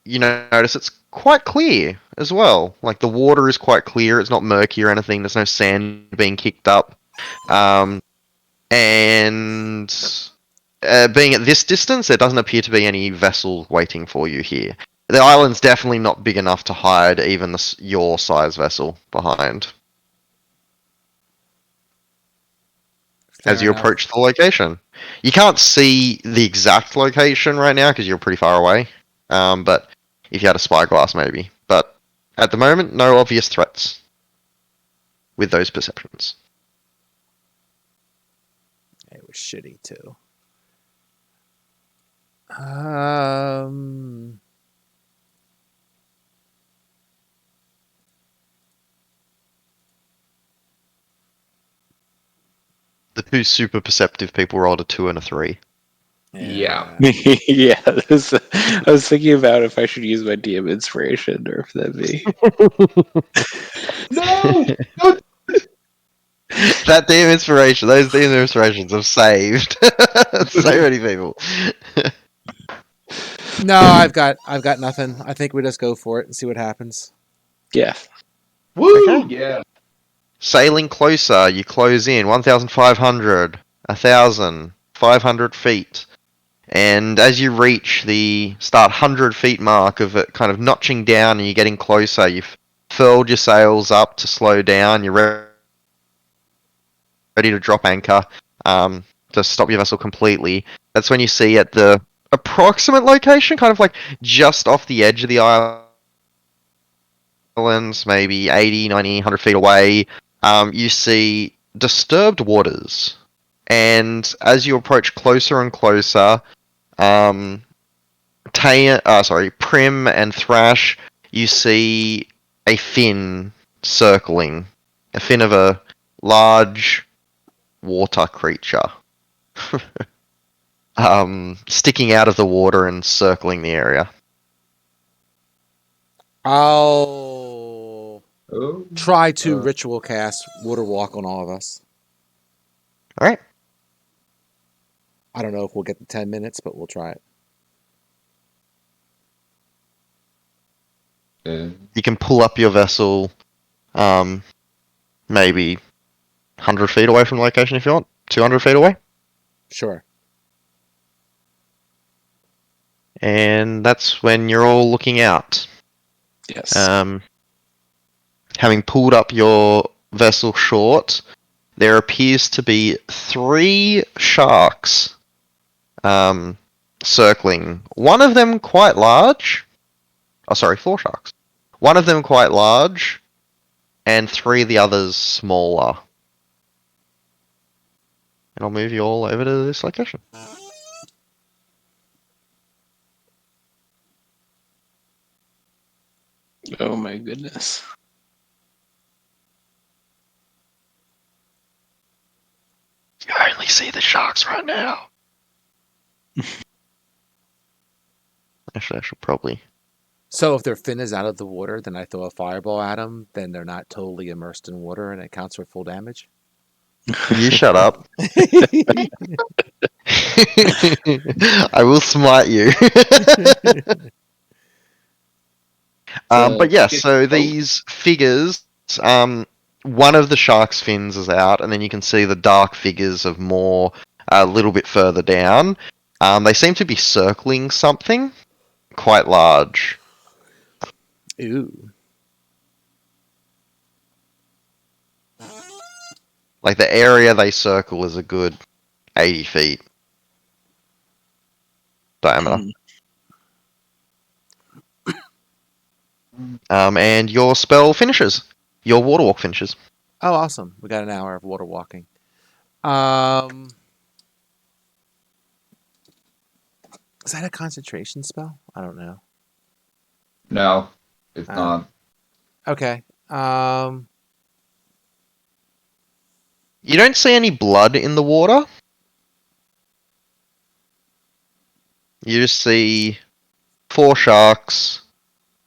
you notice it's quite clear as well. Like the water is quite clear. It's not murky or anything. There's no sand being kicked up. And being at this distance, there doesn't appear to be any vessel waiting for you here. The island's definitely not big enough to hide even your size vessel behind. Fair As you enough. approach the location, you can't see the exact location right now because you're pretty far away. But if you had a spyglass, maybe. But at the moment, no obvious threats with those perceptions. It was shitty too. The two super perceptive people rolled a 2 and a 3. Yeah. Yeah, I was thinking about if I should use my DM inspiration or if that'd be. No! That DM inspiration, those DM inspirations have saved so many people. No, I've got nothing. I think we just go for it and see what happens. Yeah. Woo! Okay. Yeah. Sailing closer, you close in 1,500, 1,000, 500 feet. And as you reach the start 100 feet mark of it kind of notching down and you're getting closer, you've furled your sails up to slow down, you're ready to drop anchor to stop your vessel completely. That's when you see at the approximate location, kind of like just off the edge of the islands, maybe 80, 90, 100 feet away, you see disturbed waters. And as you approach closer and closer, Prim and Thrash, you see a fin circling. A fin of a large water creature. Sticking out of the water and circling the area. I'll Oh. try to ritual cast Water Walk on all of us. Alright. I don't know if we'll get the 10 minutes, but we'll try it. You can pull up your vessel maybe 100 feet away from the location if you want. 200 feet away. Sure. And that's when you're all looking out. Yes. Having pulled up your vessel short, there appears to be 3 sharks circling. One of them quite large. Oh, sorry, 4 sharks. One of them quite large, and 3 of the others smaller. And I'll move you all over to this location. Oh my goodness. You only see the sharks right now. Actually, I should probably... So if their fin is out of the water, then I throw a fireball at them, then they're not totally immersed in water and it counts for full damage? You shut up. I will smite you. But yeah, so these figures, one of the shark's fins is out, and then you can see the dark figures of more a little bit further down. They seem to be circling something quite large. Ooh. Like the area they circle is a good 80 feet diameter. And your spell finishes. Your water walk finishes. Oh, awesome. We got an hour of water walking. Is that a concentration spell? I don't know. No, it's not. Okay. You don't see any blood in the water. You just see 4 sharks,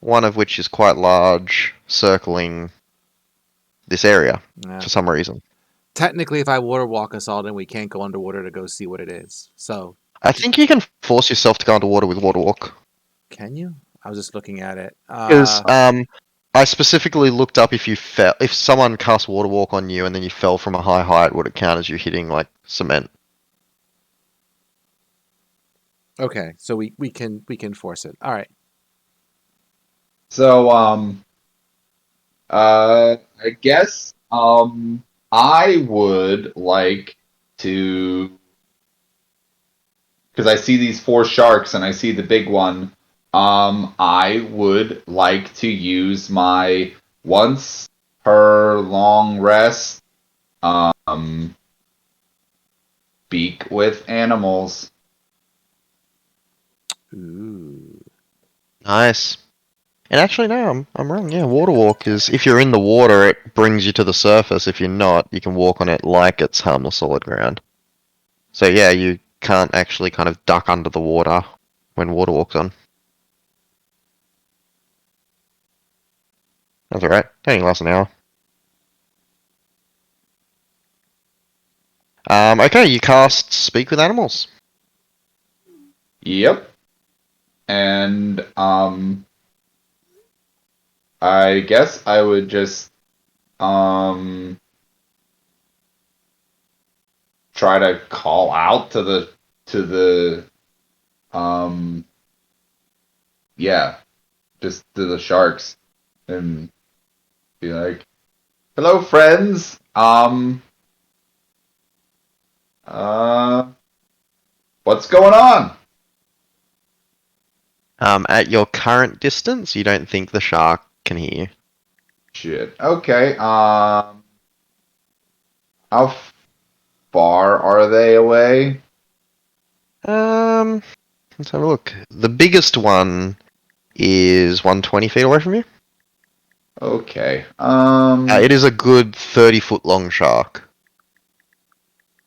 one of which is quite large, circling this area Yeah. for some reason. Technically, if I water walk us all, then we can't go underwater to go see what it is. So I think you can force yourself to go underwater with water walk. Can you? I was just looking at it. Because I specifically looked up if someone cast water walk on you and then you fell from a high height, would it count as you hitting like cement? Okay, so we can force it. All right. So, I guess, I would like to, because I see these 4 sharks and I see the big one. I would like to use my once per long rest, speak with animals. Ooh. Nice. And actually, no, I'm wrong. Yeah, water walk is if you're in the water, it brings you to the surface. If you're not, you can walk on it like it's harmless solid ground. So yeah, you can't actually kind of duck under the water when water walks on. That's alright. Only lasts an hour. Okay, you cast Speak with Animals. Yep. And, I guess I would just, try to call out to the, yeah, just to the sharks and be like, "Hello, friends. What's going on?" At your current distance, you don't think the shark can hear you. Shit. Okay. How far are they away? Let's have a look. The biggest one is 120 feet away from you. Okay. It is a good 30-foot long shark.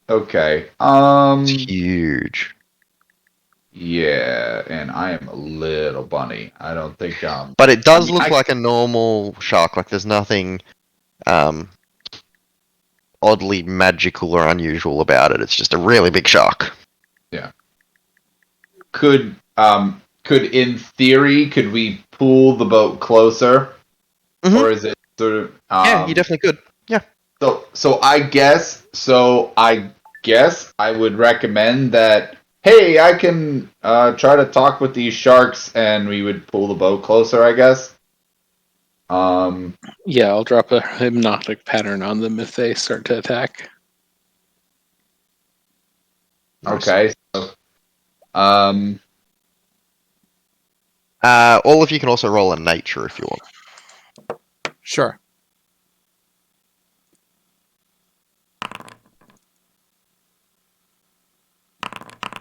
Okay. It's huge. Yeah, and I am a little bunny. I don't think But it does I mean, look like a normal shark. Like there's nothing oddly magical or unusual about it. It's just a really big shark. could in theory could we pull the boat closer? Mhm. Or is it sort of Yeah, you definitely could. so I guess I would recommend that, hey, I can try to talk with these sharks and we would pull the boat closer, I guess. Yeah, I'll drop a hypnotic pattern on them if they start to attack. Okay. So, um All of you can also roll a nature if you want. Sure.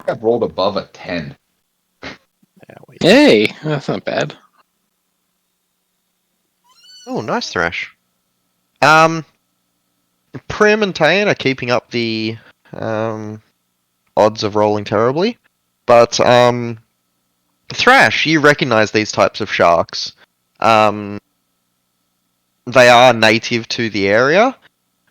I've rolled above a 10. Yeah, wait. Hey, that's not bad. Oh, nice thrash. Prim and Tane are keeping up the odds of rolling terribly, but Thrash, you recognize these types of sharks. They are native to the area.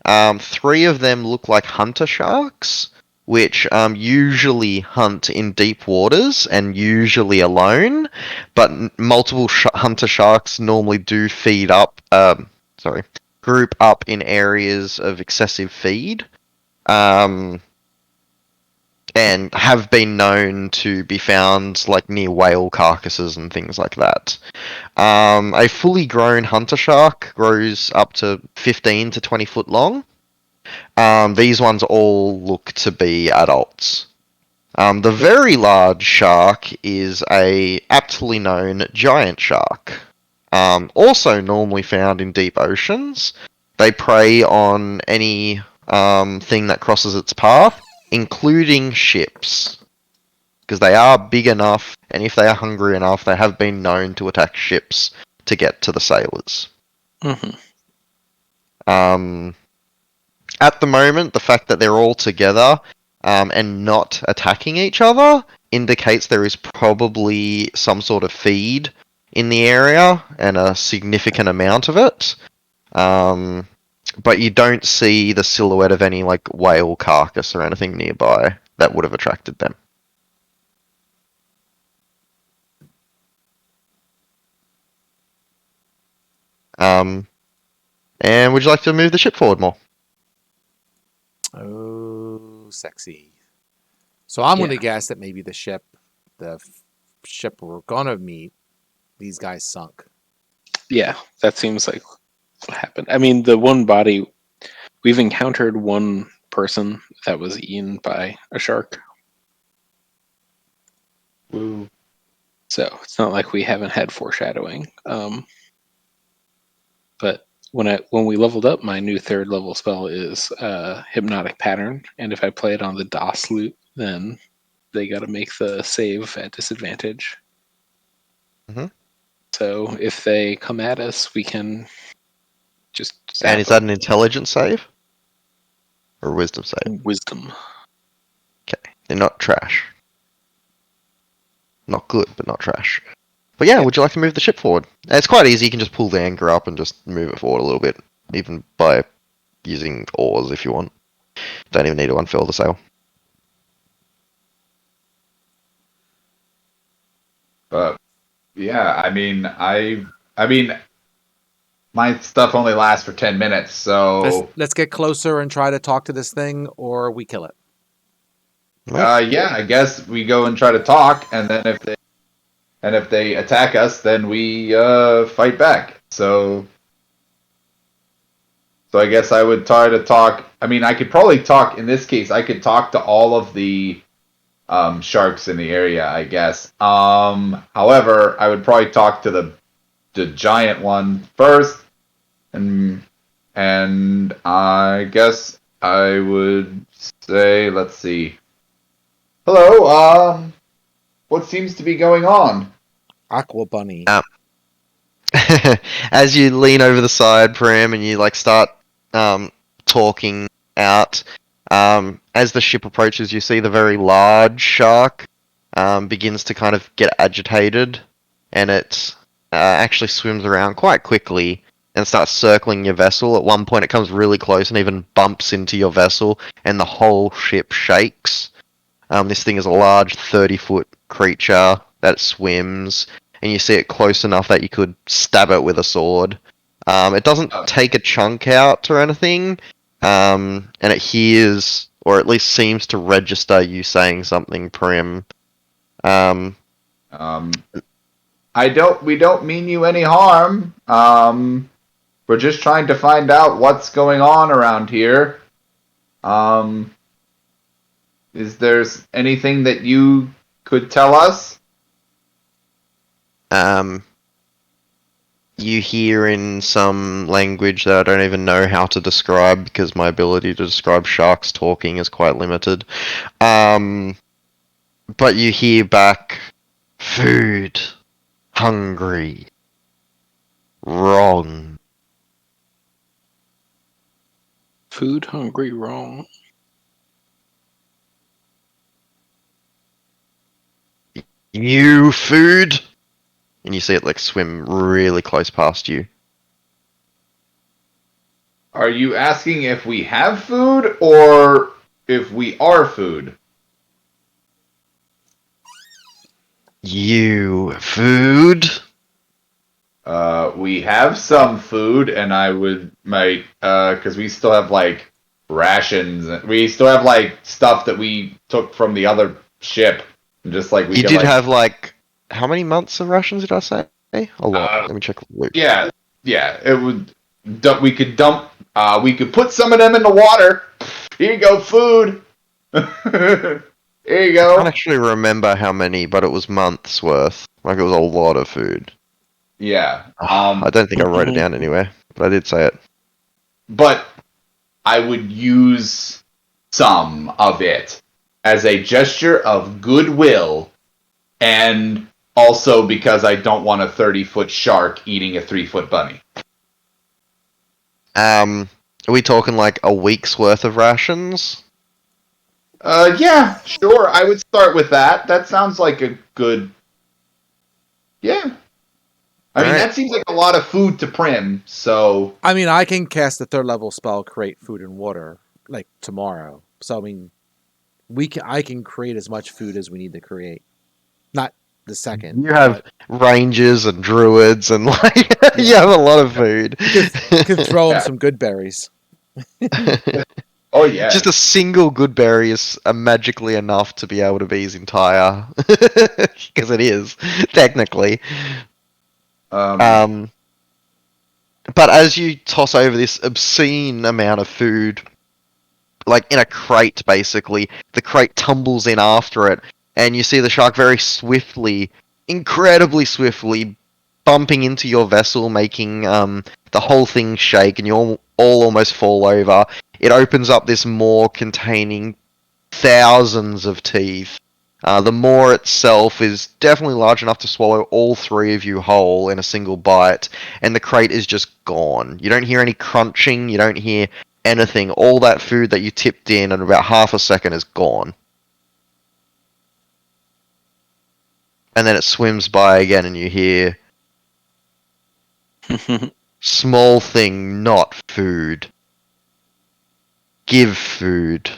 3 of them look like hunter sharks, which usually hunt in deep waters and usually alone, but multiple hunter sharks normally do feed up. Group up in areas of excessive feed. And have been known to be found like near whale carcasses and things like that. A fully grown hunter shark grows up to 15 to 20 foot long. These ones all look to be adults. The very large shark is a aptly known giant shark. Also normally found in deep oceans. They prey on any thing that crosses its path, including ships. Because they are big enough, and if they are hungry enough, they have been known to attack ships to get to the sailors. Mm-hmm. At the moment, the fact that they're all together and not attacking each other indicates there is probably some sort of feed in the area and a significant amount of it. But you don't see the silhouette of any like whale carcass or anything nearby that would have attracted them. And would you like to move the ship forward more? Oh, sexy. So I'm going to Yeah. guess that maybe the ship we're going to meet, these guys sunk. Yeah, that seems like what happened. I mean, the one body, we've encountered one person that was eaten by a shark. Woo. So it's not like we haven't had foreshadowing. But when we leveled up, my new 3rd level spell is Hypnotic Pattern, and if I play it on the DOS loot, then they got to make the save at disadvantage. Mhm. So if they come at us, we can just zap And is that an intelligence save? Or a wisdom save? them. Wisdom. They're not trash. Not good, but not trash. But yeah, would you like to move the ship forward? It's quite easy. You can just pull the anchor up and just move it forward a little bit, even by using oars if you want. Don't even need to unfurl the sail. But yeah, I mean, my stuff only lasts for 10 minutes, so Let's get closer and try to talk to this thing, or we kill it. yeah, I guess we go and try to talk, and then if they attack us, then we fight back. So I guess I would try to talk. I mean, I could probably talk in this case. I could talk to all of the sharks in the area, I guess. However, I would probably talk to the giant one first, and I guess I would say, let's see. Hello, what seems to be going on? Aqua Bunny. As you lean over the side, Pram, and you like start talking out, as the ship approaches, you see the very large shark begins to kind of get agitated, and it actually swims around quite quickly and starts circling your vessel. At one point, it comes really close and even bumps into your vessel, and the whole ship shakes. This thing is a large 30-foot creature that swims, and you see it close enough that you could stab it with a sword. It doesn't take a chunk out or anything, and it hears, or at least seems to register you saying something, Prim. We don't mean you any harm. We're just trying to find out what's going on around here. Is there anything that you could tell us? You hear in some language that I don't even know how to describe because my ability to describe sharks talking is quite limited. But you hear back, food, hungry, wrong. Food hungry wrong. You food? And you see it like swim really close past you. Are you asking if we have food or if we are food? You food? We have some food, and because we still have like rations. We still have like stuff that we took from the other ship, and just like we You can, did like, have like how many months of rations did I say? A lot. Uh, Let me check. Luke. yeah, it would. We could dump. We could put some of them in the water. Here you go, food. Here you I go. can't actually remember how many, but it was months worth. Like it was a lot of food. Yeah. I don't think I wrote it down anywhere, but I did say it. But I would use some of it as a gesture of goodwill, and also because I don't want a 30-foot shark eating a 3-foot bunny. Are we talking like a week's worth of rations? Yeah, sure. I would start with that. That sounds like a good. Yeah. I mean, Alright. that seems like a lot of food to Prim, so. I mean, I can cast a 3rd level spell, create food and water, like tomorrow. So I mean, I can create as much food as we need to create. Not the second. You have but rangers and druids, and like you have a lot of food. could throw him Yeah. some good berries. Oh yeah. Just a single good berry is magically enough to be able to be his entire, because it is technically. Um, But as you toss over this obscene amount of food, like in a crate, basically, the crate tumbles in after it, and you see the shark very swiftly, incredibly swiftly, bumping into your vessel, making the whole thing shake, and you all almost fall over. It opens up this maw containing thousands of teeth. The maw itself is definitely large enough to swallow all three of you whole in a single bite, and the crate is just gone. You don't hear any crunching, you don't hear anything. All that food that you tipped in about half a second is gone. And then it swims by again, and you hear, small thing, not food. Give food.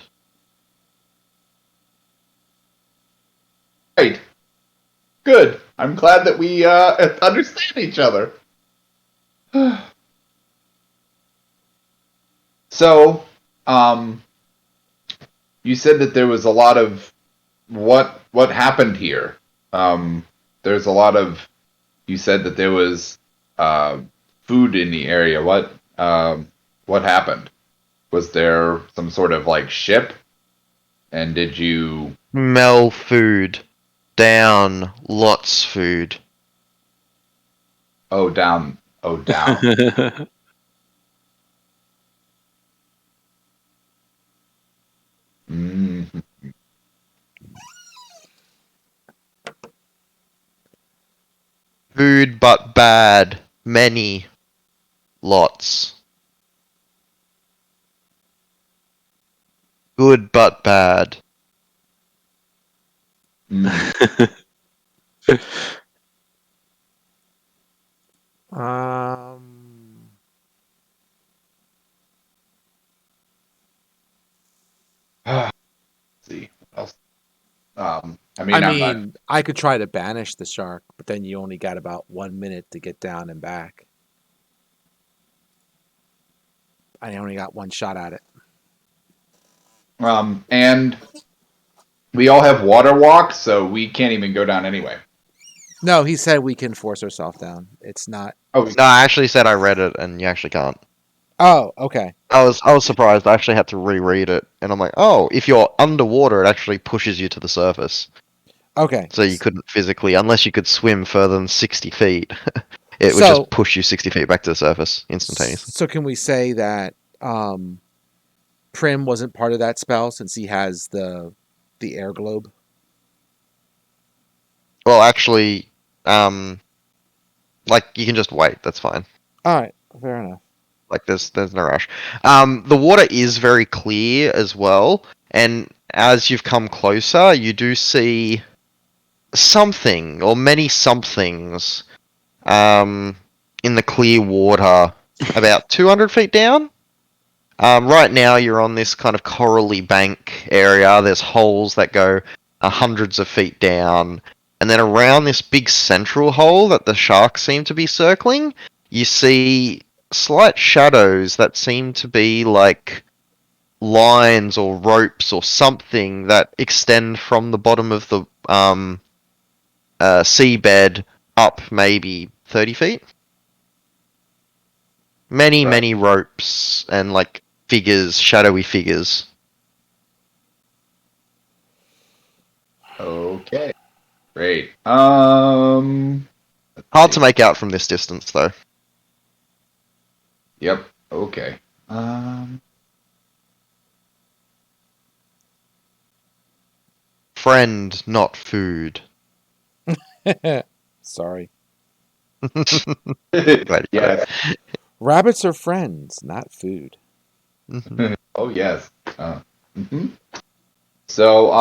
right. Good. I'm glad that we understand each other. So, you said that there was a lot of what happened here. There's a lot of. You said that there was food in the area. What happened? Was there some sort of like ship? And did you? Smell food. Down. Lots food. Oh, down. Oh, down. Mm. Food but bad. Many. Lots. Good but bad. Mm. Um, Let's see what else. I mean, I I'm not. mean, I could try to banish the shark, but then you only got about 1 minute to get down and back. I only got one shot at it. And we all have water walk, so we can't even go down anyway. No, he said we can force ourselves down. It's not. Oh, No, I actually said I read it, and you actually can't. Oh, okay. I was surprised. I actually had to reread it, and I'm like, oh, if you're underwater, it actually pushes you to the surface. Okay. So you couldn't physically, unless you could swim further than 60 feet, it would So- just push you 60 feet back to the surface instantaneously. So can we say that Prim wasn't part of that spell since he has the air globe? Well, actually, like you can just wait. That's fine. All right, fair enough. Like there's no rush. The water is very clear as well, and as you've come closer, you do see something or many somethings in the clear water about 200 feet down. Right now, you're on this kind of corally bank area. There's holes that go hundreds of feet down, and then around this big central hole that the sharks seem to be circling, you see slight shadows that seem to be like lines or ropes or something that extend from the bottom of the seabed up maybe 30 feet. Many, Right. many ropes and like figures, shadowy figures. okay. Great. Let's Hard see. to make out from this distance though. Yep. Okay. Friend, not food. Sorry. Glad you got Yes. Rabbits are friends, not food. it. Oh yes. Mhm. So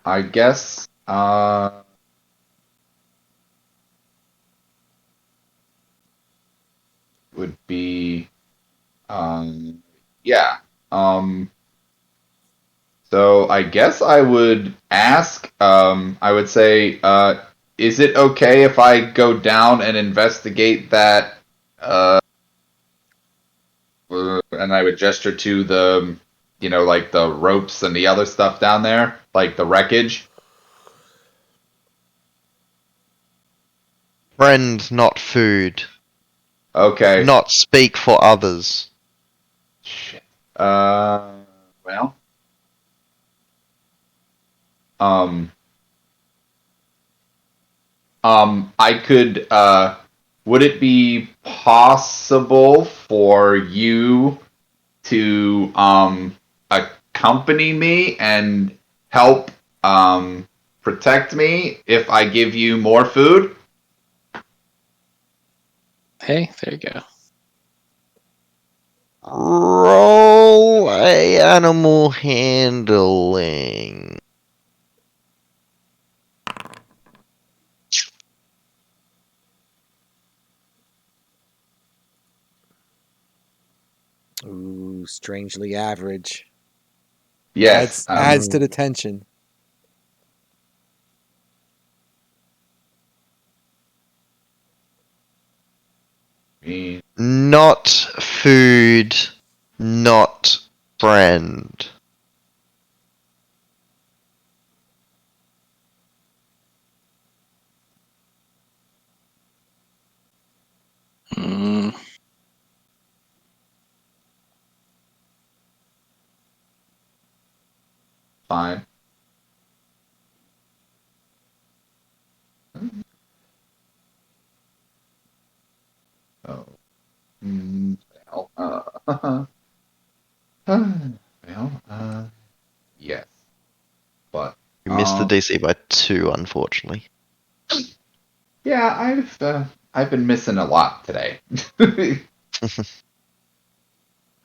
I guess would be yeah. So I guess I would ask I would say is it okay if I go down and investigate that? And I would gesture to the, like the ropes and the other stuff down there, like the wreckage. Friend, not food. Okay. Not speak for others. Shit. Well. I could, would it be possible for you to, accompany me and help, protect me if I give you more food? Hey, there you go. Roll a animal handling. Ooh, strangely average. Yes. Adds to the tension. Not food, not friend. Mm, Fine. Oh. Well, yes. But, You missed the DC by 2, unfortunately. yeah, I've been missing a lot today.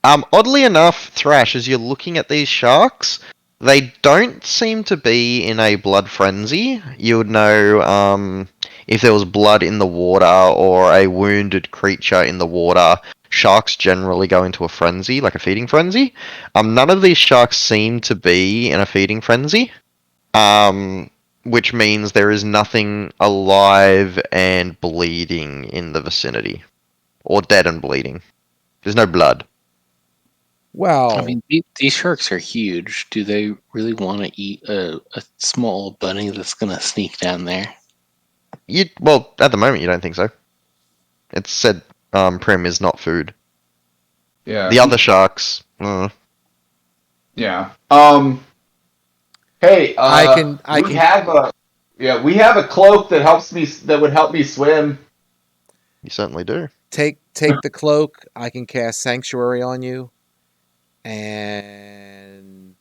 Oddly enough, Thrash, as you're looking at these sharks, they don't seem to be in a blood frenzy. You would know, if there was blood in the water or a wounded creature in the water, sharks generally go into a frenzy, like a feeding frenzy. None of these sharks seem to be in a feeding frenzy, which means there is nothing alive and bleeding in the vicinity. Or dead and bleeding. There's no blood. Well, I mean, these sharks are huge. Do they really want to eat a small bunny that's gonna sneak down there? Well, at the moment, you don't think so. It's said Prim is not food. Yeah. The other sharks. Yeah. Hey, I we can have a cloak that would help me swim. You certainly do. take the cloak. I can cast Sanctuary on you, and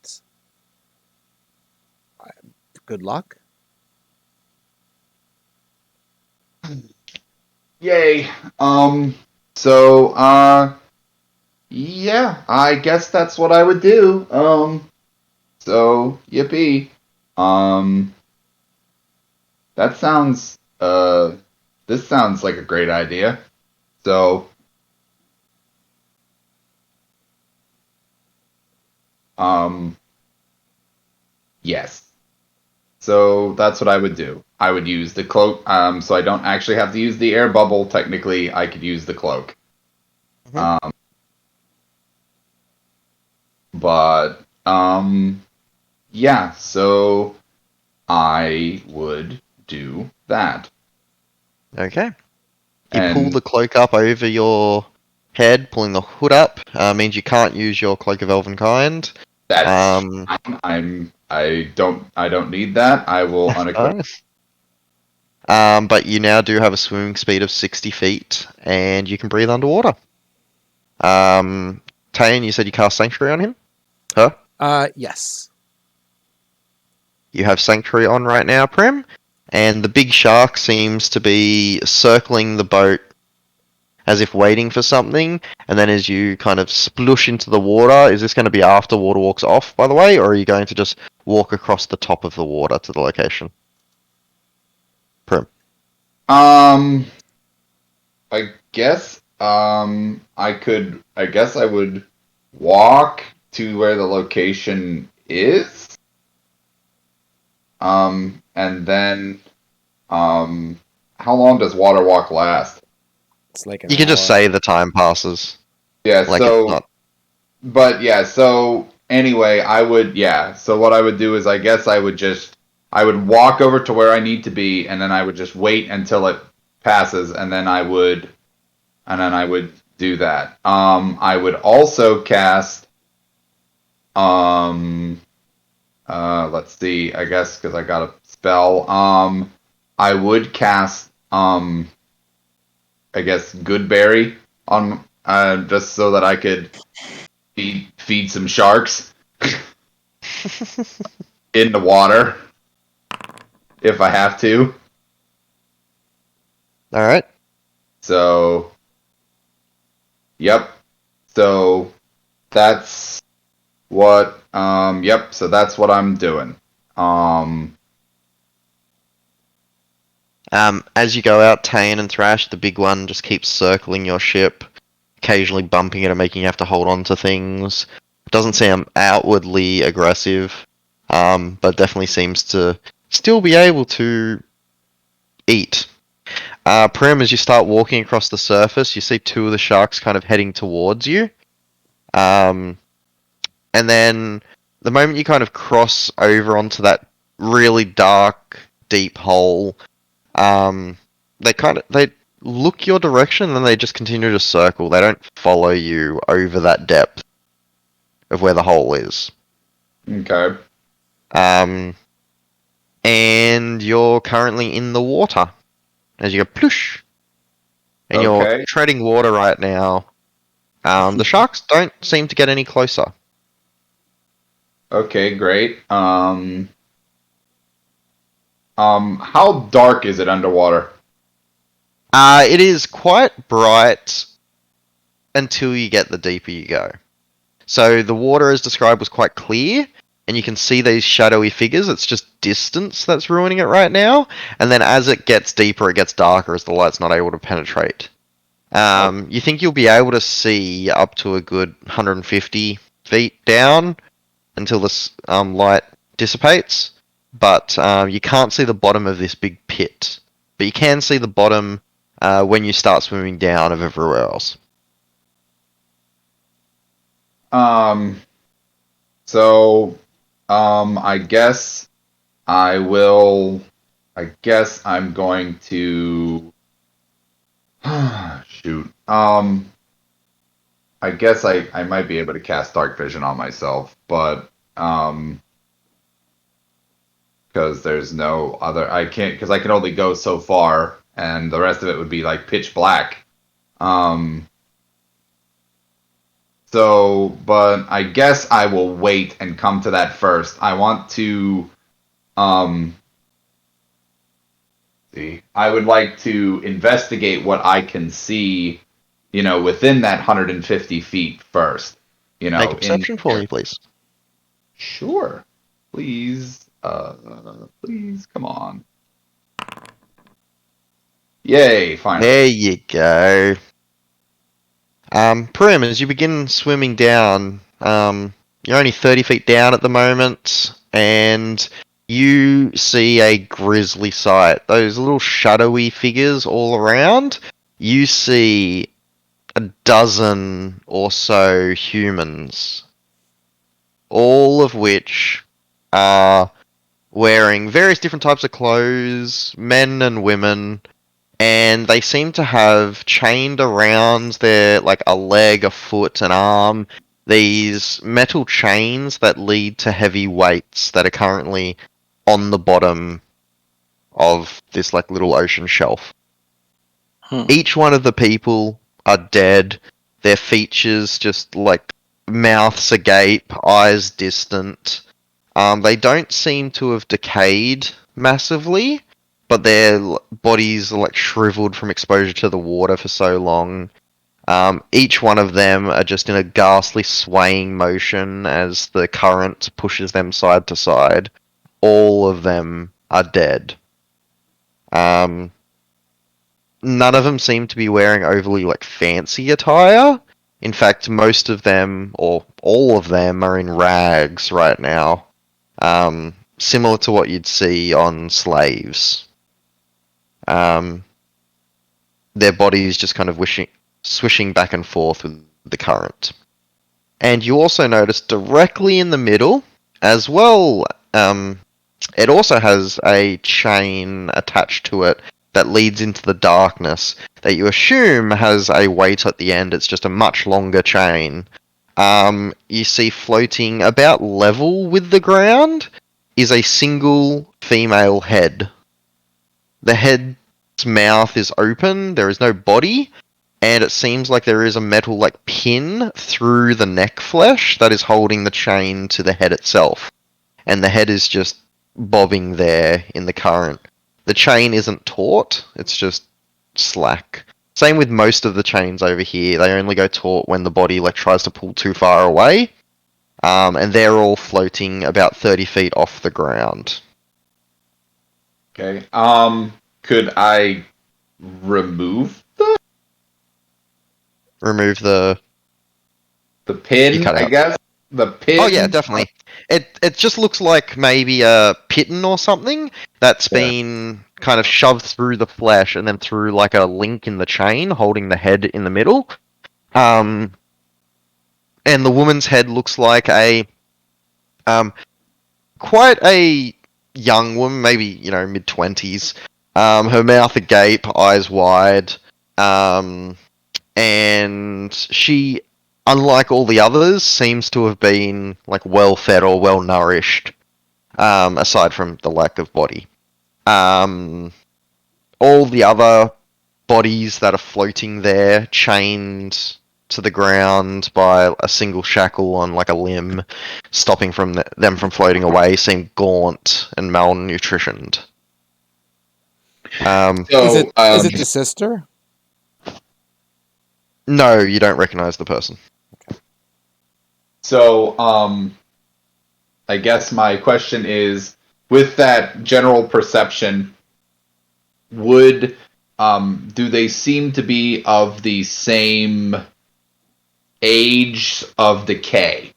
good luck. Yay. So, yeah, I guess that's what I would do. So, yippee. Um, that sounds, this sounds like a great idea. So, yes. So that's what I would do. I would use the cloak, so I don't actually have to use the air bubble. Technically, I could use the cloak. Mhm. But yeah. So I would do that. Okay. You pull And the cloak up over your head, pulling the hood up. Means you can't use your cloak of elvenkind. that's I don't need that. I will unequip. But you now do have a swimming speed of 60 feet, and you can breathe underwater. Tayan, you said you cast Sanctuary on him? Huh? Yes. You have Sanctuary on right now, Prim, and the big shark seems to be circling the boat as if waiting for something, and then as you kind of splush into the water, is this going to be after water walks off, by the way, or are you going to just walk across the top of the water to the location? Prim. I guess I guess I would walk to where the location is. And then How long does water walk last? It's like an You can just hour. say the time passes. Yeah, Like so it's not. but yeah, so anyway, so what I would do is I guess I would walk over to where I need to be and then I would just wait until it passes and then I would do that. I would also cast let's see, I guess cuz I got a spell. I would cast I guess Goodberry on just so that I could feed some sharks in the water if I have to. All right. So, yep. So that's what. Yep. So that's what I'm doing. As you go out, Tane and Thrash, the big one, just keeps circling your ship, occasionally bumping it and making you have to hold on to things. Doesn't seem outwardly aggressive, but definitely seems to still be able to eat. Prim, as you start walking across the surface, you see two of the sharks kind of heading towards you. And then the moment you kind of cross over onto that really dark, deep hole, they look your direction and then they just continue to circle. They don't follow you over that depth of where the hole is. Okay. And you're currently in the water as you go plush, and you're Okay. treading water right now. The sharks don't seem to get any closer. Okay. Great. How dark is it underwater? It is quite bright until you get the deeper you go. So the water, as described, was quite clear, and you can see these shadowy figures. It's just distance that's ruining it right now. And then as it gets deeper, it gets darker as the light's not able to penetrate. You think you'll be able to see up to a good 150 feet down until this light dissipates, but you can't see the bottom of this big pit. But you can see the bottom when you start swimming down of everywhere else. So, I guess I will. I guess I'm going to. Shoot. I guess I might be able to cast Dark Vision on myself, but because there's no other, I can't because I can only go so far, and the rest of it would be like pitch black. So, but I guess I will wait and come to that first. I want to, see. I would like to investigate what I can see, within that 150 feet first. Make a perception for me, please. Sure. Please, please, come on. Yay, finally. There you go. Prim, as you begin swimming down, you're only 30 feet down at the moment, and you see a grisly sight. Those little shadowy figures all around. You see a dozen or so humans, all of which are wearing various different types of clothes, men and women, and they seem to have chained around their, like, a leg, a foot, an arm, these metal chains that lead to heavy weights that are currently on the bottom of this, like, little ocean shelf. Each one of the people are dead. Their features just, like, mouths agape, eyes distant. They don't seem to have decayed massively, but their bodies are like shriveled from exposure to the water for so long. Each one of them are just in a ghastly swaying motion as the current pushes them side to side. All of them are dead. None of them seem to be wearing overly like fancy attire. In fact, most of them, or all of them, are in rags right now. Similar to what you'd see on slaves. Their bodies just kind of swishing back and forth with the current. And you also notice directly in the middle, as well, it also has a chain attached to it that leads into the darkness that you assume has a weight at the end. It's just a much longer chain. You see floating about level with the ground is a single female head. The head's mouth is open, there is no body, and it seems like there is a metal pin through the neck flesh that is holding the chain to the head itself. And the head is just bobbing there in the current. The chain isn't taut, it's just slack. Same with most of the chains over here. They only go taut when the body tries to pull too far away. And they're all floating about 30 feet off the ground. Okay. Could I remove Remove the... the pin? You cut I out. guess the pin. Oh yeah, definitely. It just looks like maybe a pitten or something that's Yeah. been kind of shoved through the flesh and then through a link in the chain holding the head in the middle. And the woman's head looks like a quite a young woman, maybe mid-20s. Her mouth agape, eyes wide, and she, unlike all the others, seems to have been well fed or well nourished, aside from the lack of body. All the other bodies that are floating there, chained to the ground by a single shackle on a limb, stopping them from floating away, seem gaunt and malnutritioned. So, Is it the sister? No, you don't recognize the person. So, I guess my question is, with that general perception, do they seem to be of the same age of decay?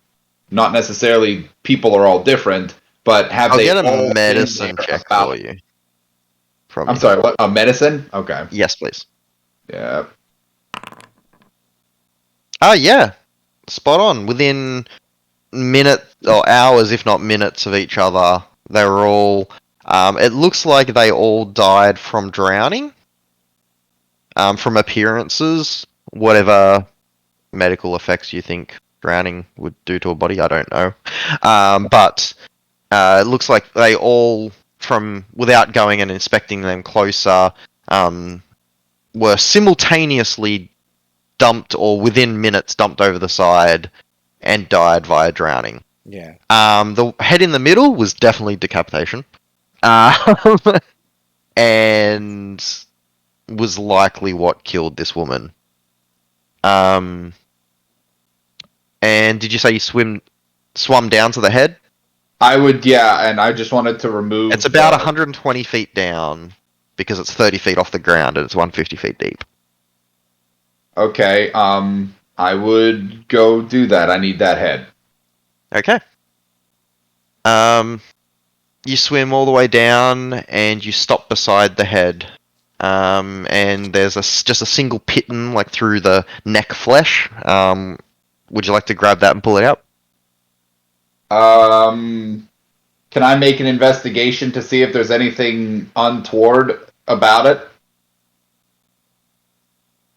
Not necessarily people are all different, but have I'll they get all a been medicine there check about- for you. From I'm you. sorry, what? A medicine? Okay. Yes, please. Yeah. Yeah. Spot on. Within minutes or hours, if not minutes of each other, they were all... it looks like they all died from drowning. From appearances, whatever medical effects you think drowning would do to a body, I don't know. But it looks like they all, without going and inspecting them closer, were simultaneously dumped or within minutes dumped over the side and died via drowning. Yeah. The head in the middle was definitely decapitation. And was likely what killed this woman. And did you say you swum down to the head? I would, yeah, and I just wanted to remove... It's about 120 feet down because it's 30 feet off the ground and it's 150 feet deep. Okay, I would go do that. I need that head. Okay. You swim all the way down and you stop beside the head. And there's just a single pitten through the neck flesh. Would you like to grab that and pull it out? Can I make an investigation to see if there's anything untoward about it?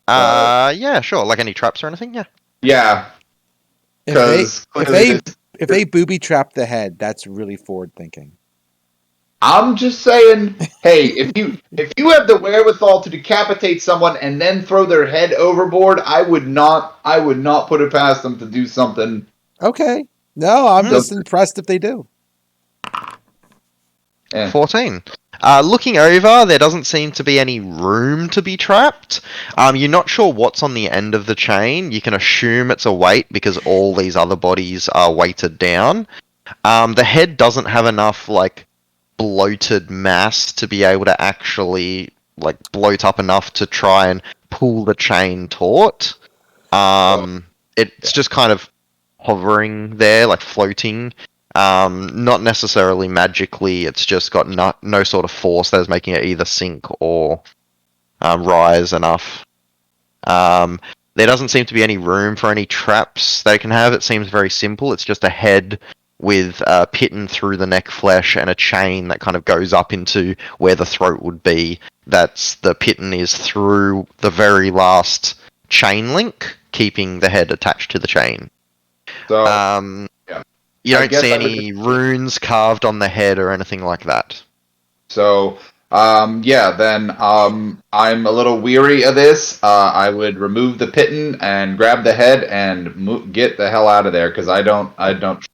Yeah, sure. Any traps or anything? Yeah. Yeah, because If they booby trap the head, that's really forward thinking. I'm just saying, hey, if you have the wherewithal to decapitate someone and then throw their head overboard, I would not put it past them to do something. Okay. No, I'm just impressed if they do. 14. Looking over, there doesn't seem to be any room to be trapped. You're not sure what's on the end of the chain. You can assume it's a weight because all these other bodies are weighted down. The head doesn't have enough, bloated mass to be able to actually, bloat up enough to try and pull the chain taut. It's just kind of hovering there, floating Not necessarily magically, it's just got no sort of force that is making it either sink or rise enough. There doesn't seem to be any room for any traps they can have. It seems very simple. It's just a head with a pitten through the neck flesh and a chain that kind of goes up into where the throat would be. That's the pitten is through the very last chain link, keeping the head attached to the chain. So Yeah. You I don't guess see I would any runes carved on the head or anything like that. So, yeah, then I'm a little weary of this. I would remove the pitten and grab the head and get the hell out of there because I don't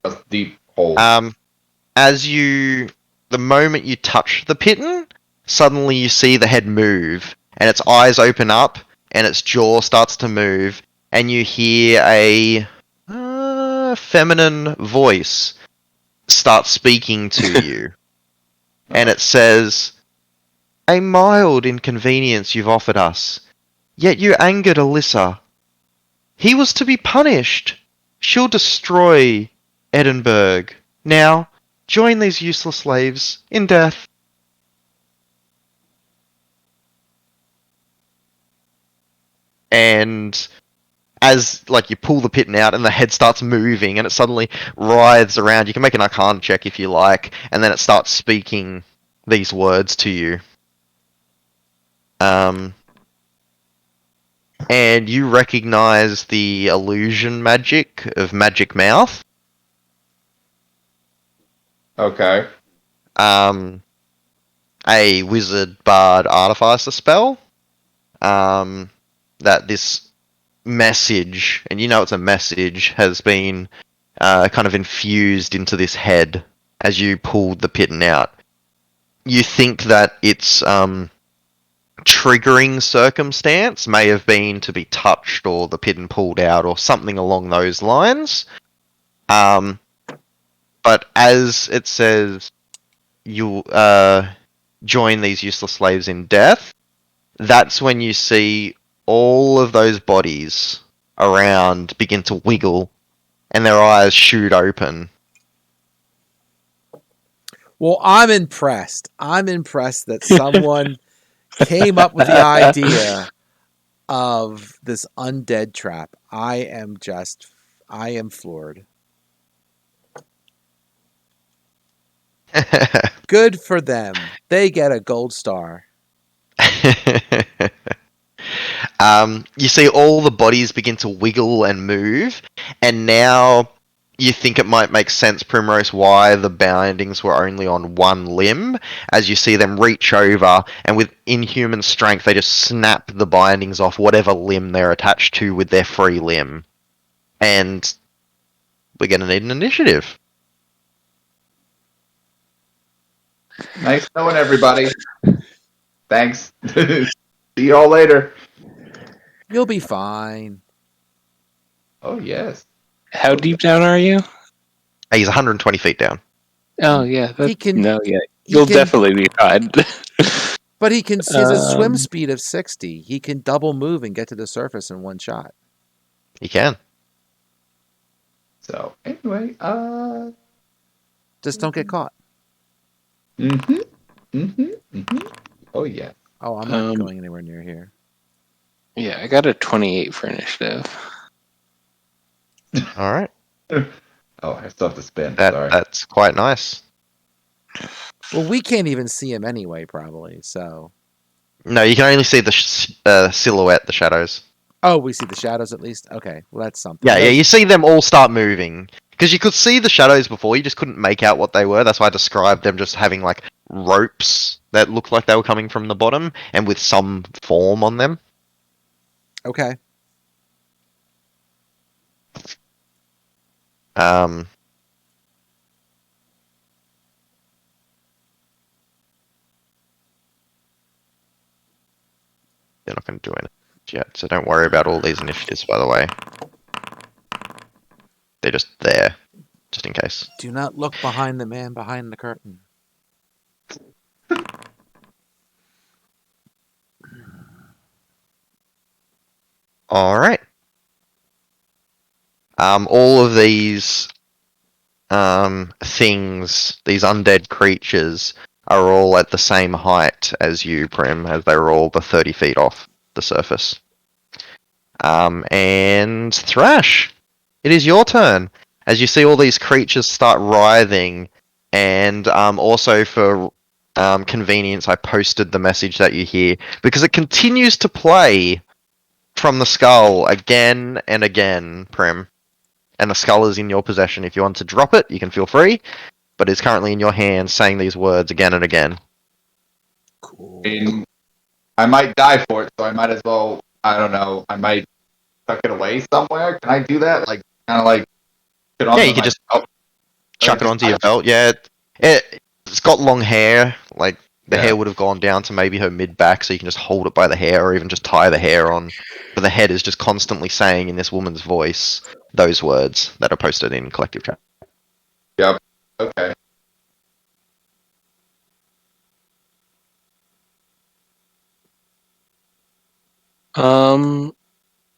trust deep holes. The moment you touch the pitten, suddenly you see the head move, and its eyes open up, and its jaw starts to move, and you hear a feminine voice start speaking to you, and it says, "A mild inconvenience you've offered us, yet you angered Alyssa. He was to be punished. She'll destroy Edinburgh. Now, join these useless slaves in death." And as like you pull the pitten out and the head starts moving and it suddenly writhes around, you can make an Arcana check if you like, and then it starts speaking these words to you. And you recognize the illusion magic of Magic Mouth. Okay. A wizard, bard, artificer spell. That this message, and you know it's a message, has been kind of infused into this head as you pulled the pitten out. You think that its triggering circumstance may have been to be touched or the pitten pulled out or something along those lines. But as it says, you join these useless slaves in death, that's when you see all of those bodies around begin to wiggle and their eyes shoot open. Well, I'm impressed. I'm impressed that someone came up with the idea of this undead trap. I am floored. Good for them. They get a gold star. You see all the bodies begin to wiggle and move, and now you think it might make sense, Primrose, why the bindings were only on one limb, as you see them reach over, and with inhuman strength, they just snap the bindings off whatever limb they're attached to with their free limb. And we're going to need an initiative. Nice knowing everybody. Thanks. See you all later. You'll be fine. Oh, yes. How deep down are you? He's 120 feet down. Oh yeah, He can- You'll definitely be fine. But he has a swim Um, speed of 60. He can double move and get to the surface in one shot. He can. So, anyway, Just don't get caught. Oh, yeah. Oh, I'm not going anywhere near here. Yeah, I got a 28 for initiative. All right. Oh, I still have to spin. Sorry. That's quite nice. Well, we can't even see him anyway, probably. So. No, you can only see the silhouette, the shadows. Oh, we see the shadows at least. Okay, well that's something. Yeah, you see them all start moving. Because you could see the shadows before, you just couldn't make out what they were. That's why I described them just having like ropes that looked like they were coming from the bottom and with some form on them. Okay. They're not going to do anything yet, so don't worry about all these initiatives, by the way. They're just there, just in case. Do not look behind the man behind the curtain. All right. All of these things, these undead creatures, are all at the same height as you, Prim, as they were all 30 feet off the surface. And Thrash, it is your turn. As you see all these creatures start writhing, and also for convenience, I posted the message that you hear, because it continues to play from the skull again and again, Prim. And the skull is in your possession. If you want to drop it, you can feel free, but it's currently in your hands saying these words again and again. Cool. And I might die for it, so I might as well. I don't know. I might tuck it away somewhere. Can I do that? Like, kind of like. Put it Yeah, onto you could my just belt? chuck it Just- onto your belt. Yeah, it's got long hair. Like, the Yeah. hair would have gone down to maybe her mid-back, so you can just hold it by the hair or even just tie the hair on. But the head is just constantly saying in this woman's voice those words that are posted in collective chat. Yep. Okay.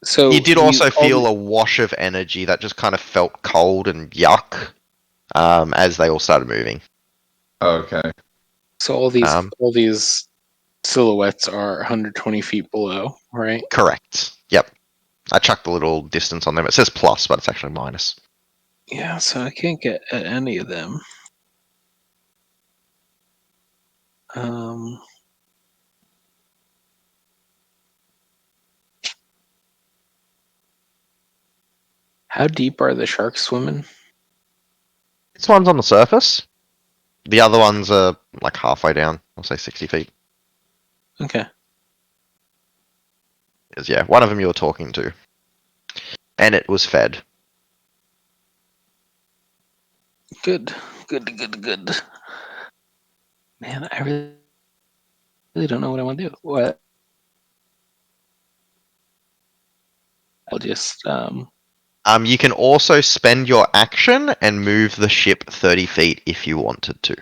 So You did you- also all feel the- a wash of energy that just kind of felt cold and yuck as they all started moving. Okay. So all these silhouettes are 120 feet below, right? Correct. Yep. I chucked a little distance on them. It says plus, but it's actually minus. Yeah, so I can't get at any of them. How deep are the sharks swimming? This one's on the surface. The other ones are like halfway down. I'll say 60 feet. Okay. Because, yeah, one of them you were talking to. And it was fed. Good. Man, I really don't know what I want to do. What? I'll just You can also spend your action and move the ship 30 feet if you wanted to.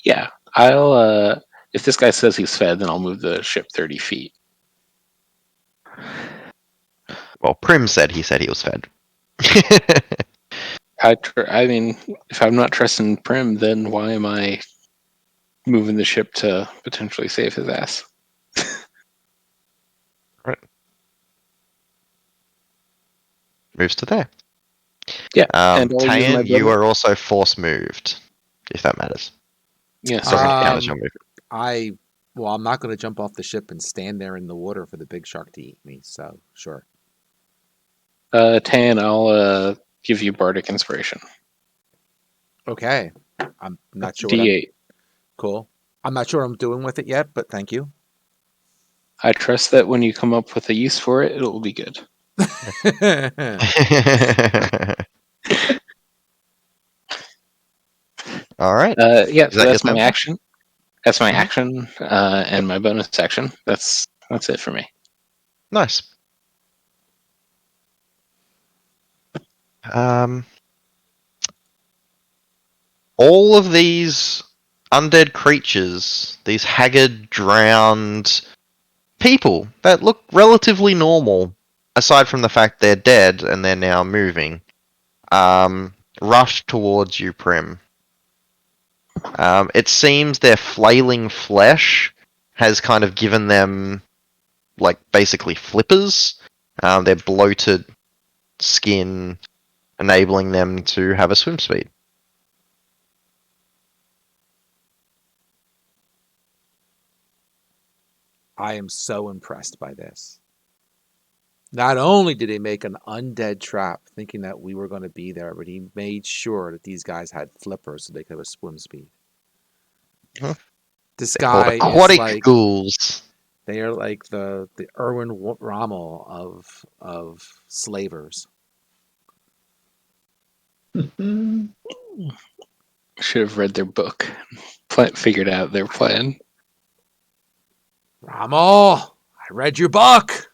yeah. I'll if this guy says he's fed, then I'll move the ship 30 feet. Well, Prim said he was fed. I mean, if I'm not trusting Prim, then why am I moving the ship to potentially save his ass? Moves to there. Yeah, and I'll use my Tayan, you bonus- are also force moved, if that matters. Yeah, Doesn't sorry. count as your movement. I'm not going to jump off the ship and stand there in the water for the big shark to eat me. So sure. Tan, I'll give you bardic inspiration. Okay. I'm not sure. D8. Cool. I'm not sure what I'm doing with it yet, but thank you. I trust that when you come up with a use for it, it'll be good. All right. Yeah, Is so that that's your my turn? action. That's my Mhm. action and my bonus action. That's it for me. Nice. All of these undead creatures, these haggard, drowned people that look relatively normal, aside from the fact they're dead and they're now moving, rush towards you, Prim. It seems their flailing flesh has kind of given them, like, basically flippers. Their bloated skin enabling them to have a swim speed. I am so impressed by this. Not only did he make an undead trap thinking that we were going to be there, but he made sure that these guys had flippers so they could have a swim speed. Huh. This They're called guy is aquatic like ghouls. they are like the Erwin Rommel of slavers. Should have read their book, figured out their plan. Rommel, I read your book.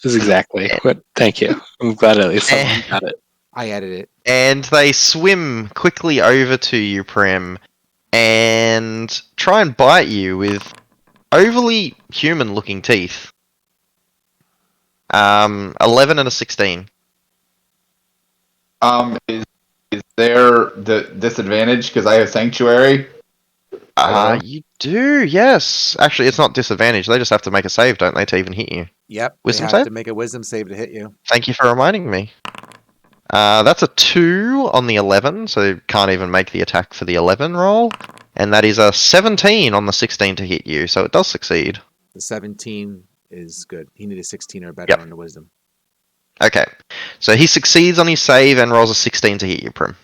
This is exactly what. Thank you. I'm glad at least someone got it. I edited it. And they swim quickly over to you, Prim, and try and bite you with overly human-looking teeth. 11 and a 16. Is there the disadvantage because I have sanctuary? I don't know. You do, yes. Actually, it's not disadvantage. They just have to make a save, don't they, to even hit you? Yep. Wisdom they have save? to make a wisdom save to hit you. Thank you for reminding me. That's a 2 on the 11, so can't even make the attack for the 11 roll. And that is a 17 on the 16 to hit you, so it does succeed. The 17 is good. He needed a 16 or better Yep. on the wisdom. Okay. So he succeeds on his save and rolls a 16 to hit you, Prim.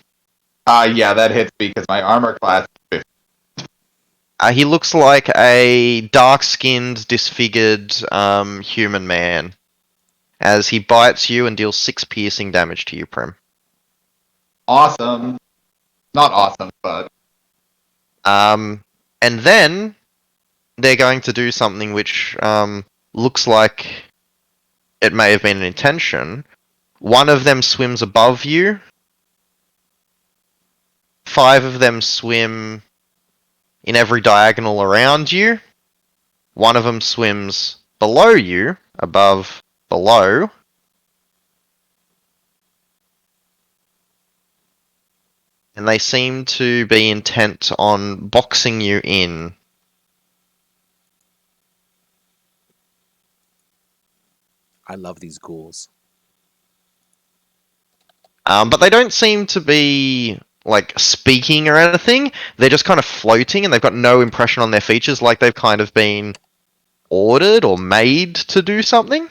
Yeah, that hits me because my armor class is 50. He looks like a dark-skinned, disfigured human man as he bites you and deals 6 piercing damage to you, Prim. Awesome. Not awesome, but And then they're going to do something which looks like it may have been an intention. One of them swims above you. 5 of them swim in every diagonal around you. One of them swims below you, above, below. And they seem to be intent on boxing you in. I love these ghouls. But they don't seem to be like speaking or anything. They're just kind of floating, and they've got no impression on their features, like they've kind of been ordered or made to do something.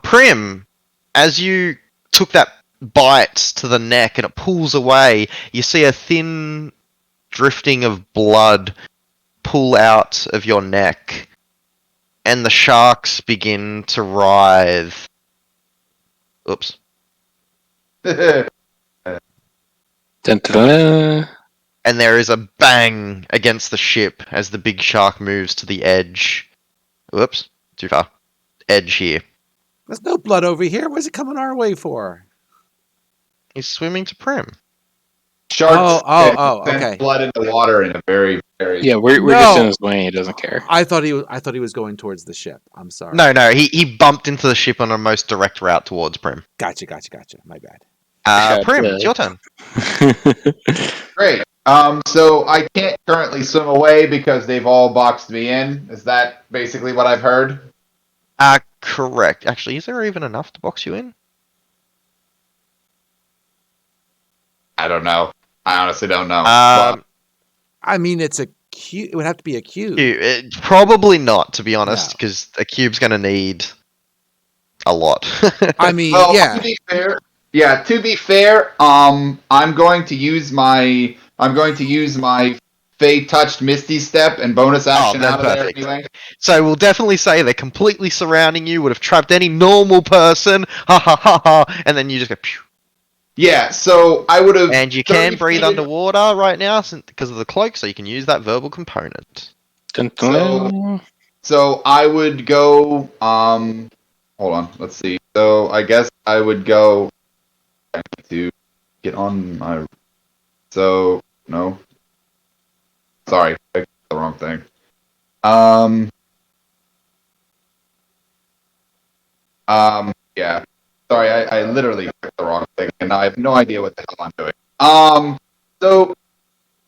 Prim, as you took that bite to the neck and it pulls away, you see a thin drifting of blood pull out of your neck, and the sharks begin to writhe. Oops. Dun, dun, dun. And there is a bang against the ship as the big shark moves to the edge. Whoops, too far. Edge here. There's no blood over here. Where's it coming our way for? He's swimming to Prim. sharks Oh, send okay. blood in the water in a very, very Yeah, we're just in his way. He doesn't care. I thought he was going towards the ship. I'm sorry. No, he bumped into the ship on a most direct route towards Prim. Gotcha. My bad. Prim, it's your turn. great. So I can't currently swim away because they've all boxed me in. Is that basically what I've heard? Correct. Actually, is there even enough to box you in? I don't know. I honestly don't know. I mean, it's a cube. It would have to be a cube. Probably not, to be honest, No. because a cube's going to need a lot. I mean, well, yeah. To be fair, I'm going to use my Fey touched Misty Step and bonus action then out of perfect. there anyway. So we'll definitely say they're completely surrounding you, would have trapped any normal person, ha ha ha ha, and then you just go, pew. Yeah, so I would have. And you 30 can breathe feet- underwater right now because of the cloak, so you can use that verbal component. Dun, dun. So I would go. Hold on. Let's see. So I guess I would go. I need to get on my. So no. Sorry, I picked the wrong thing. Yeah. Sorry, I literally picked the wrong thing, and I have no idea what the hell I'm doing. So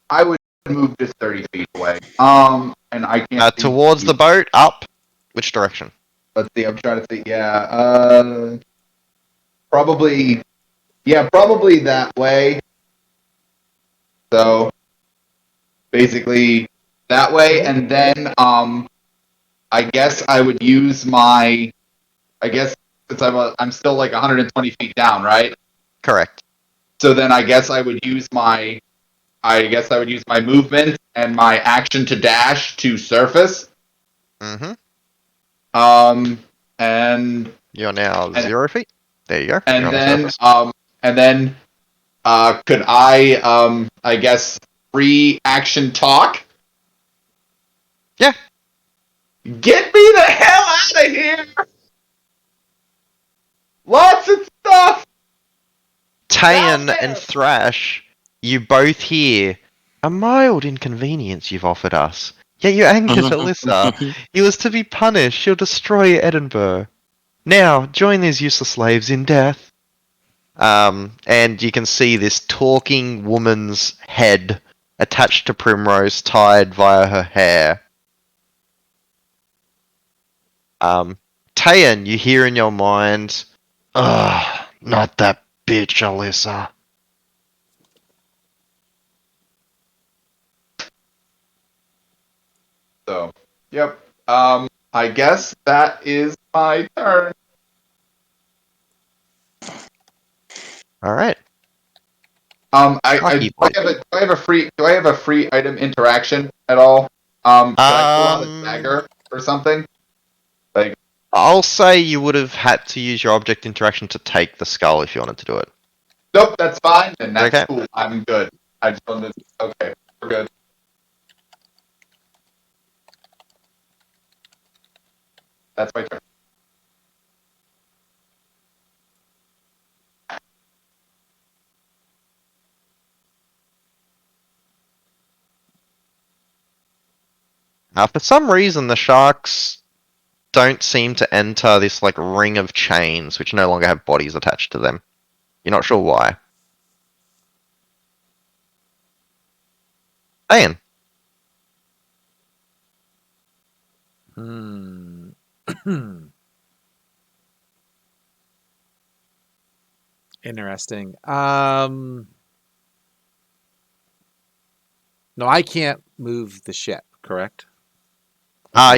I would move just 30 feet away. And I can't. see- Towards the boat, up. Which direction? Let's see. I'm trying to think. Yeah. Probably. Yeah, probably that way. So basically that way, and then I guess I would use my. I guess since I'm still like 120 feet down, right? Correct. So then I guess I would use my. I guess I would use my movement and my action to dash to surface. Mm-hmm. And You're now And- 0 feet. There you go. and You're on the then surface. could I guess free action talk? Yeah. Get me the hell out of here! Lots of stuff. Tayan Down and there. Thrash, you both hear a mild inconvenience you've offered us. Yet you angered Alyssa. He was to be punished. She'll destroy Edinburgh. Now, join these useless slaves in death. And you can see this talking woman's head attached to Primrose, tied via her hair. Tayan, you hear in your mind, ugh, not that bitch, Alyssa. So, yep. I guess that is my turn. Alright. Do I have a free item interaction at all? Can I pull out a dagger or something? I'll say you would have had to use your object interaction to take the skull if you wanted to do it. Nope, that's fine, and that's Okay. cool. I'm good. I just wanted to, okay, we're good. That's my turn. For some reason, the sharks don't seem to enter this like ring of chains, which no longer have bodies attached to them. You're not sure why. Ian. Hmm. Interesting. No, I can't move the ship, correct?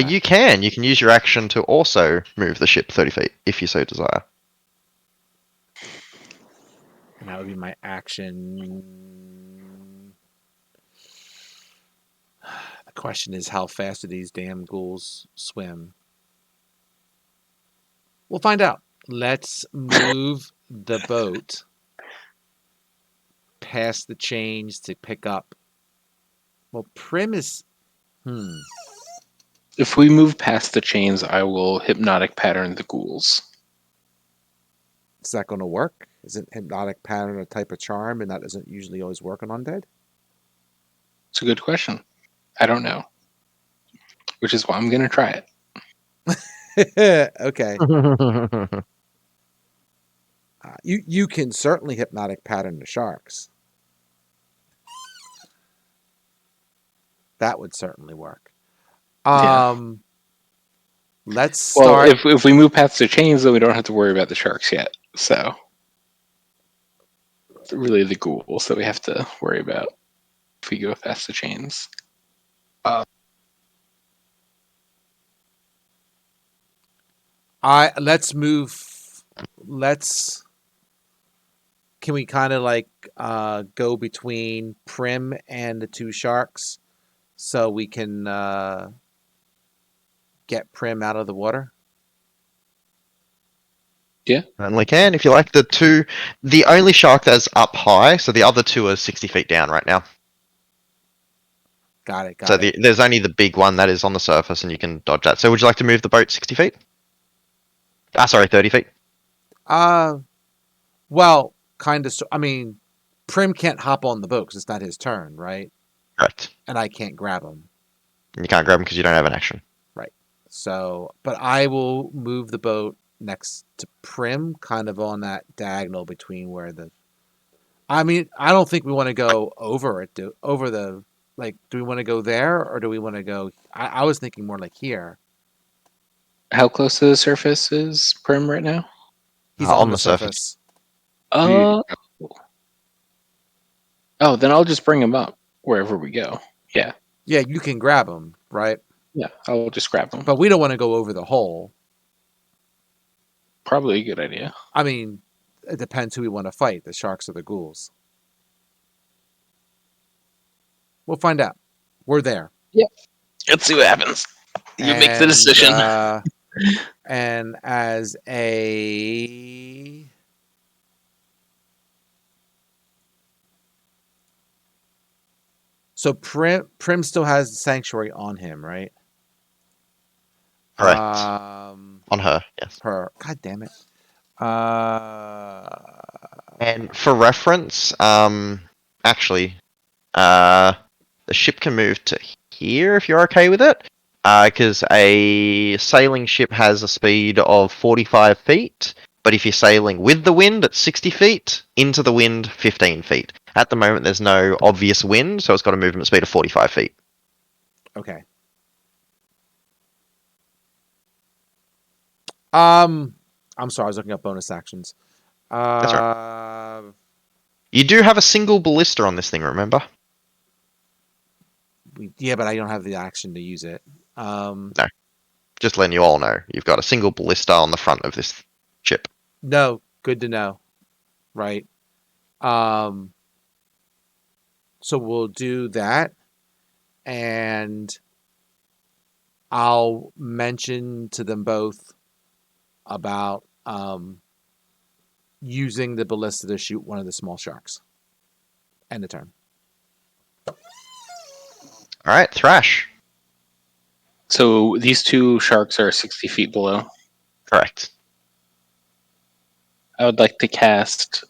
You can. You can use your action to also move the ship 30 feet, if you so desire. And that would be my action. The question is, how fast do these damn ghouls swim? We'll find out. Let's move the boat past the chains to pick up. Well, Prim is. If we move past the chains, I will hypnotic pattern the ghouls. Is that going to work? Isn't hypnotic pattern a type of charm, and that doesn't usually always work on undead? It's a good question. I don't know. Which is why I'm going to try it. Okay. You can certainly hypnotic pattern the sharks. That would certainly work. Let's start. Well, if we move past the chains, then we don't have to worry about the sharks yet. So, it's really the ghouls that we have to worry about if we go past the chains. Let's move. Can we kind of like go between Prim and the two sharks, so we can get Prim out of the water? Yeah. Certainly can, if you like. The only shark that's up high, so the other two are 60 feet down right now. Got it. There's only the big one that is on the surface, and you can dodge that. So would you like to move the boat 60 feet? Sorry, 30 feet. Well, kind of. I mean, Prim can't hop on the boat because it's not his turn, right? Correct. And I can't grab him. And you can't grab him because you don't have an action. Right. So, but I will move the boat next to Prim, kind of on that diagonal between where the. I mean, I don't think we want to go over it. Do we want to go there, or do we want to go? I was thinking more like here. How close to the surface is Prim right now? He's on the surface. Oh, then I'll just bring him up wherever we go. Yeah. Yeah, you can grab him, right? Yeah, I'll just grab him. But we don't want to go over the hole. Probably a good idea. I mean, it depends who we want to fight, the sharks or the ghouls. We'll find out. We're there. Yeah. Let's see what happens. You make the decision. And as a... So Prim still has the sanctuary on him, right? Correct. On her, yes. Her. God damn it. And for reference, actually, the ship can move to here if you're okay with it. Because a sailing ship has a speed of 45 feet, but if you're sailing with the wind, it's 60 feet, into the wind, 15 feet. At the moment, there's no obvious wind, so it's got a movement speed of 45 feet. Okay. I'm sorry, I was looking up bonus actions. That's right. You do have a single ballista on this thing, remember? Yeah, but I don't have the action to use it. Just letting you all know. You've got a single ballista on the front of this ship. No, good to know. Right. So we'll do that, and I'll mention to them both about using the ballista to shoot one of the small sharks. End of turn. Alright, Thrash. So these two sharks are 60 feet below. Correct. I would like to cast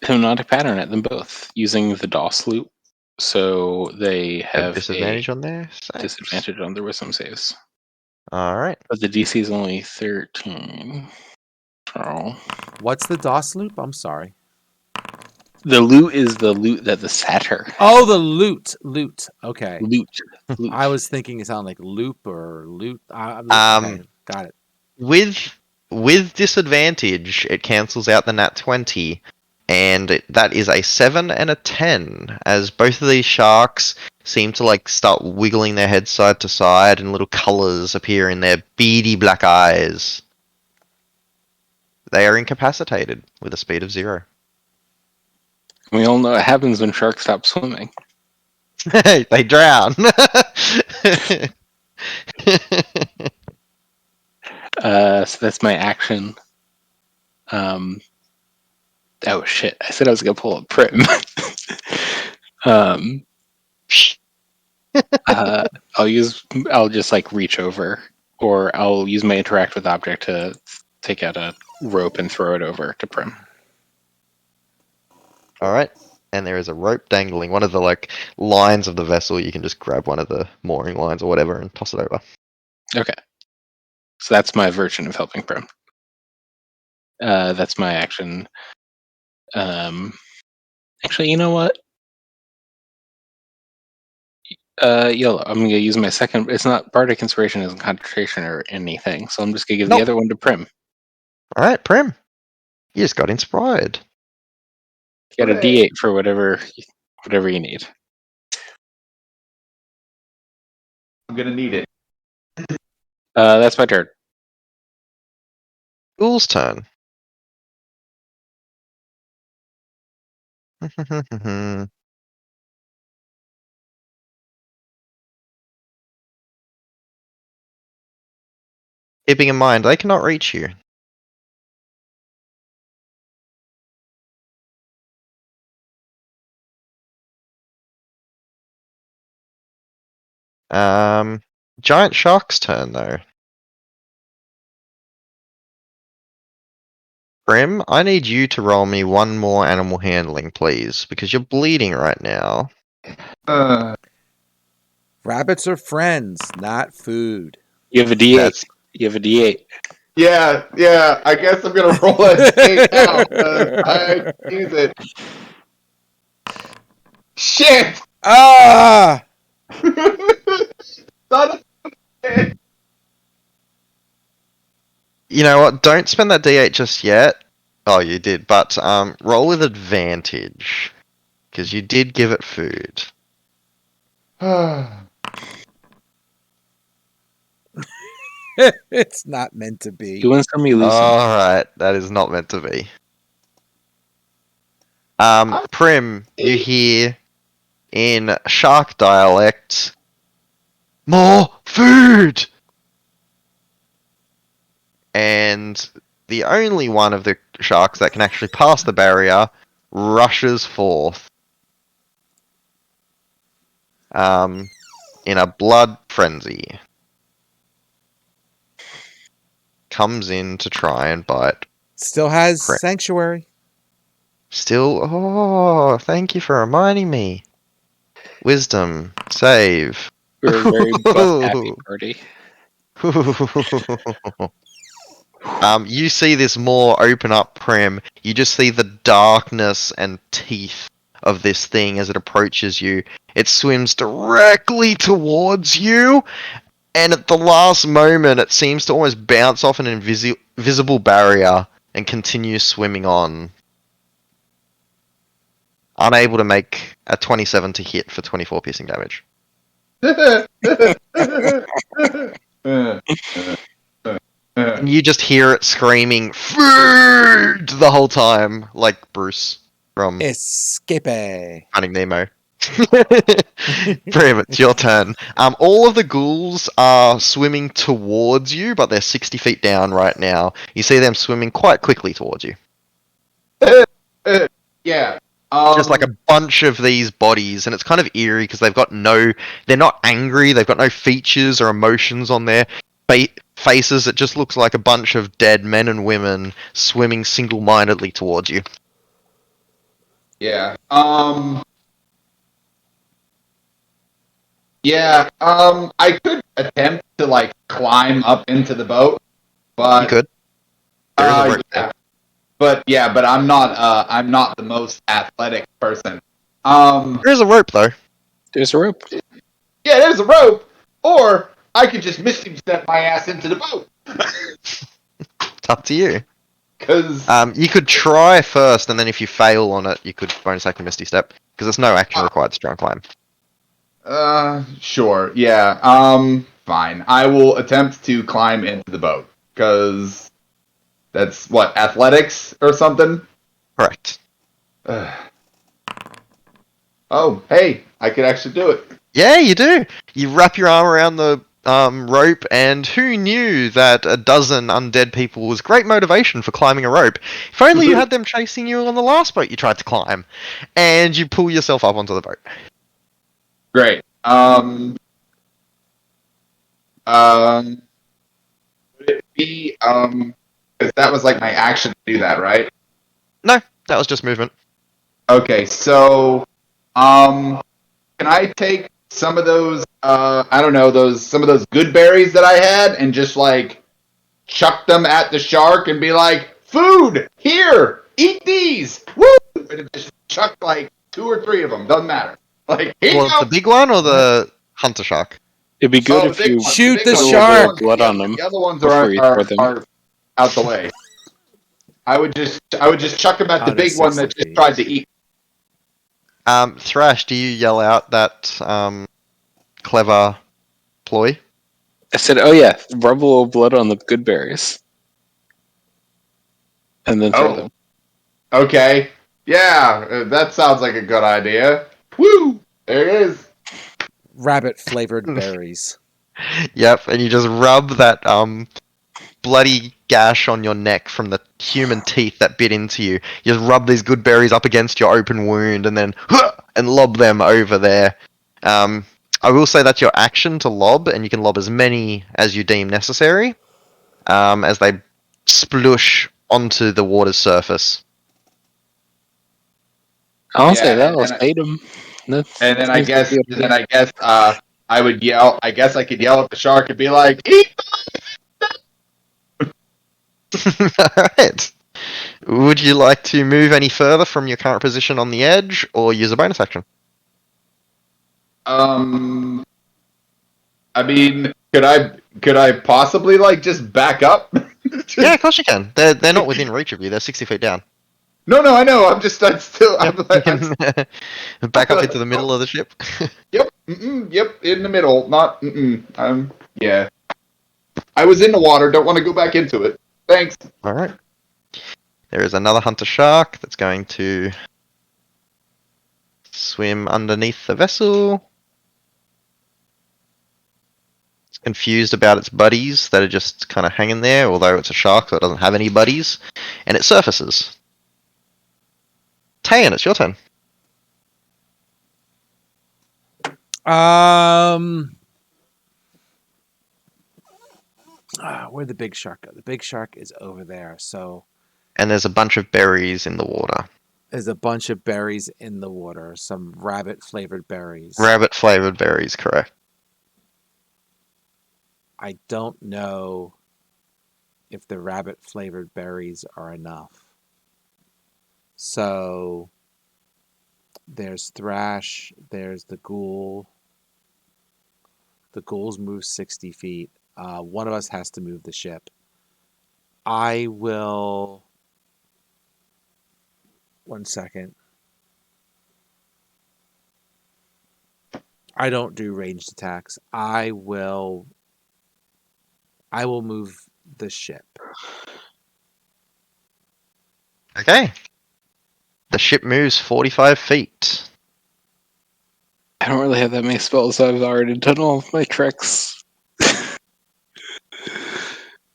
Hypnotic Pattern at them both using the DOS loop. So they have disadvantage a on their saves. disadvantage on their wisdom saves. Alright. But the DC is only 13. So What's the DOS loop? I'm sorry. the loot is the loot that the satyr. Oh, the loot. Loot. Okay. Loot. I was thinking it sounded like loop or loot. Okay, got it. With disadvantage, it cancels out the nat 20, and that is a 7 and a 10, as both of these sharks seem to like start wiggling their heads side to side, and little colours appear in their beady black eyes. They are incapacitated with a speed of 0. We all know what happens when sharks stop swimming. They drown. So that's my action. Oh shit! I said I was gonna pull a Prim. I'll just like reach over, or I'll use my interact with object to take out a rope and throw it over to Prim. Alright. And there is a rope dangling. One of the like lines of the vessel, you can just grab one of the mooring lines or whatever and toss it over. Okay. So that's my version of helping Prim. That's my action. Actually, you know what? YOLO. I'm gonna use my second. It's not Bardic Inspiration, isn't concentration or anything, so I'm just gonna give Nope. the other one to Prim. Alright, Prim. You just got inspired. Get a D8 for whatever you need. I'm gonna need it. That's my turn. Ghoul's turn. Keeping in mind, they cannot reach you. Giant Shark's turn, though. Prim, I need you to roll me one more animal handling, please, because you're bleeding right now. Rabbits are friends, not food. You have a D8. That's- You have a D8. Yeah. I guess I'm gonna roll a take out. I use it. Shit! Ah! Son of a bitch. You know what? Don't spend that D8 just yet. Oh, you did, but roll with advantage, because you did give it food. It's not meant to be. You win some, you lose some. Alright, that is not meant to be. Prim, you hear in shark dialect, more food! And the only one of the sharks that can actually pass the barrier rushes forth. In a blood frenzy. Comes in to try and bite. Still has Correct. sanctuary. Still, oh, thank you for reminding me. Wisdom, save. We're a very buff happy party. You see this more open up, Prim. You just see the darkness and teeth of this thing as it approaches you. It swims directly towards you, and at the last moment, it seems to almost bounce off an invisible barrier and continue swimming on. Unable to make a 27 to hit for 24 piercing damage. And you just hear it screaming, "Food!" the whole time, like Bruce from Escape. Finding Nemo. Prim, it's your turn. All of the ghouls are swimming towards you, but they're 60 feet down right now. You see them swimming quite quickly towards you. Yeah. Just like a bunch of these bodies, and it's kind of eerie because they're not angry, they've got no features or emotions on their faces. It just looks like a bunch of dead men and women swimming single-mindedly towards you. Yeah. I could attempt to like climb up into the boat, but You could. There is a rope there. but I'm not the most athletic person. There is a rope though. There's a rope. Yeah, there's a rope, or I could just Misty Step my ass into the boat. It's up to you. Cause You could try first, and then if you fail on it, you could bonus action Misty Step because there's no action required to try and climb. sure, yeah. Fine. I will attempt to climb into the boat because that's what, athletics or something. Correct. Oh, hey, I could actually do it. Yeah, you do. You wrap your arm around the rope, and who knew that a dozen undead people was great motivation for climbing a rope? If only you had them chasing you on the last boat you tried to climb, and you pull yourself up onto the boat. Great. Would it be because that was like my action to do that, right? No, that was just movement. Okay, so can I take some of those I don't know, some of those good berries that I had and just like chuck them at the shark and be like, "Food! Here! Eat these!" Woo! And just chuck like 2 or 3 of them, doesn't matter. Like, here you Well, go. the big one or the hunter shark? It'd be good Oh, if the big you ones, Shoot big the ones. shark! Blood on them The other ones before you throw them. are out the way. I would just chuck them at the Out of big one that 60 just tried to eat. Thrash, do you yell out that clever ploy? I said, "Oh yeah, rub a little blood on the good berries, and then throw Oh. them." Okay. Yeah, that sounds like a good idea. Woo! There it is. Rabbit flavored berries. Yep, and you just rub that bloody gash on your neck from the human teeth that bit into you. You just rub these good berries up against your open wound and then and lob them over there. I will say that's your action to lob, and you can lob as many as you deem necessary as they splush onto the water's surface. I'll Yeah, say that and was then Tatum. And then I guess I would yell. I guess I could yell at the shark and be like, "Eat!" Alright. Would you like to move any further from your current position on the edge, or use a bonus action? I mean, could I possibly like just back up? Yeah, of course you can. They're not within reach of you. They're 60 feet down. No, I know. I'm still. Yep, I'm like, you can back up into the middle of the ship. yep, yep, in the middle. Not, yeah. I was in the water. Don't want to go back into it. Thanks. All right. There is another hunter shark that's going to swim underneath the vessel. It's confused about its buddies that are just kind of hanging there, although it's a shark that doesn't have any buddies, and it surfaces. Tayan, it's your turn. Where'd the big shark go? The big shark is over there. So And there's a bunch of berries in the water. there's a bunch of berries in the water. Some rabbit flavored berries. Rabbit flavored berries, correct. I don't know if the rabbit flavored berries are enough. So there's Thrash, there's the Ghoul. The Ghouls move 60 feet. One of us has to move the ship. I will. One second. I don't do ranged attacks. I will move the ship. Okay. The ship moves 45 feet. I don't really have that many spells, so I've already done all of my tricks.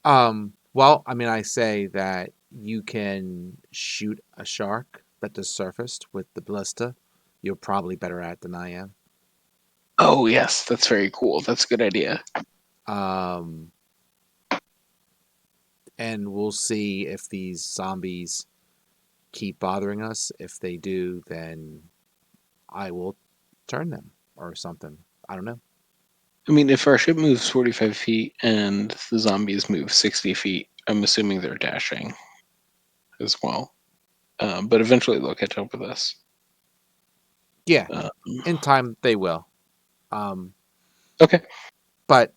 Well, I mean, I say that you can shoot a shark that just surfaced with the ballista. You're probably better at it than I am. Oh yes, that's very cool. That's a good idea. And we'll see if these zombies keep bothering us. If they do, then I will turn them or something. I don't know. I mean, if our ship moves 45 feet and the zombies move 60 feet, I'm assuming they're dashing as well. But eventually they'll catch up with us. Yeah, Um, in time they will. Okay. But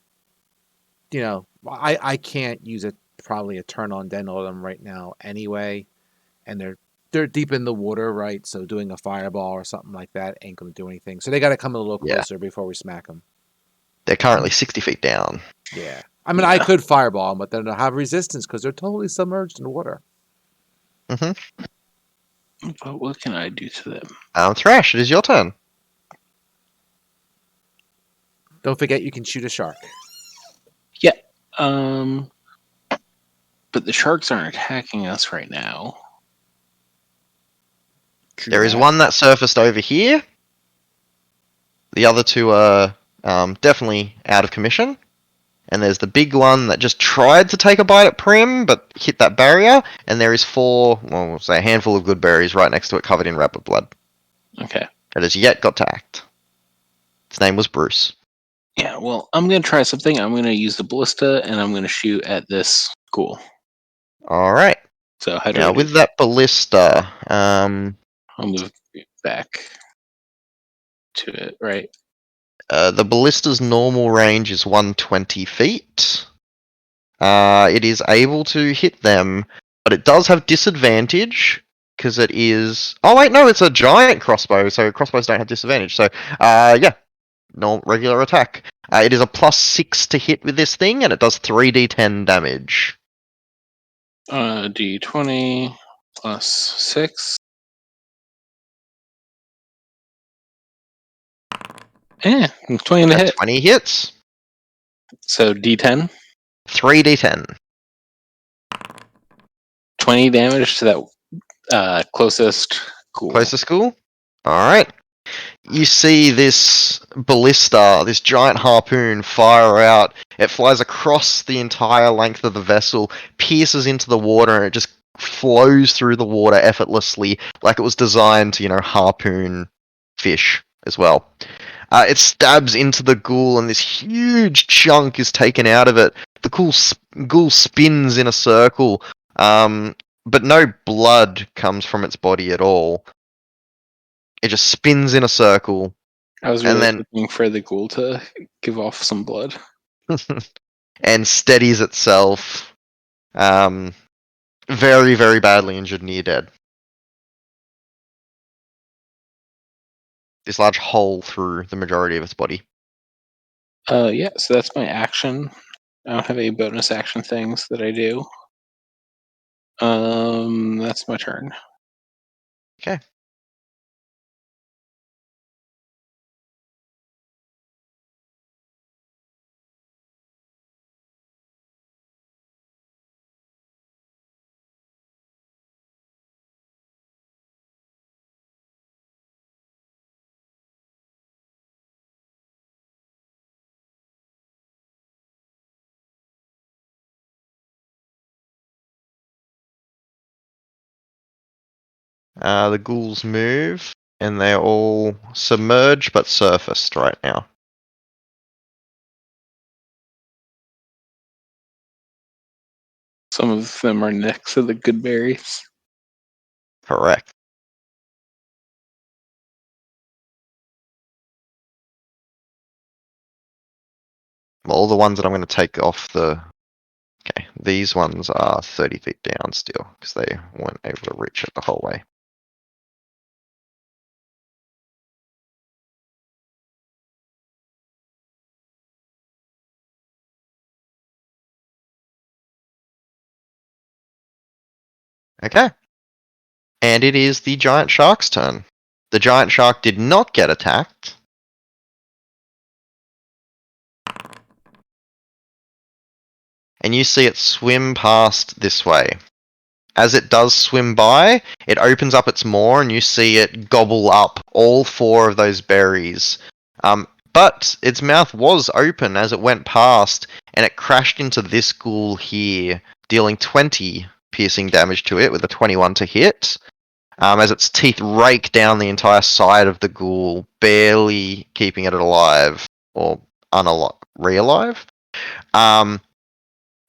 I can't use probably a turn on den on them right now anyway, and they're deep in the water, right? So doing a fireball or something like that ain't gonna do anything. So they got to come a little Yeah. closer before we smack them. They're currently 60 feet down. Yeah, I mean I could fireball them, but then they'll have resistance because they're totally submerged in water. Mm-hmm. But what can I do to them? Thrash, it is your turn. Don't forget you can shoot a shark. But the sharks aren't attacking us right now. True There is that. one that surfaced over here. The other two are definitely out of commission. And there's the big one that just tried to take a bite at Prim, but hit that barrier. And there is we'll say a handful of good berries right next to it covered in rabbit blood. Okay. That has yet got attacked. His name was Bruce. Yeah, well, I'm going to try something. I'm going to use the ballista, and I'm going to shoot at this ghoul. Alright. So how do Now, I do with that ballista, I'll move back to it, right? the ballista's normal range is 120 feet. It is able to hit them, but it does have disadvantage because it is. Oh wait, no, it's a giant crossbow, so crossbows don't have disadvantage. So, yeah, no regular attack. It is a +6 to hit with this thing, and it does 3d10 damage. D20 plus 6. Yeah, 20 to That's hit. 20 hits. So D10, 3d10. 20 damage to that closest ghoul. Closest school. All right. You see this ballista, this giant harpoon, fire out. It flies across the entire length of the vessel, pierces into the water, and it just flows through the water effortlessly, like it was designed to, harpoon fish as well. It stabs into the ghoul, and this huge chunk is taken out of it. The ghoul spins in a circle, but no blood comes from its body at all. It just spins in a circle, I was and really then hoping for the ghoul to give off some blood. and steadies itself. Very, very badly injured, near dead. This large hole through the majority of its body. Yeah, so that's my action. I don't have any bonus action things that I do. That's my turn. Okay. The ghouls move, and they're all submerged but surfaced right now. Some of them are next to the good berries. Correct. All the ones that I'm going to take off the... Okay, these ones are 30 feet down still, because they weren't able to reach it the whole way. Okay. And it is the giant shark's turn. The giant shark did not get attacked. And you see it swim past this way. As it does swim by, it opens up its maw and you see it gobble up all 4 of those berries. But its mouth was open as it went past, and it crashed into this ghoul here, dealing 20 piercing damage to it with a 21 to hit. As its teeth rake down the entire side of the ghoul, barely keeping it alive, or re-alive.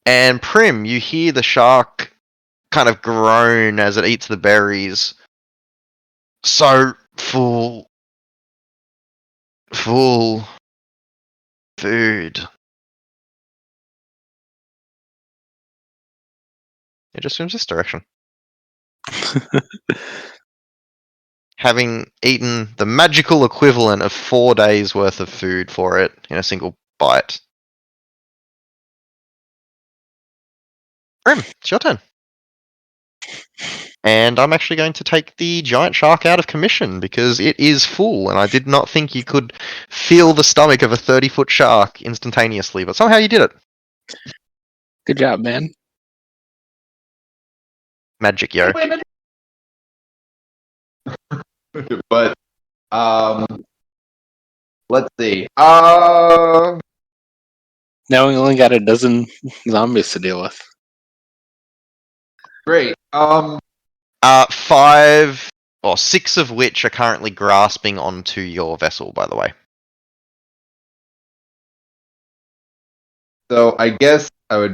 And Prim, you hear the shark kind of groan as it eats the berries. So full food. It just swims this direction. Having eaten the magical equivalent of 4 days worth of food for it in a single bite. Prim, it's your turn. And I'm actually going to take the giant shark out of commission because it is full, and I did not think you could feel the stomach of a 30-foot shark instantaneously, but somehow you did it. Good job, man. Magic, yo. But let's see. Uh, Now we only got a dozen zombies to deal with. great. 5 or 6 of which are currently grasping onto your vessel, by the way. So I guess I would.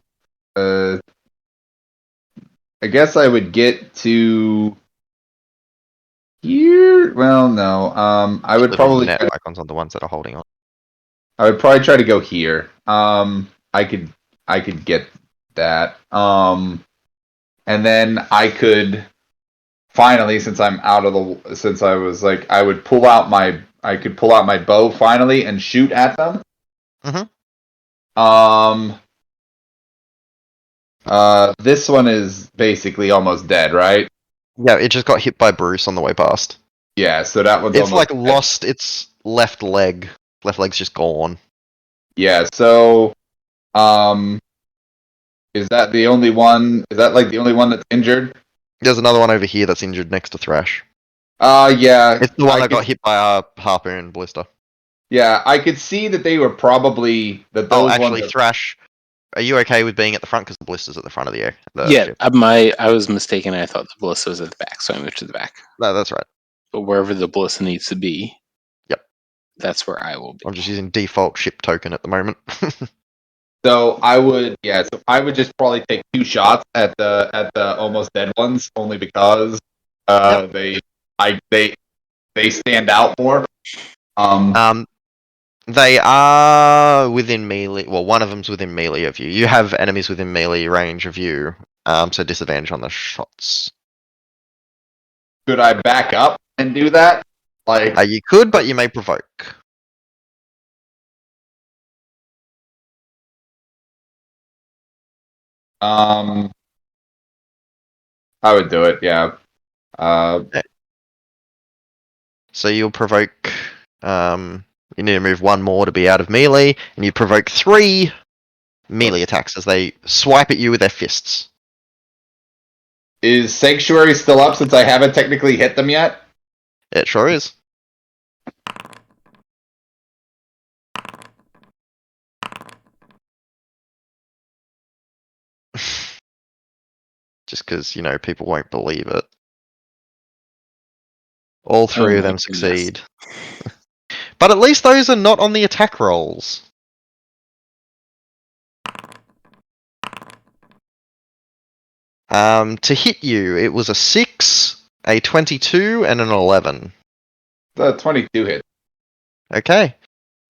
I guess I would get to here. Well, no. I would The probably. net icons on the ones that are holding on. I would probably try to go here. I could get that. And then I could finally, since I'm out of the, since I was like, I could pull out my bow finally and shoot at them. This one is basically almost dead, right? Yeah, it just got hit by Bruce on the way past. Yeah, so that one's It's like almost dead. lost its left leg. Left leg's just gone. Yeah, so is that the only one? Is that like the only one that's injured? There's another one over here that's injured next to Thrash. Yeah. It's the one that got hit by a harpoon blister. Yeah, I could see that they were probably that those Actually, ones. Thrash, are you okay with being at the front because the blister's at the front of the air? Yeah, Ship? I was mistaken. I thought the ballista was at the back, so I moved to the back. No, that's right. But wherever the ballista needs to be, Yep, that's where I will be. I'm just using default ship token at the moment. So I would, so I would just probably take 2 shots at the almost dead ones, only because they stand out more. They are within melee. Well, one of them's within melee of you. You have enemies within melee range of you, so disadvantage on the shots. Could I back up and do that? Like, You could, but you may provoke. I would do it. Yeah. So you'll provoke. You need to move 1 more to be out of melee, and you provoke 3 melee attacks as they swipe at you with their fists. Is Sanctuary still up since I haven't technically hit them yet? It sure is. Just because, people won't believe it. All 3 Oh of them my succeed. But at least those are not on the attack rolls. To hit you, it was a 6, a 22, and an 11. The 22 hit. Okay.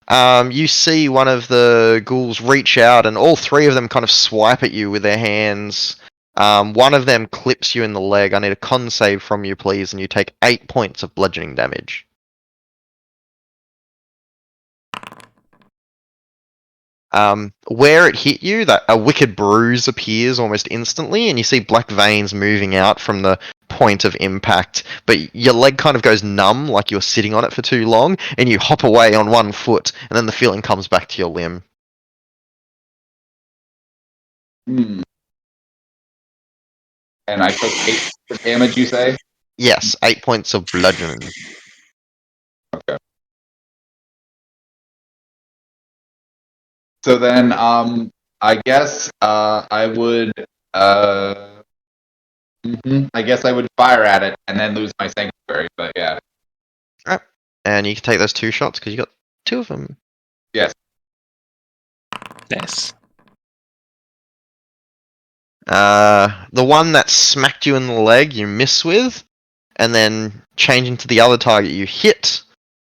You see one of the ghouls reach out, and all three of them kind of swipe at you with their hands. One of them clips you in the leg. I need a con save from you, please, and you take 8 points of bludgeoning damage. Where it hit you, that a wicked bruise appears almost instantly, and you see black veins moving out from the point of impact. But your leg kind of goes numb, like you're sitting on it for too long, and you hop away on one foot, and then the feeling comes back to your limb. Hmm. And I took 8 damage, you say? Yes, 8 points of bludgeoning. Okay. So then, I guess I would, I guess I would fire at it and then lose my sanctuary. But yeah, And you can take those 2 shots because you got 2 of them. yes. Nice. The one that smacked you in the leg, you miss with, and then changing to the other target, you hit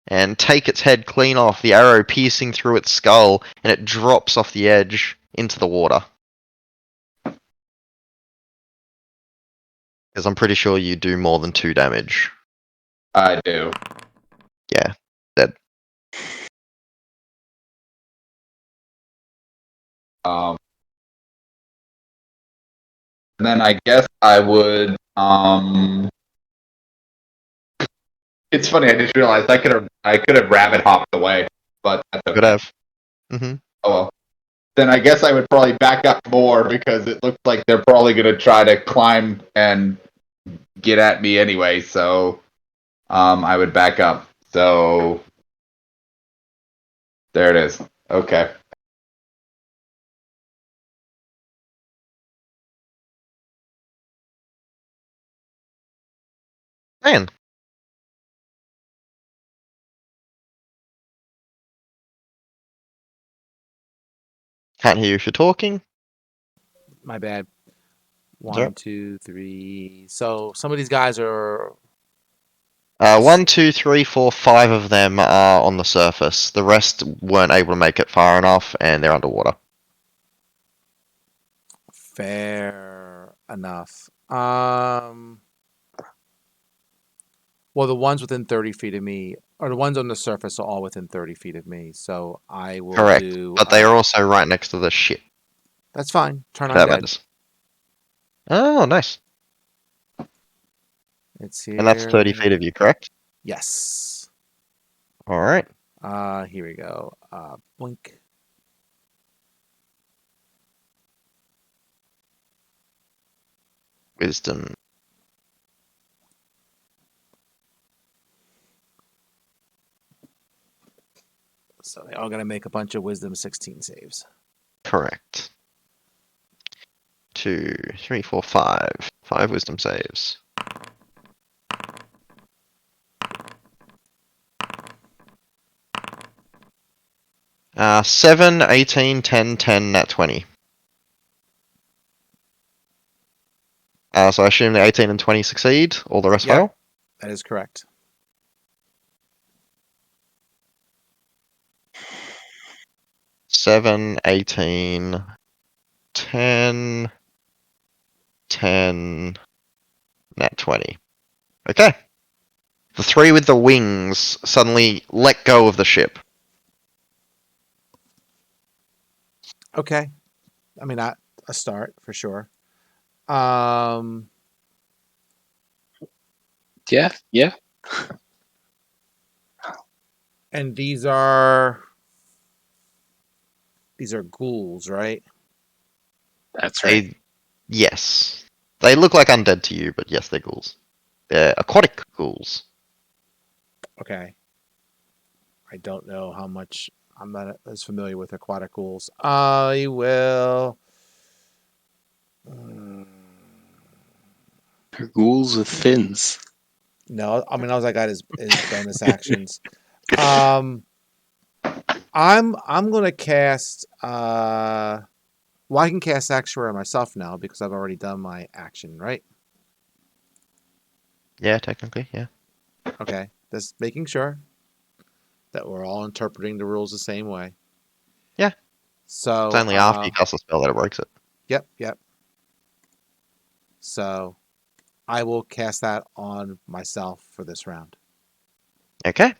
and take its head clean off, the arrow piercing through its skull, and it drops off the edge into the water. Because I'm pretty sure you do more than 2 damage. I do. Yeah, dead. And then I guess I would, it's funny, I just realized I could have rabbit hopped away, but that's okay. Could have. Mm-hmm. Oh well. Then I guess I would probably back up more because it looks like they're probably going to try to climb and get at me anyway. So, I would back up. So, there it is. Okay. Man. Can't hear you if you're talking. My bad. Sorry. 1, 2, 3. So some of these guys are 1, 2, 3, 4, 5 of them are on the surface. The rest weren't able to make it far enough, and they're underwater. fair enough. Well, the ones within 30 feet of me, or the ones on the surface, are all within 30 feet of me. So I will Correct. do. But they are also right next to the ship. That's fine. Turn That on dead. matters. Oh, nice. It's here. And that's 30 feet of you, correct? Yes. Alright. Here we go. Blink. Wisdom. So they all got to make a bunch of wisdom 16 saves. Correct. 2, 3, 4, 5. 5 wisdom saves. Uh, 7, 18, 10, 10, nat 20. So I assume the 18 and 20 succeed, all the rest Yep. fail? That is correct. Seven, 18, 10, 10, nat 20. Okay. The 3 with the wings suddenly let go of the ship. Okay. I mean, a start for sure. Yeah. And these are ghouls, right? That's right. Yes. They look like undead to you, but yes, they're ghouls. They're aquatic ghouls. Okay. I don't know how much. I'm not as familiar with aquatic ghouls. I will. They're ghouls with fins. No, I mean, all I got is bonus actions. I'm gonna cast. Well, Well, I can cast Sanctuary myself now because I've already done my action, right? Yeah, technically, yeah. Okay, just making sure that we're all interpreting the rules the same way. Yeah. So It's only after you cast a spell that it breaks it. Yep. So I will cast that on myself for this round Okay.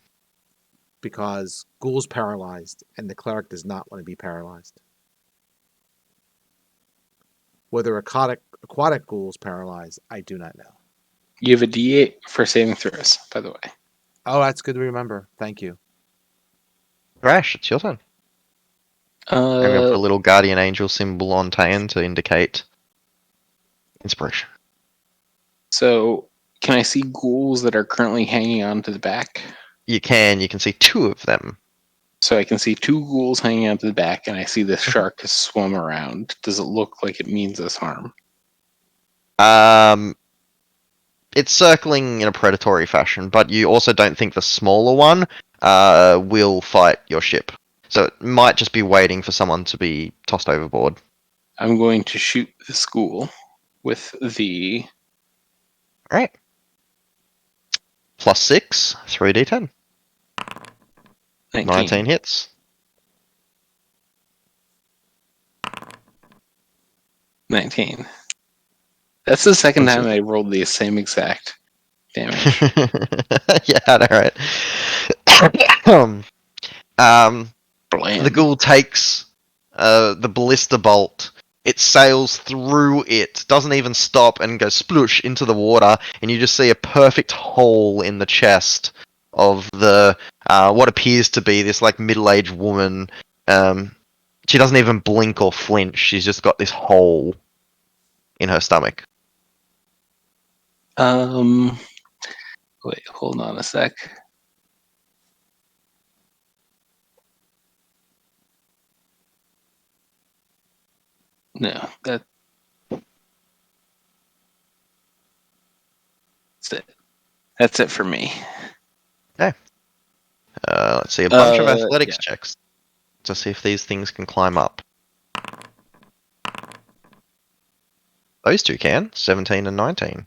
because Ghoul's paralyzed and the cleric does not want to be paralyzed. Whether aquatic Ghoul's paralyzed, I do not know. You have a D8 for saving throws, by the way. Oh, that's good to remember. Thank you. Rash, it's your turn. I'm going to put a Uh, little guardian angel symbol on Tayan to indicate inspiration. so can I see ghouls that are currently hanging on to the back? You can see 2 of them. So I can see 2 ghouls hanging out to the back, and I see this shark has swum around. Does it look like it means us harm? It's circling in a predatory fashion, but you also don't think the smaller one will fight your ship. So it might just be waiting for someone to be tossed overboard. I'm going to shoot this ghoul with the Alright. +6, 3d10. 19. 19 hits. 19. That's the second That's time it. I rolled the same exact damage. Yeah, I know, right? Blam. The ghoul takes the ballista bolt. It sails through it, doesn't even stop, and goes sploosh into the water, and you just see a perfect hole in the chest of the what appears to be this like middle-aged woman. She doesn't even blink or flinch. She's just got this hole in her stomach. Wait, hold on a sec. No, that's it. That's it for me. Let's see, a bunch of Yeah. athletics checks to see if these things can climb up. Those two can, 17 and 19.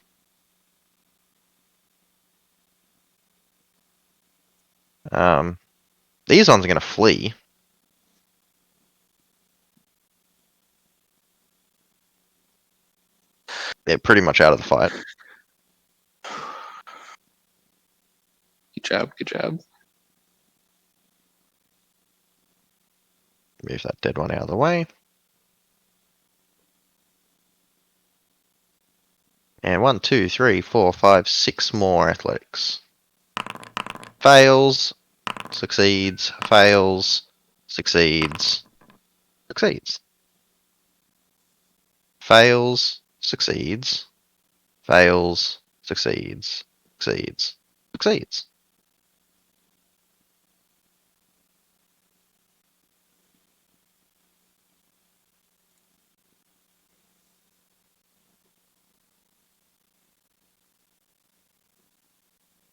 These ones are going to flee. They're pretty much out of the fight. Good job, good job. Move that dead one out of the way. And 1, 2, 3, 4, 5, 6 more athletics. Fails, succeeds, fails, succeeds, succeeds. Fails, succeeds, fails, succeeds, succeeds, succeeds.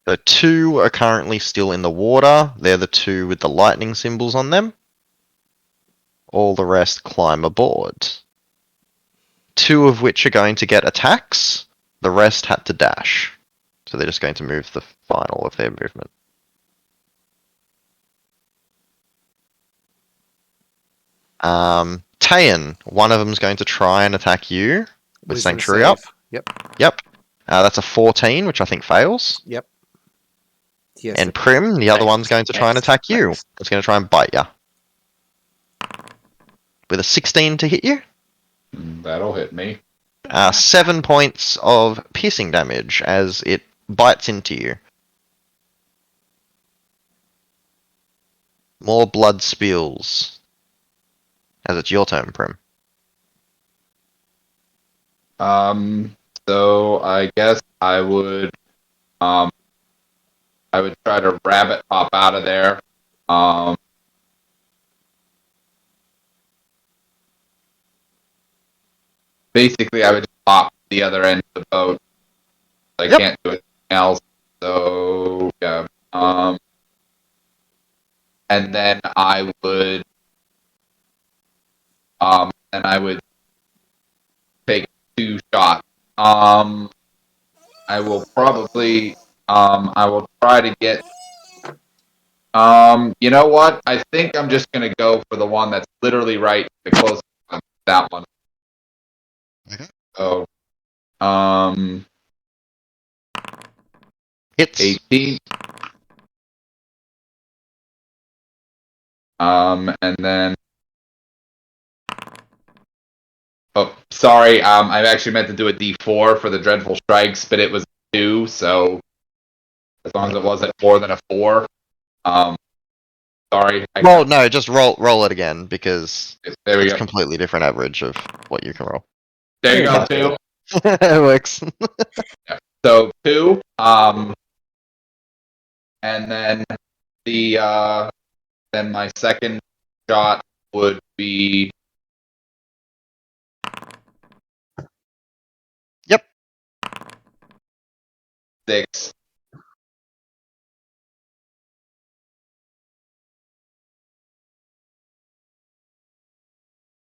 The 2 are currently still in the water. They're the 2 with the lightning symbols on them. All the rest climb aboard. 2 of which are going to get attacks. The rest had to dash. So they're just going to move the final of their movement. Tayan, one of them is going to try and attack you with Wisdom Sanctuary save. up. Yep. Yep. That's a 14, which I think fails. Yep. Yes. And Prim, the other Nice, one's going to try and nice, attack you. nice. It's going to try and bite you. With a 16 to hit you. That'll hit me. 7 points of piercing damage as it bites into you. More blood spills. As it's your turn, Prim. So I guess I would try to rabbit hop out of there. Basically, I would just hop to the other end of the boat. I Yep. can't do anything else. So yeah. And then I would take 2 shots. I will probably I will try to get. You know what? I think I'm just gonna go for the one that's literally right, the closest one. That one. Okay. So, Hits. 18. And then. Oh, sorry. I actually meant to do a D4 for the dreadful strikes, but it was 2. So, as long as it wasn't more than a 4. Sorry. Well, no, just roll it again because There we it's go. completely different average of what you can roll. There you go. There 2. It works. So 2. And then then my second shot would be. Yep. 6.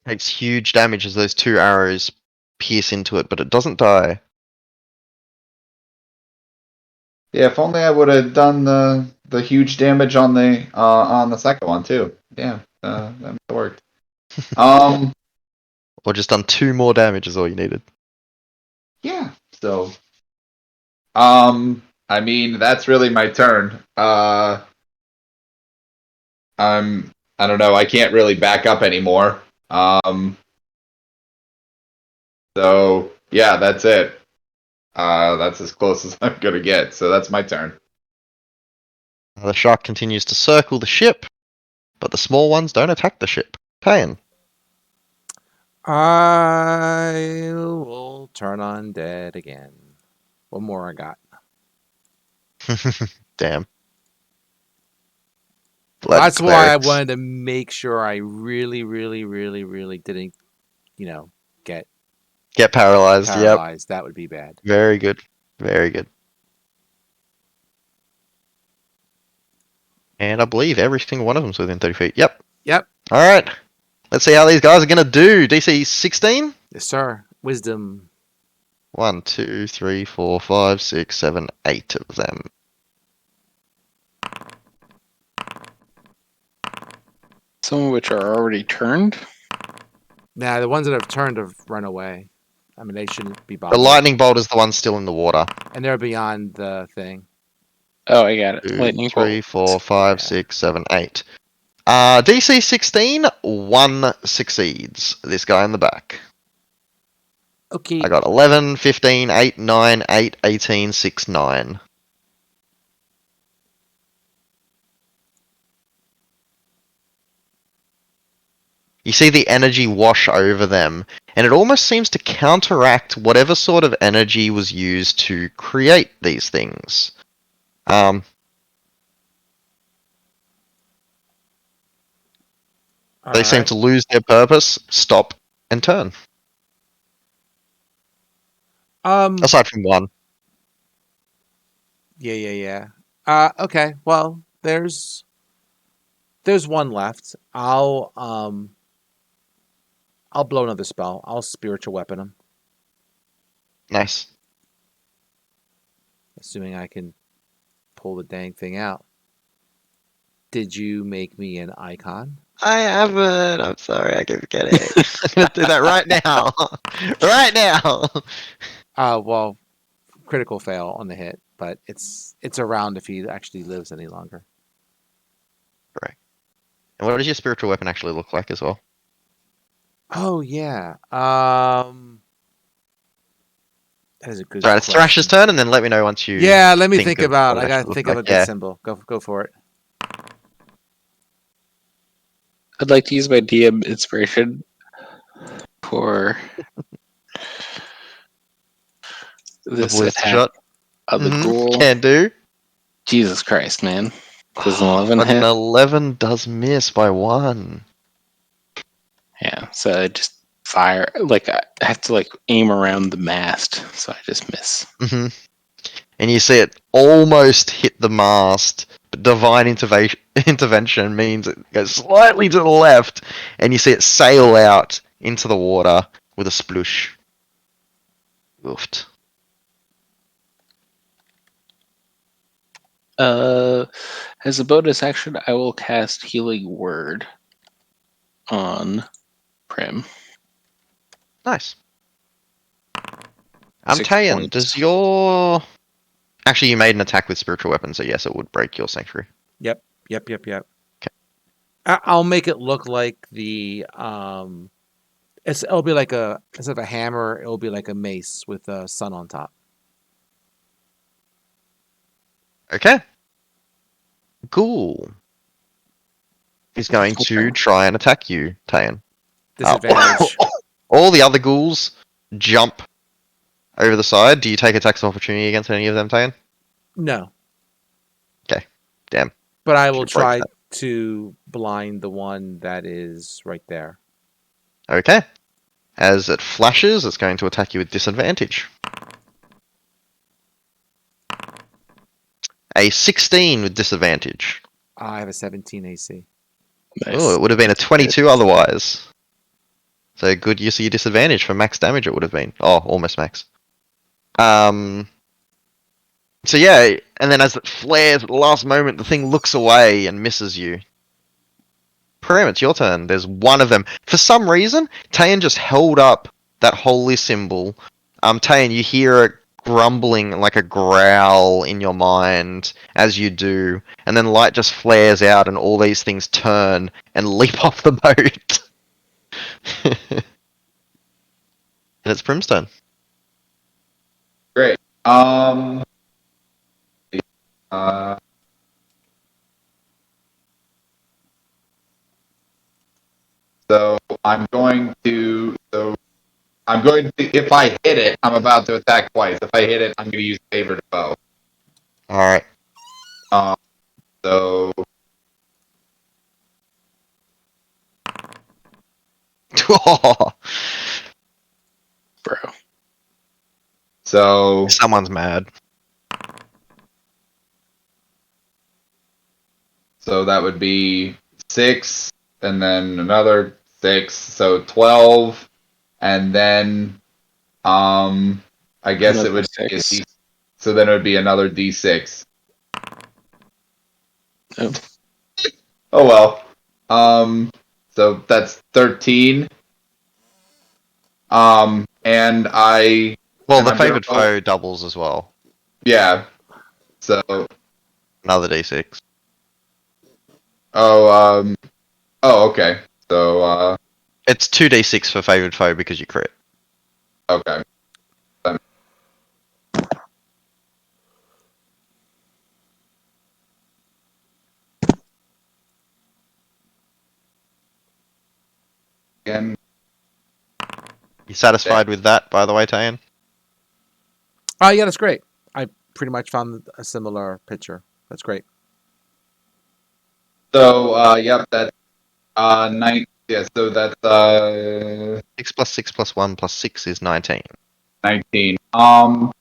Takes huge damage as those 2 arrows pierce into it, but it doesn't die. Yeah, if only I would have done the huge damage on the second one too. Yeah, that would have worked. Or just done 2 more damage is all you needed. Yeah. So, I mean, that's really my turn. I don't know. I can't really back up anymore. So yeah, that's it. That's as close as I'm gonna get. So that's my turn. The shark continues to circle the ship, but the small ones don't attack the ship. Pain. I will turn on dead again. One more I got. Damn. Blood That's why I clerics. wanted to make sure I really didn't, get Get paralyzed. Yep. paralyzed. That would be bad. Very good. Very good. And I believe every single one of them's within 30 feet. Yep. Yep. All right. Let's see how these guys are going to do. DC 16. Yes, sir. Wisdom. 1, 2, 3, 4, 5, 6, 7, 8 of them. Some of which are already turned. Nah, the ones that have turned have run away. I mean, they shouldn't be The bothered. lightning bolt is the one still in the water. And they're beyond the thing. Oh, I got it. 2, Lightning 3, bolt. 4, 5, Yeah. 6, 7, 8. DC 16, 1 succeeds. This guy in the back. Okay. I got 11, 15, 8, 9, 8, 18, 6, 9. You see the energy wash over them, and it almost seems to counteract whatever sort of energy was used to create these things. They seem to lose their purpose, stop, and turn. Aside from one. Yeah. Okay. Well, there's one left. I'll blow another spell. I'll spiritual weapon him, Nice. assuming I can pull the dang thing out. Did you make me an icon? I haven't. I'm sorry, I keep forgetting. I'm gonna do that right now. Right now. Well, critical fail on the hit, but it's around if he actually lives any longer. And what does your spiritual weapon actually look like as well? Oh yeah. That is a good. Alright, it's Thrash's question. turn, and then let me know once you. Yeah, let me think think of about. what it I gotta actually think looks of a like. good Yeah. symbol. Go for it. I'd like to use my DM inspiration for The this ballistic attack shot. of the ghoul. Can do. Jesus Christ, man. Does an 11 But an hit? 11 does miss by 1. Yeah, so I just fire. Like, I have to, aim around the mast, so I just miss. hmm And you see it almost hit the mast, but divine intervention means it goes slightly to the left, and you see it sail out into the water with a sploosh. Oofed. As a bonus action, I will cast Healing Word on Prim. Nice. 6 Tayan, points. does your... Actually, you made an attack with spiritual weapons, so yes, it would break your sanctuary. Yep. Okay. I'll make it look like it'll be like instead of a hammer, it'll be like a mace with a sun on top. Okay. Ghoul is going to try and attack you, Tayan. Disadvantage. All the other ghouls jump over the side. Do you take attacks of opportunity against any of them, Tayan? No. Okay. Damn. But I will Should break try that. to blind the one that is right there. Okay. As it flashes, it's going to attack you with disadvantage. A 16 with disadvantage. I have a 17 AC. Nice. Oh, it would have been a 22 otherwise. So good use of your disadvantage for max damage it would have been. Oh, almost max. So yeah, and then as it flares at the last moment, the thing looks away and misses you. Prim, it's your turn. There's one of them. For some reason, Tayan just held up that holy symbol. Tayan, you hear it grumbling like a growl in your mind as you do, and then light just flares out and all these things turn and leap off the boat. And it's Primstone. Great. So I'm going to. If I hit it, I'm about to attack twice. If I hit it, I'm going to use favored foe. Alright. So Bro. so Someone's mad. So that would be 6, and then another 6, so 12, and then I guess Another it would be a 6. so then it would be another D6. Oh. Oh well. So that's 13. And I Well, And the I'm gonna favored roll- foe doubles as well. yeah. So Another d6. oh okay. So It's 2d6 for favored foe because you crit. okay. Again. You satisfied with that, by the way, Tayan? Oh, yeah, that's great. I pretty much found a similar picture. That's great. So yep, that's 9. Yeah, so that's 6 plus 6 plus 1 plus 6 is 19. 19. I'm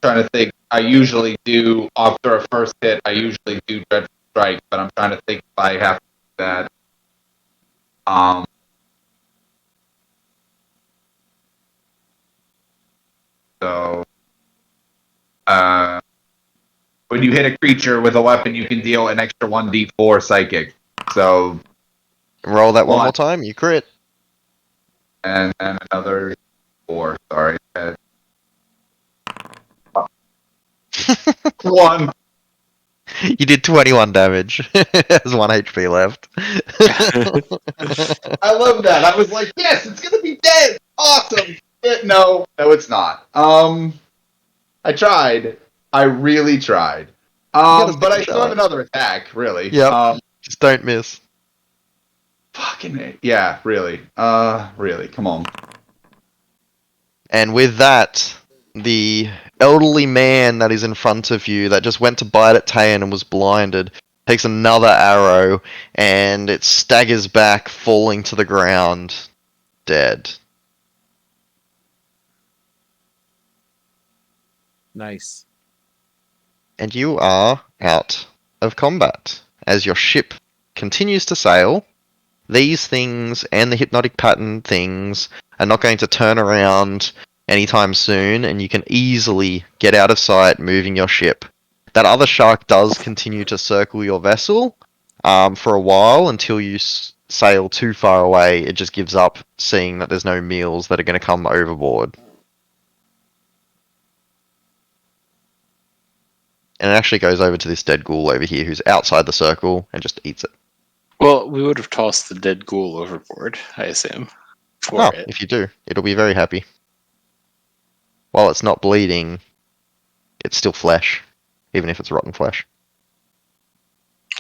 trying to think. I usually do after a first hit. I usually do dreadful strike, but I'm trying to think if I have to do that. So, when you hit a creature with a weapon, you can deal an extra 1d4 psychic. So, Roll that one One. more time, you crit. and then another 4. Sorry. 1. You did 21 damage. There's 1 HP left. I love that. I was like, yes, it's gonna be dead. Awesome. No, it's not. I tried. I really tried. gotta But I stick a still have shot. another attack. Really. Yep. Just don't miss. Fucking yeah. Really. Really. Come on. And with that, the elderly man that is in front of you that just went to bite at Tayan and was blinded takes another arrow and it staggers back, falling to the ground, dead. Nice. And you are out of combat as your ship continues to sail. These things and the hypnotic pattern things are not going to turn around anytime soon, and you can easily get out of sight moving your ship. That other shark does continue to circle your vessel for a while until you sail too far away. It just gives up, seeing that there's no meals that are going to come overboard. And it actually goes over to this dead ghoul over here who's outside the circle and just eats it. Well, we would have tossed the dead ghoul overboard, I assume, for Oh, it. if you do, it'll be very happy. While it's not bleeding, it's still flesh, even if it's rotten flesh.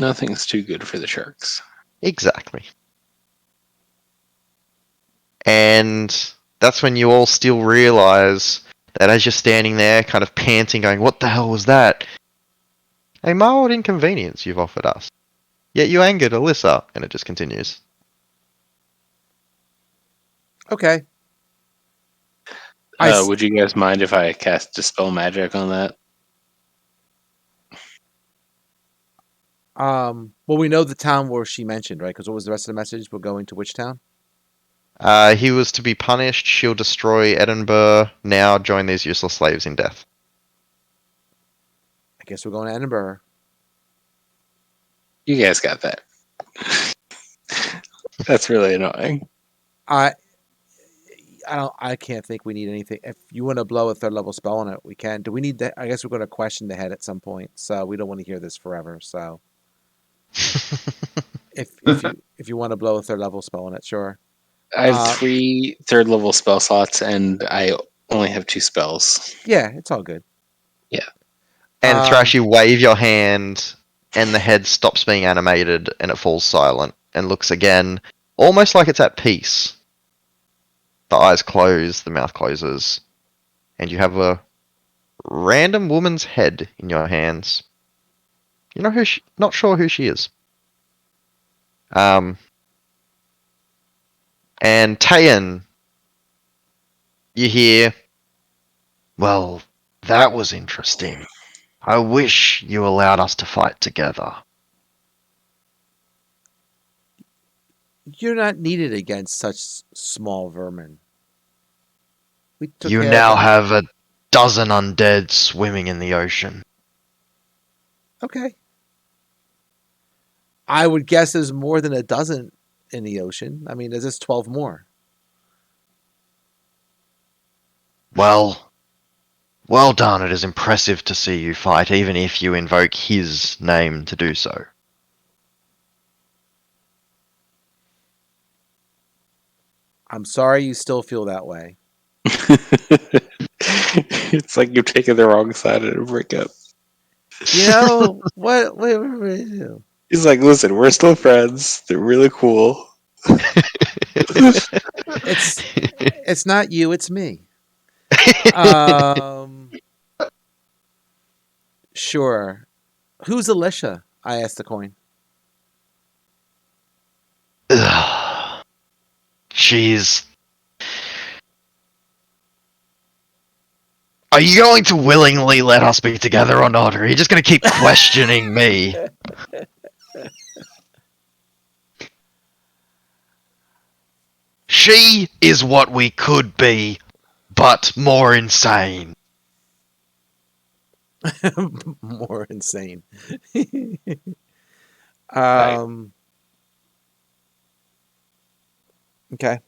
Nothing's too good for the sharks. Exactly. And that's when you all still realize that as you're standing there, kind of panting, going, "What the hell was that?" A mild inconvenience you've offered us. Yet you angered Alyssa, and it just continues. Okay. I s- Would you guys mind if I cast Dispel Magic on that? Well, we know the town where she mentioned, right? Because what was the rest of the message? We're going to which town? He was to be punished. She'll destroy Edinburgh. Now join these useless slaves in death. I guess we're going to Edinburgh. You guys got that. That's really annoying. I don't. I can't think we need anything. If you want to blow a third level spell on it, we can. Do we need that? I guess we're going to question the head at some point. So we don't want to hear this forever. So if you want to blow a third level spell on it, sure. I have 3 third level spell slots, and I only have 2 spells. Yeah, it's all good. And Thrash, you wave your hand, and the head stops being animated, and it falls silent, and looks again, almost like it's at peace. The eyes close, the mouth closes, and you have a random woman's head in your hands. You know not sure who she is. And Tayan, you hear, "Well, that was interesting. I wish you allowed us to fight together." You're not needed against such small vermin. We took You care now of them. have a dozen undead swimming in the ocean. Okay. I would guess there's more than a dozen in the ocean. I mean, there's just 12 more. Well done. It is impressive to see you fight, even if you invoke his name to do so. I'm sorry you still feel that way. It's like you've taken the wrong side in a breakup. You know, what do we do? He's like, listen, we're still friends. They're really cool. It's not you, it's me. Sure. Who's Alicia? I asked the coin. She's... Are you going to willingly let us be together or not? Or are you just going to keep questioning me? She is what we could be, but more insane. More insane. Okay.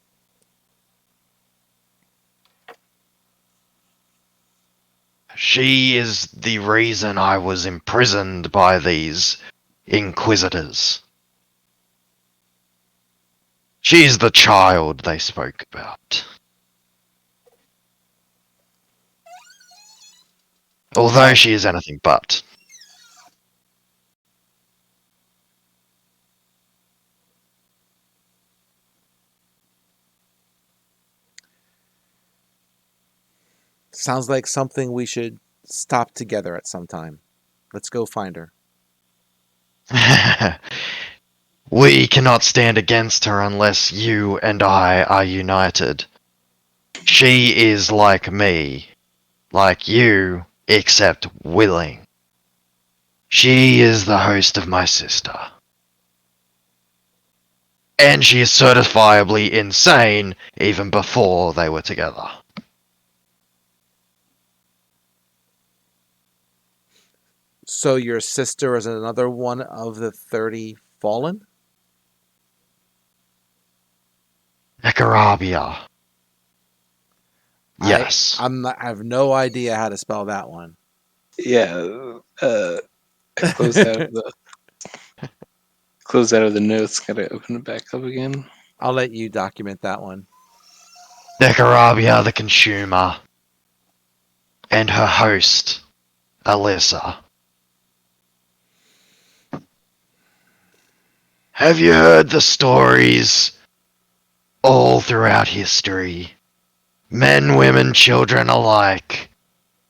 She is the reason I was imprisoned by these inquisitors. She's the child they spoke about. Although she is anything but. Sounds like something we should stop together at some time. Let's go find her. We cannot stand against her unless you and I are united. She is like me, like you, except willing. She is the host of my sister. And she is certifiably insane even before they were together. So your sister is another one of the 30 fallen? Ekarabia. Yes. I have no idea how to spell that one. Yeah. I closed out of the notes. Gotta open it back up again. I'll let you document that one. Ekarabia the consumer. And her host, Alyssa. Have you heard the stories all throughout history? Men, women, children alike,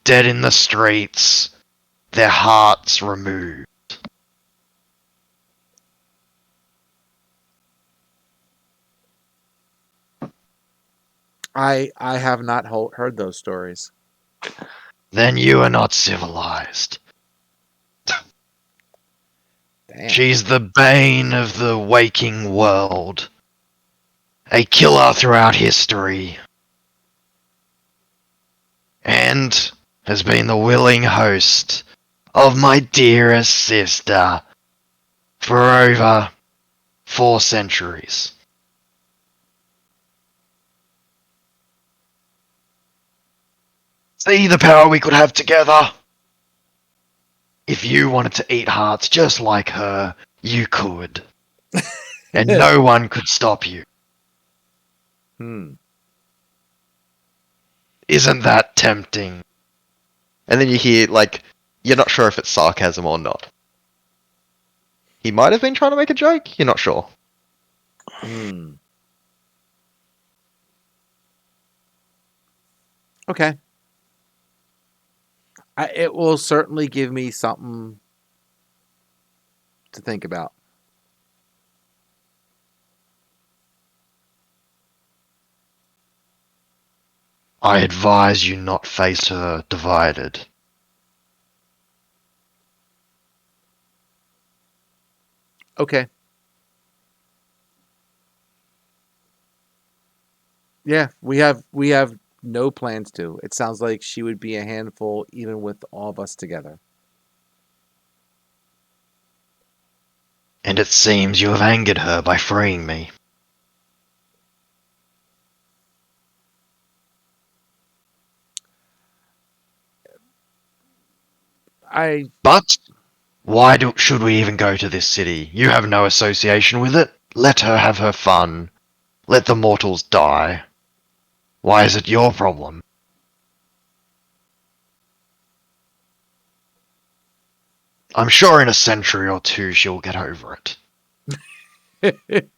dead in the streets, their hearts removed. I have not heard those stories. Then you are not civilized. Damn. She's the bane of the waking world. A killer throughout history. And has been the willing host of my dearest sister for over 4 centuries. See the power we could have together? If you wanted to eat hearts just like her, you could. And no one could stop you. Hmm. Isn't that tempting? And then you hear, like, you're not sure if it's sarcasm or not. He might have been trying to make a joke, you're not sure. Hmm. Okay. It will certainly give me something to think about. I advise you not face her divided. Okay. Yeah, we have no plans to. It sounds like she would be a handful even with all of us together. And it seems you have angered her by freeing me. But why should we even go to this city? You have no association with it. Let her have her fun. Let the mortals die. Why is it your problem? I'm sure in a century or two she'll get over it.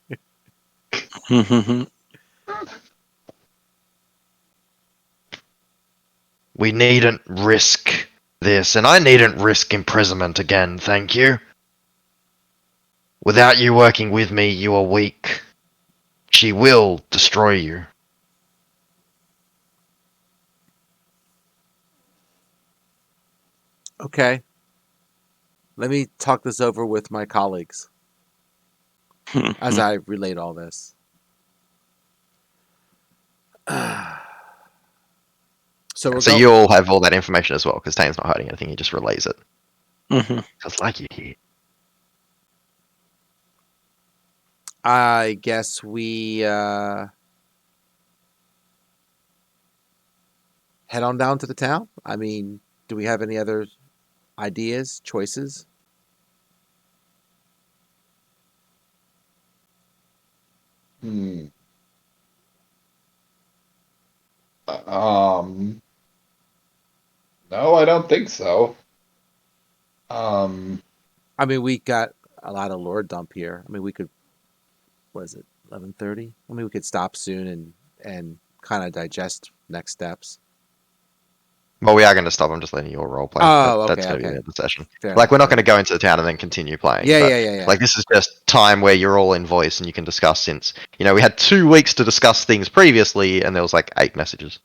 We needn't risk this, and I needn't risk imprisonment again, thank you. Without you working with me, you are weak. She will destroy you. Okay. Let me talk this over with my colleagues as I relate all this. So You all have all that information as well, because Tane's not hiding anything, he just relays it. Mhm. Just like you hear. I guess we head on down to the town. I mean, do we have any other ideas, choices? Hmm. No, I don't think so. I mean, we got a lot of lore dump here. I mean, we could, what is it, 11:30? I mean, we could stop soon and kind of digest next steps. Well, we are going to stop. I'm just letting you all roleplay. Oh, That's okay, going to be okay. the end of the session. Fair Like, we're enough, not going to go into the town and then continue playing. Yeah, but, yeah. Like, this is just time where you're all in voice and you can discuss, since, you know, we had 2 weeks to discuss things previously and there was like 8 messages.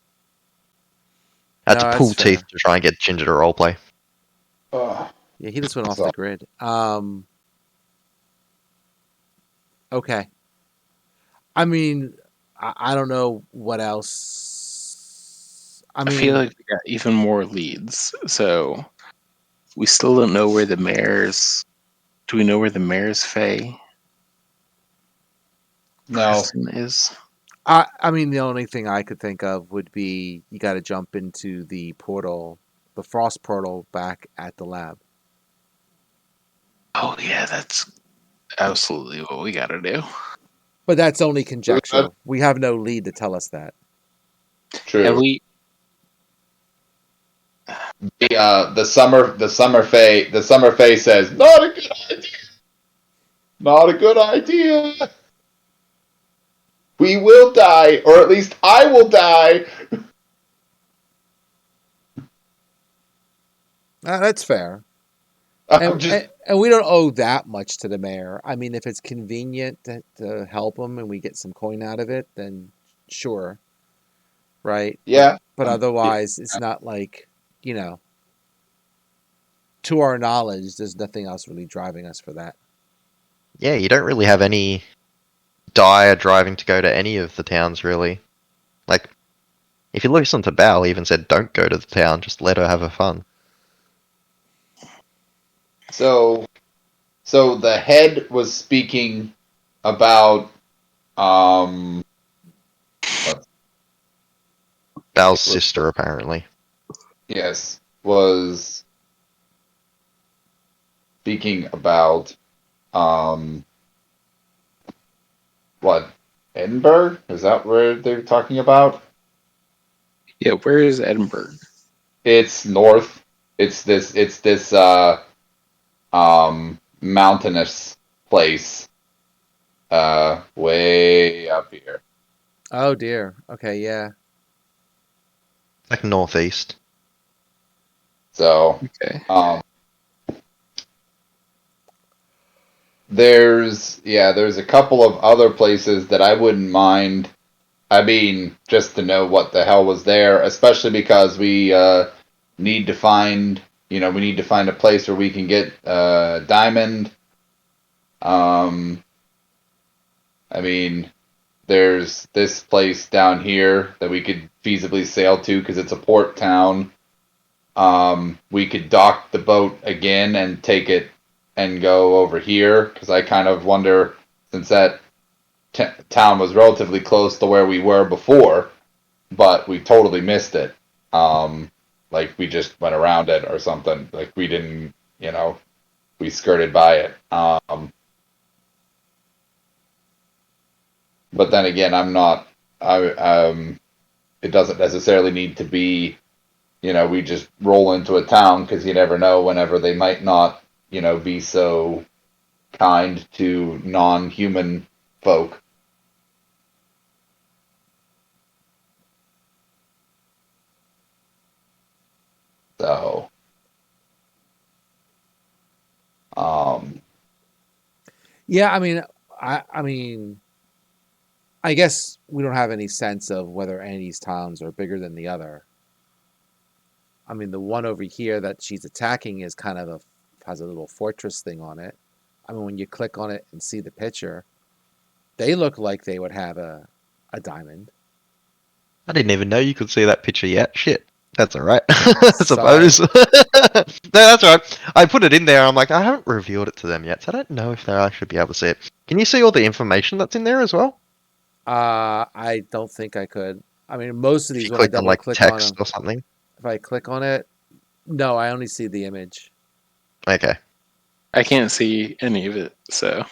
I had No, to that's pull fair. teeth to try and get Ginger to roleplay. Yeah, he just went off So- the grid. Okay. I mean, I don't know what else. I I mean, feel like we got even more leads. So We still don't know where the mayor's. Do we know where the mayor's Fae No. person is? I mean, the only thing I could think of would be you got to jump into the portal, the frost portal back at the lab. Oh yeah, that's absolutely what we gotta do. But that's only conjecture. We have no lead to tell us that. True. Have we? The summer fae says not a good idea. Not a good idea. We will die, or at least I will die. That's fair. I'm And, just and we don't owe that much to the mayor. I mean, if it's convenient to help him and we get some coin out of it, then sure. Right? yeah. But Um, otherwise, it's not like, you know, to our knowledge, there's nothing else really driving us for that. Yeah, you don't really have any dire driving to go to any of the towns, really. Like, if you listen to Bao, he even said, don't go to the town, just let her have her fun. So the head was speaking about Bao's sister, apparently. yes, was speaking about what, Edinburgh? Is that where they're talking about? Yeah, where is Edinburgh? It's north. It's this mountainous place way up here. Oh dear. Okay, yeah. Like northeast. So Okay. there's a couple of other places that I wouldn't mind. I mean, just to know what the hell was there, especially because we need to find, we need to find a place where we can get diamond. I mean, there's this place down here that we could feasibly sail to because it's a port town. We could dock the boat again and take it and go over here because I kind of wonder, since that town was relatively close to where we were before, but we totally missed it. Like we just went around it or something. Like we didn't, we skirted by it. But then again, I'm not. It doesn't necessarily need to be. We just roll into a town because you never know whenever they might not, be so kind to non-human folk. So, Yeah, I mean, I guess we don't have any sense of whether any of these towns are bigger than the other. I mean, the one over here that she's attacking is kind of has a little fortress thing on it. I mean, when you click on it and see the picture, they look like they would have a diamond. I didn't even know you could see that picture yet. Shit. That's alright. I suppose. No, that's alright. I put it in there. I'm like, I haven't revealed it to them yet, so I don't know if they'll actually be able to see it. Can you see all the information that's in there as well? I don't think I could. I mean, most of If these you when I click on double like click on text them, or something. if I click on it, no, I only see the image. Okay. I can't see any of it, so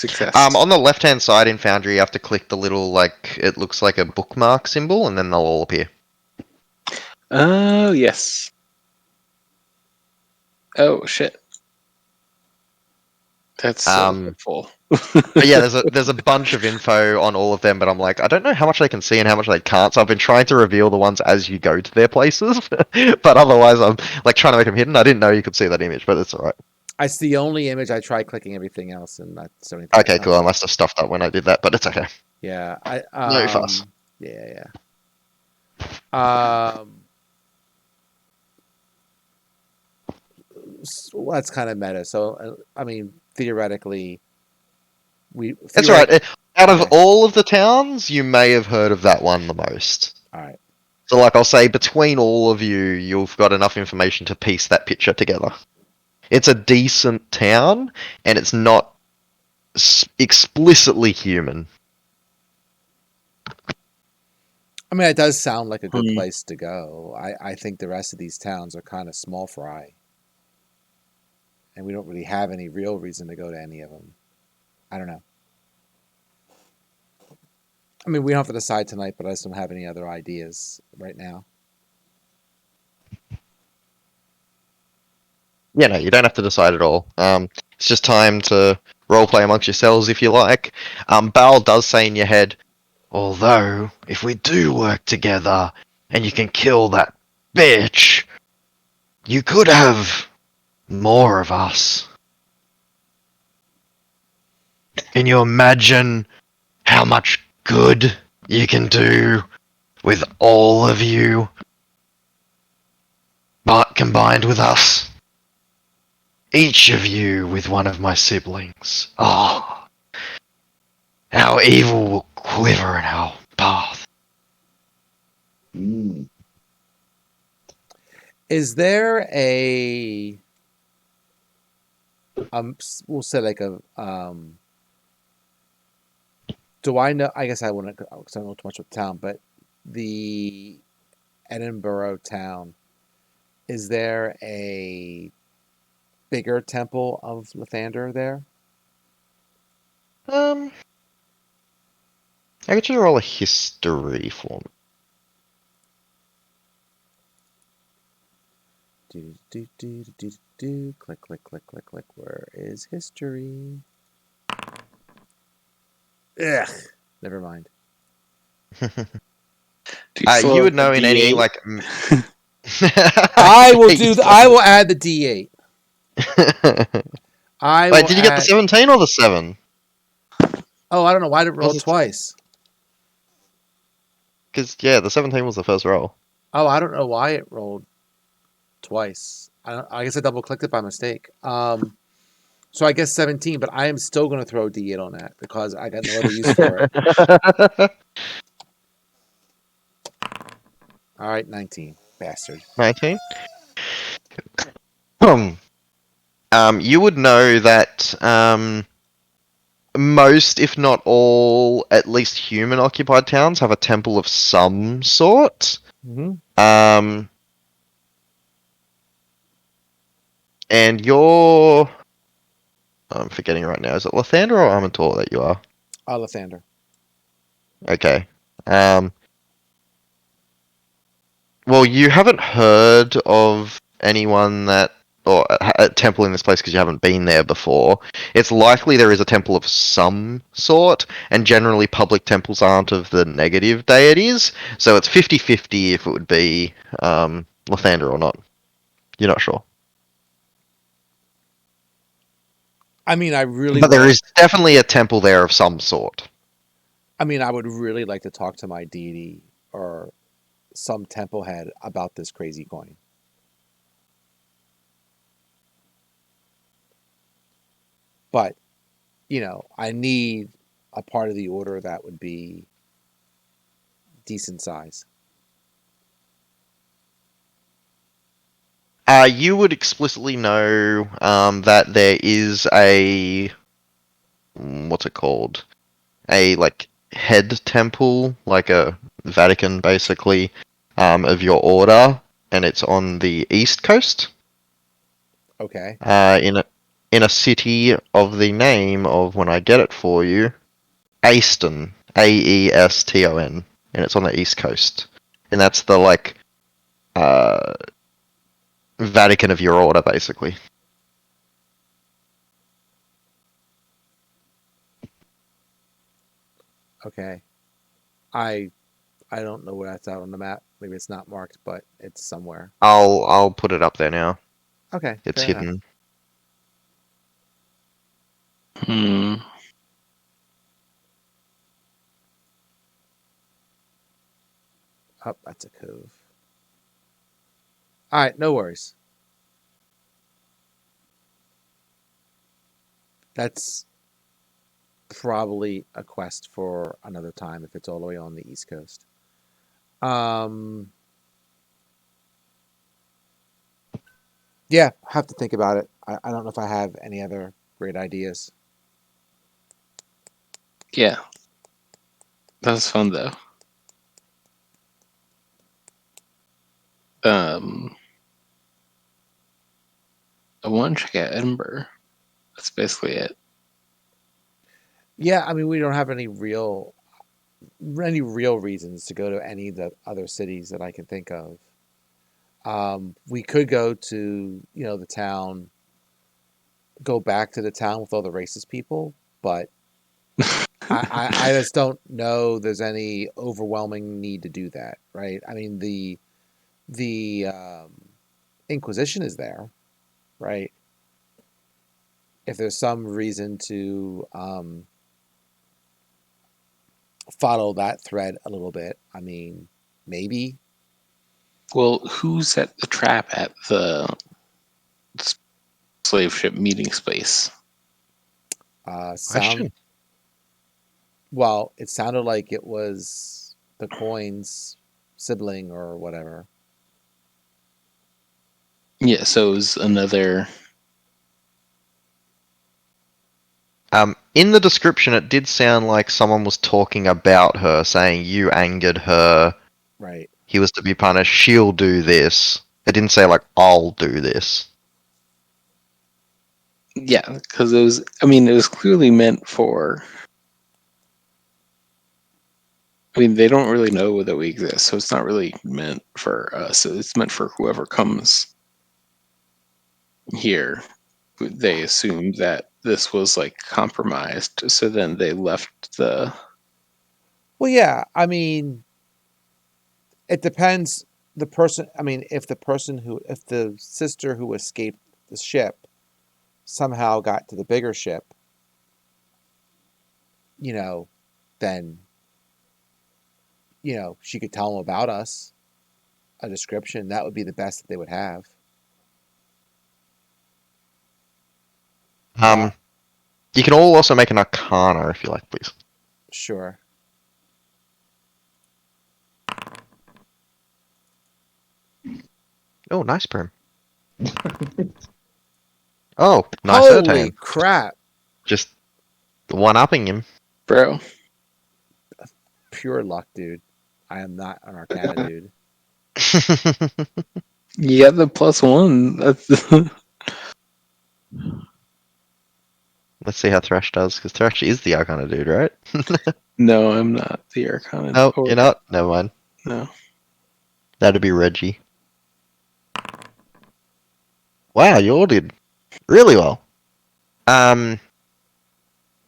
success. On the left-hand side in Foundry, you have to click the little, like, it looks like a bookmark symbol, and then they'll all appear. Oh, yes. Oh, shit. That's so helpful. But yeah, there's a bunch of info on all of them, but I'm like, I don't know how much they can see and how much they can't, so I've been trying to reveal the ones as you go to their places, but otherwise I'm, like, trying to make them hidden. I didn't know you could see that image, but it's alright. It's the only image. I tried clicking everything else, and that's the only thing. Okay, cool. I must have stuffed up when I did that, but it's okay. Yeah, No fuss. Yeah. Well, that's kind of meta. So, I mean, theoretically, That's right. Out of Okay. all of the towns, you may have heard of that one the most. All right. So, like, I'll say between all of you, you've got enough information to piece that picture together. It's a decent town, and it's not explicitly human. I mean, it does sound like a good Hmm. place to go. I think the rest of these towns are kind of small fry, and we don't really have any real reason to go to any of them. I don't know. I mean, we don't have to decide tonight, but I just don't have any other ideas right now. Yeah, no, you don't have to decide at all. It's just time to roleplay amongst yourselves if you like. Bal does say in your head, although, if we do work together and you can kill that bitch, you could have more of us. Can you imagine how much good you can do with all of you, but combined with us? Each of you with one of my siblings. Oh, our evil will quiver in our path. Mm. Is there a we'll say like a do I know? I guess I wouldn't because I don't know too much about the town, but the Edinburgh town. Is there a bigger temple of Lathander there? I get you to roll a history for me. Do. Click, click, click, click, click. Where is history? Ugh. Never mind. Do you still You would have know the in any D8? like. I will do. I will add the D8. I Wait, will did you get the add. 17 or the 7? Oh, I don't know why did it roll Was it- twice. Because yeah, the 17 was the first roll. Oh, I don't know why it rolled twice. I guess I double clicked it by mistake. So I guess 17, but I am still going to throw D8 on that because I got no other use for it. All right, 19, bastard. 19. You would know that most, if not all, at least human-occupied towns have a temple of some sort. Mm-hmm. And you're... I'm forgetting right now. Is it Lathander or Armentor that you are? Lathander. Okay. Well, you haven't heard of anyone that... or a temple in this place because you haven't been there before. It's likely there is a temple of some sort, and generally public temples aren't of the negative deities, so it's 50-50 if it would be Lathander or not. You're not sure. I mean, I really But there want. is definitely a temple there of some sort. I mean, I would really like to talk to my deity or some temple head about this crazy coin. But, I need a part of the order that would be decent size. You would explicitly know that there is a... what's it called? A, like, head temple, like a Vatican, basically, of your order, and it's on the east coast, Okay. in a city of the name of, when I get it for you, Aeston, Aeston, and it's on the east coast, and that's the like Vatican of your order, basically. Okay. I don't know where that's out on the map. Maybe it's not marked, but it's somewhere. I'll put it up there now. Okay. It's fair enough. hidden. Hmm. Oh, that's a cove. All right, no worries. That's probably a quest for another time if it's all the way on the East Coast. Yeah, have to think about it. I don't know if I have any other great ideas. Yeah, that was fun though. I want to check out Edinburgh. That's basically it. Yeah, I mean, we don't have any real reasons to go to any of the other cities that I can think of. We could go to, the town, go back to the town with all the racist people, but I just don't know there's any overwhelming need to do that, right? I mean, the Inquisition is there, right? If there's some reason to follow that thread a little bit, I mean, maybe. Well, who set the trap at the slave ship meeting space? Sound Question. Well, it sounded like it was the coin's sibling or whatever. Yeah, so it was another. In the description, it did sound like someone was talking about her, saying you angered her. Right. He was to be punished. She'll do this. It didn't say like I'll do this. Yeah, because it was. I mean, it was clearly meant for. I mean, they don't really know that we exist, so it's not really meant for us. It's meant for whoever comes here. They assumed that this was like compromised, so then they left the. Well, yeah. I mean, it depends. The person. I mean, if the sister who escaped the ship somehow got to the bigger ship, then she could tell them about us, a description. That would be the best that they would have. You can all also make an Arcana if you like, please. Sure. Oh, nice perm. Oh, nice Holy Ertan. crap! Just one-upping him. Bro. Pure luck, dude. I am not an Arcana dude. You got the +1. That's Let's see how Thresh does, because Thresh is the Arcana dude, right? No, I'm not the Arcana. No, you're not? Never mind. No. That'd be Reggie. Wow, you all did really well.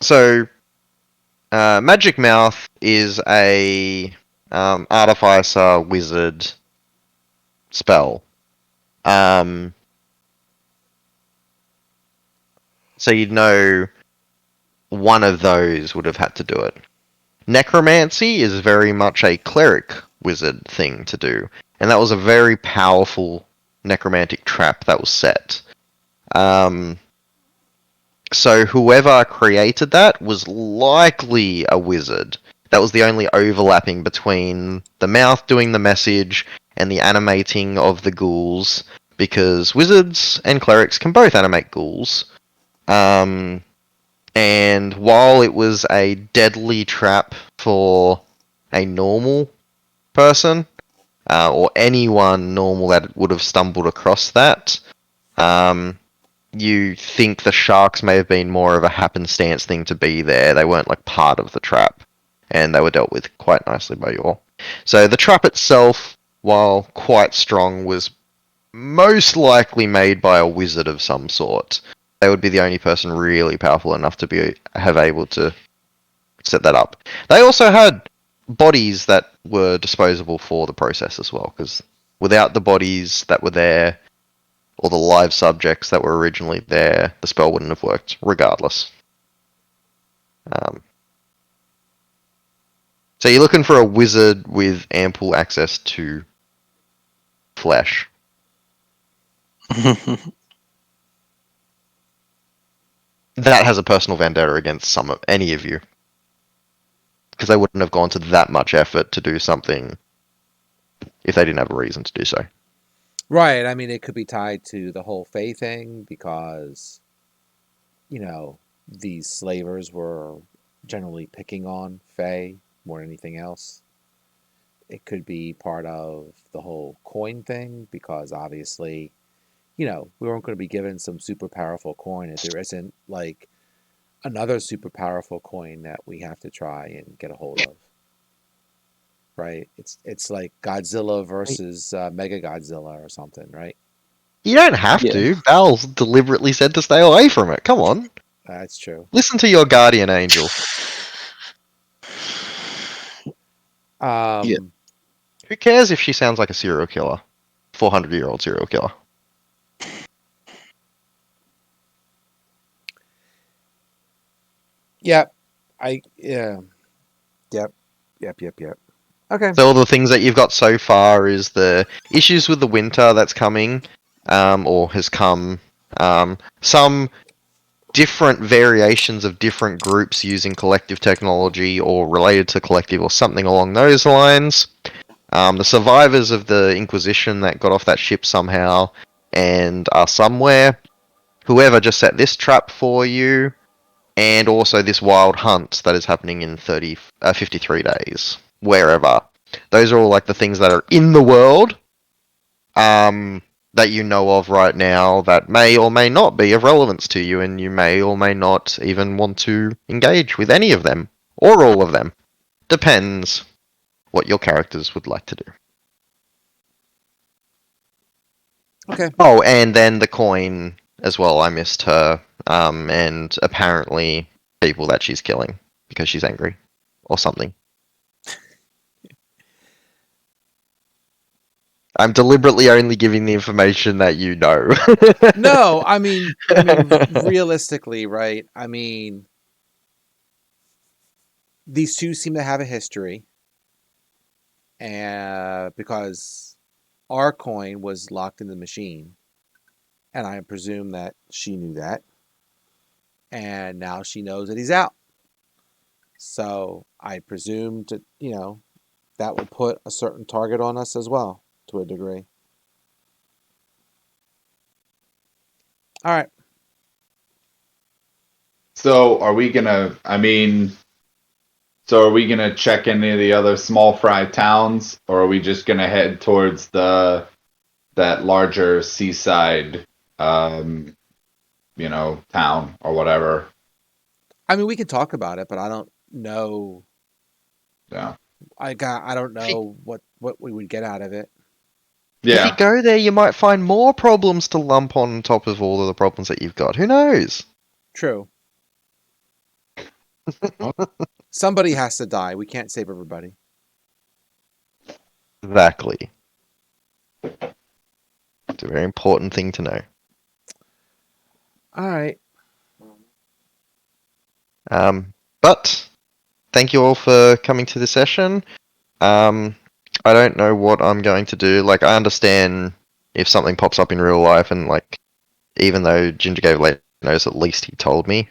So, Magic Mouth is a artificer wizard spell. So you'd know one of those would have had to do it. Necromancy is very much a cleric wizard thing to do, and that was a very powerful necromantic trap that was set. So whoever created that was likely a wizard. That was the only overlapping between the mouth doing the message and the animating of the ghouls, because wizards and clerics can both animate ghouls. And while it was a deadly trap for a normal person, or anyone normal that would have stumbled across that, you think the sharks may have been more of a happenstance thing to be there. They weren't like part of the trap, and they were dealt with quite nicely by you all. So the trap itself, while quite strong, was most likely made by a wizard of some sort. They would be the only person really powerful enough to have able to set that up. They also had bodies that were disposable for the process as well, because without the bodies that were there, or the live subjects that were originally there, the spell wouldn't have worked, regardless. So you're looking for a wizard with ample access to flesh. That has a personal vendetta against any of you. Because they wouldn't have gone to that much effort to do something if they didn't have a reason to do so. Right. I mean, it could be tied to the whole Fae thing because, you know, these slavers were generally picking on Fae more than anything else. It could be part of the whole coin thing because obviously, you know, we weren't going to be given some super powerful coin if there isn't like another super powerful coin that we have to try and get a hold of. Right? It's like Godzilla versus Mega Godzilla or something, right? You don't have Yeah. to. Val deliberately said to stay away from it. Come on. That's true. Listen to your guardian angel. Yeah. Who cares if she sounds like a serial killer? 400-year-old serial killer. Yep. Yeah. Yep. Okay. So all the things that you've got so far is the issues with the winter that's coming, or has come. Some different variations of different groups using collective technology or related to collective or something along those lines. The survivors of the Inquisition that got off that ship somehow and are somewhere. Whoever just set this trap for you, and also this wild hunt that is happening in 53 days, wherever. Those are all like the things that are in the world, that you know of right now that may or may not be of relevance to you, and you may or may not even want to engage with any of them or all of them. Depends what your characters would like to do. Okay. Oh, and then the coin as well. I missed her, and apparently people that she's killing because she's angry or something. I'm deliberately only giving the information that you know. No, I mean realistically, right? I mean these two seem to have a history. And because our coin was locked in the machine, and I presume that she knew that. And now she knows that he's out. So I presume to, you know, that will put a certain target on us as well, to a degree. All right. So are we gonna? I mean, so are we gonna check any of the other small fry towns, or are we just gonna head towards that larger seaside, town or whatever? I mean, we can talk about it, but I don't know. Yeah. I don't know what we would get out of it. If you Yeah. go there, you might find more problems to lump on top of all of the problems that you've got. Who knows? True. Somebody has to die. We can't save everybody. Exactly. It's a very important thing to know. All right. But thank you all for coming to the session. I don't know what I'm going to do. Like, I understand if something pops up in real life, and like, even though Ginger gave late notice, at least he told me.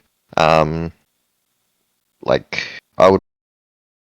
Like,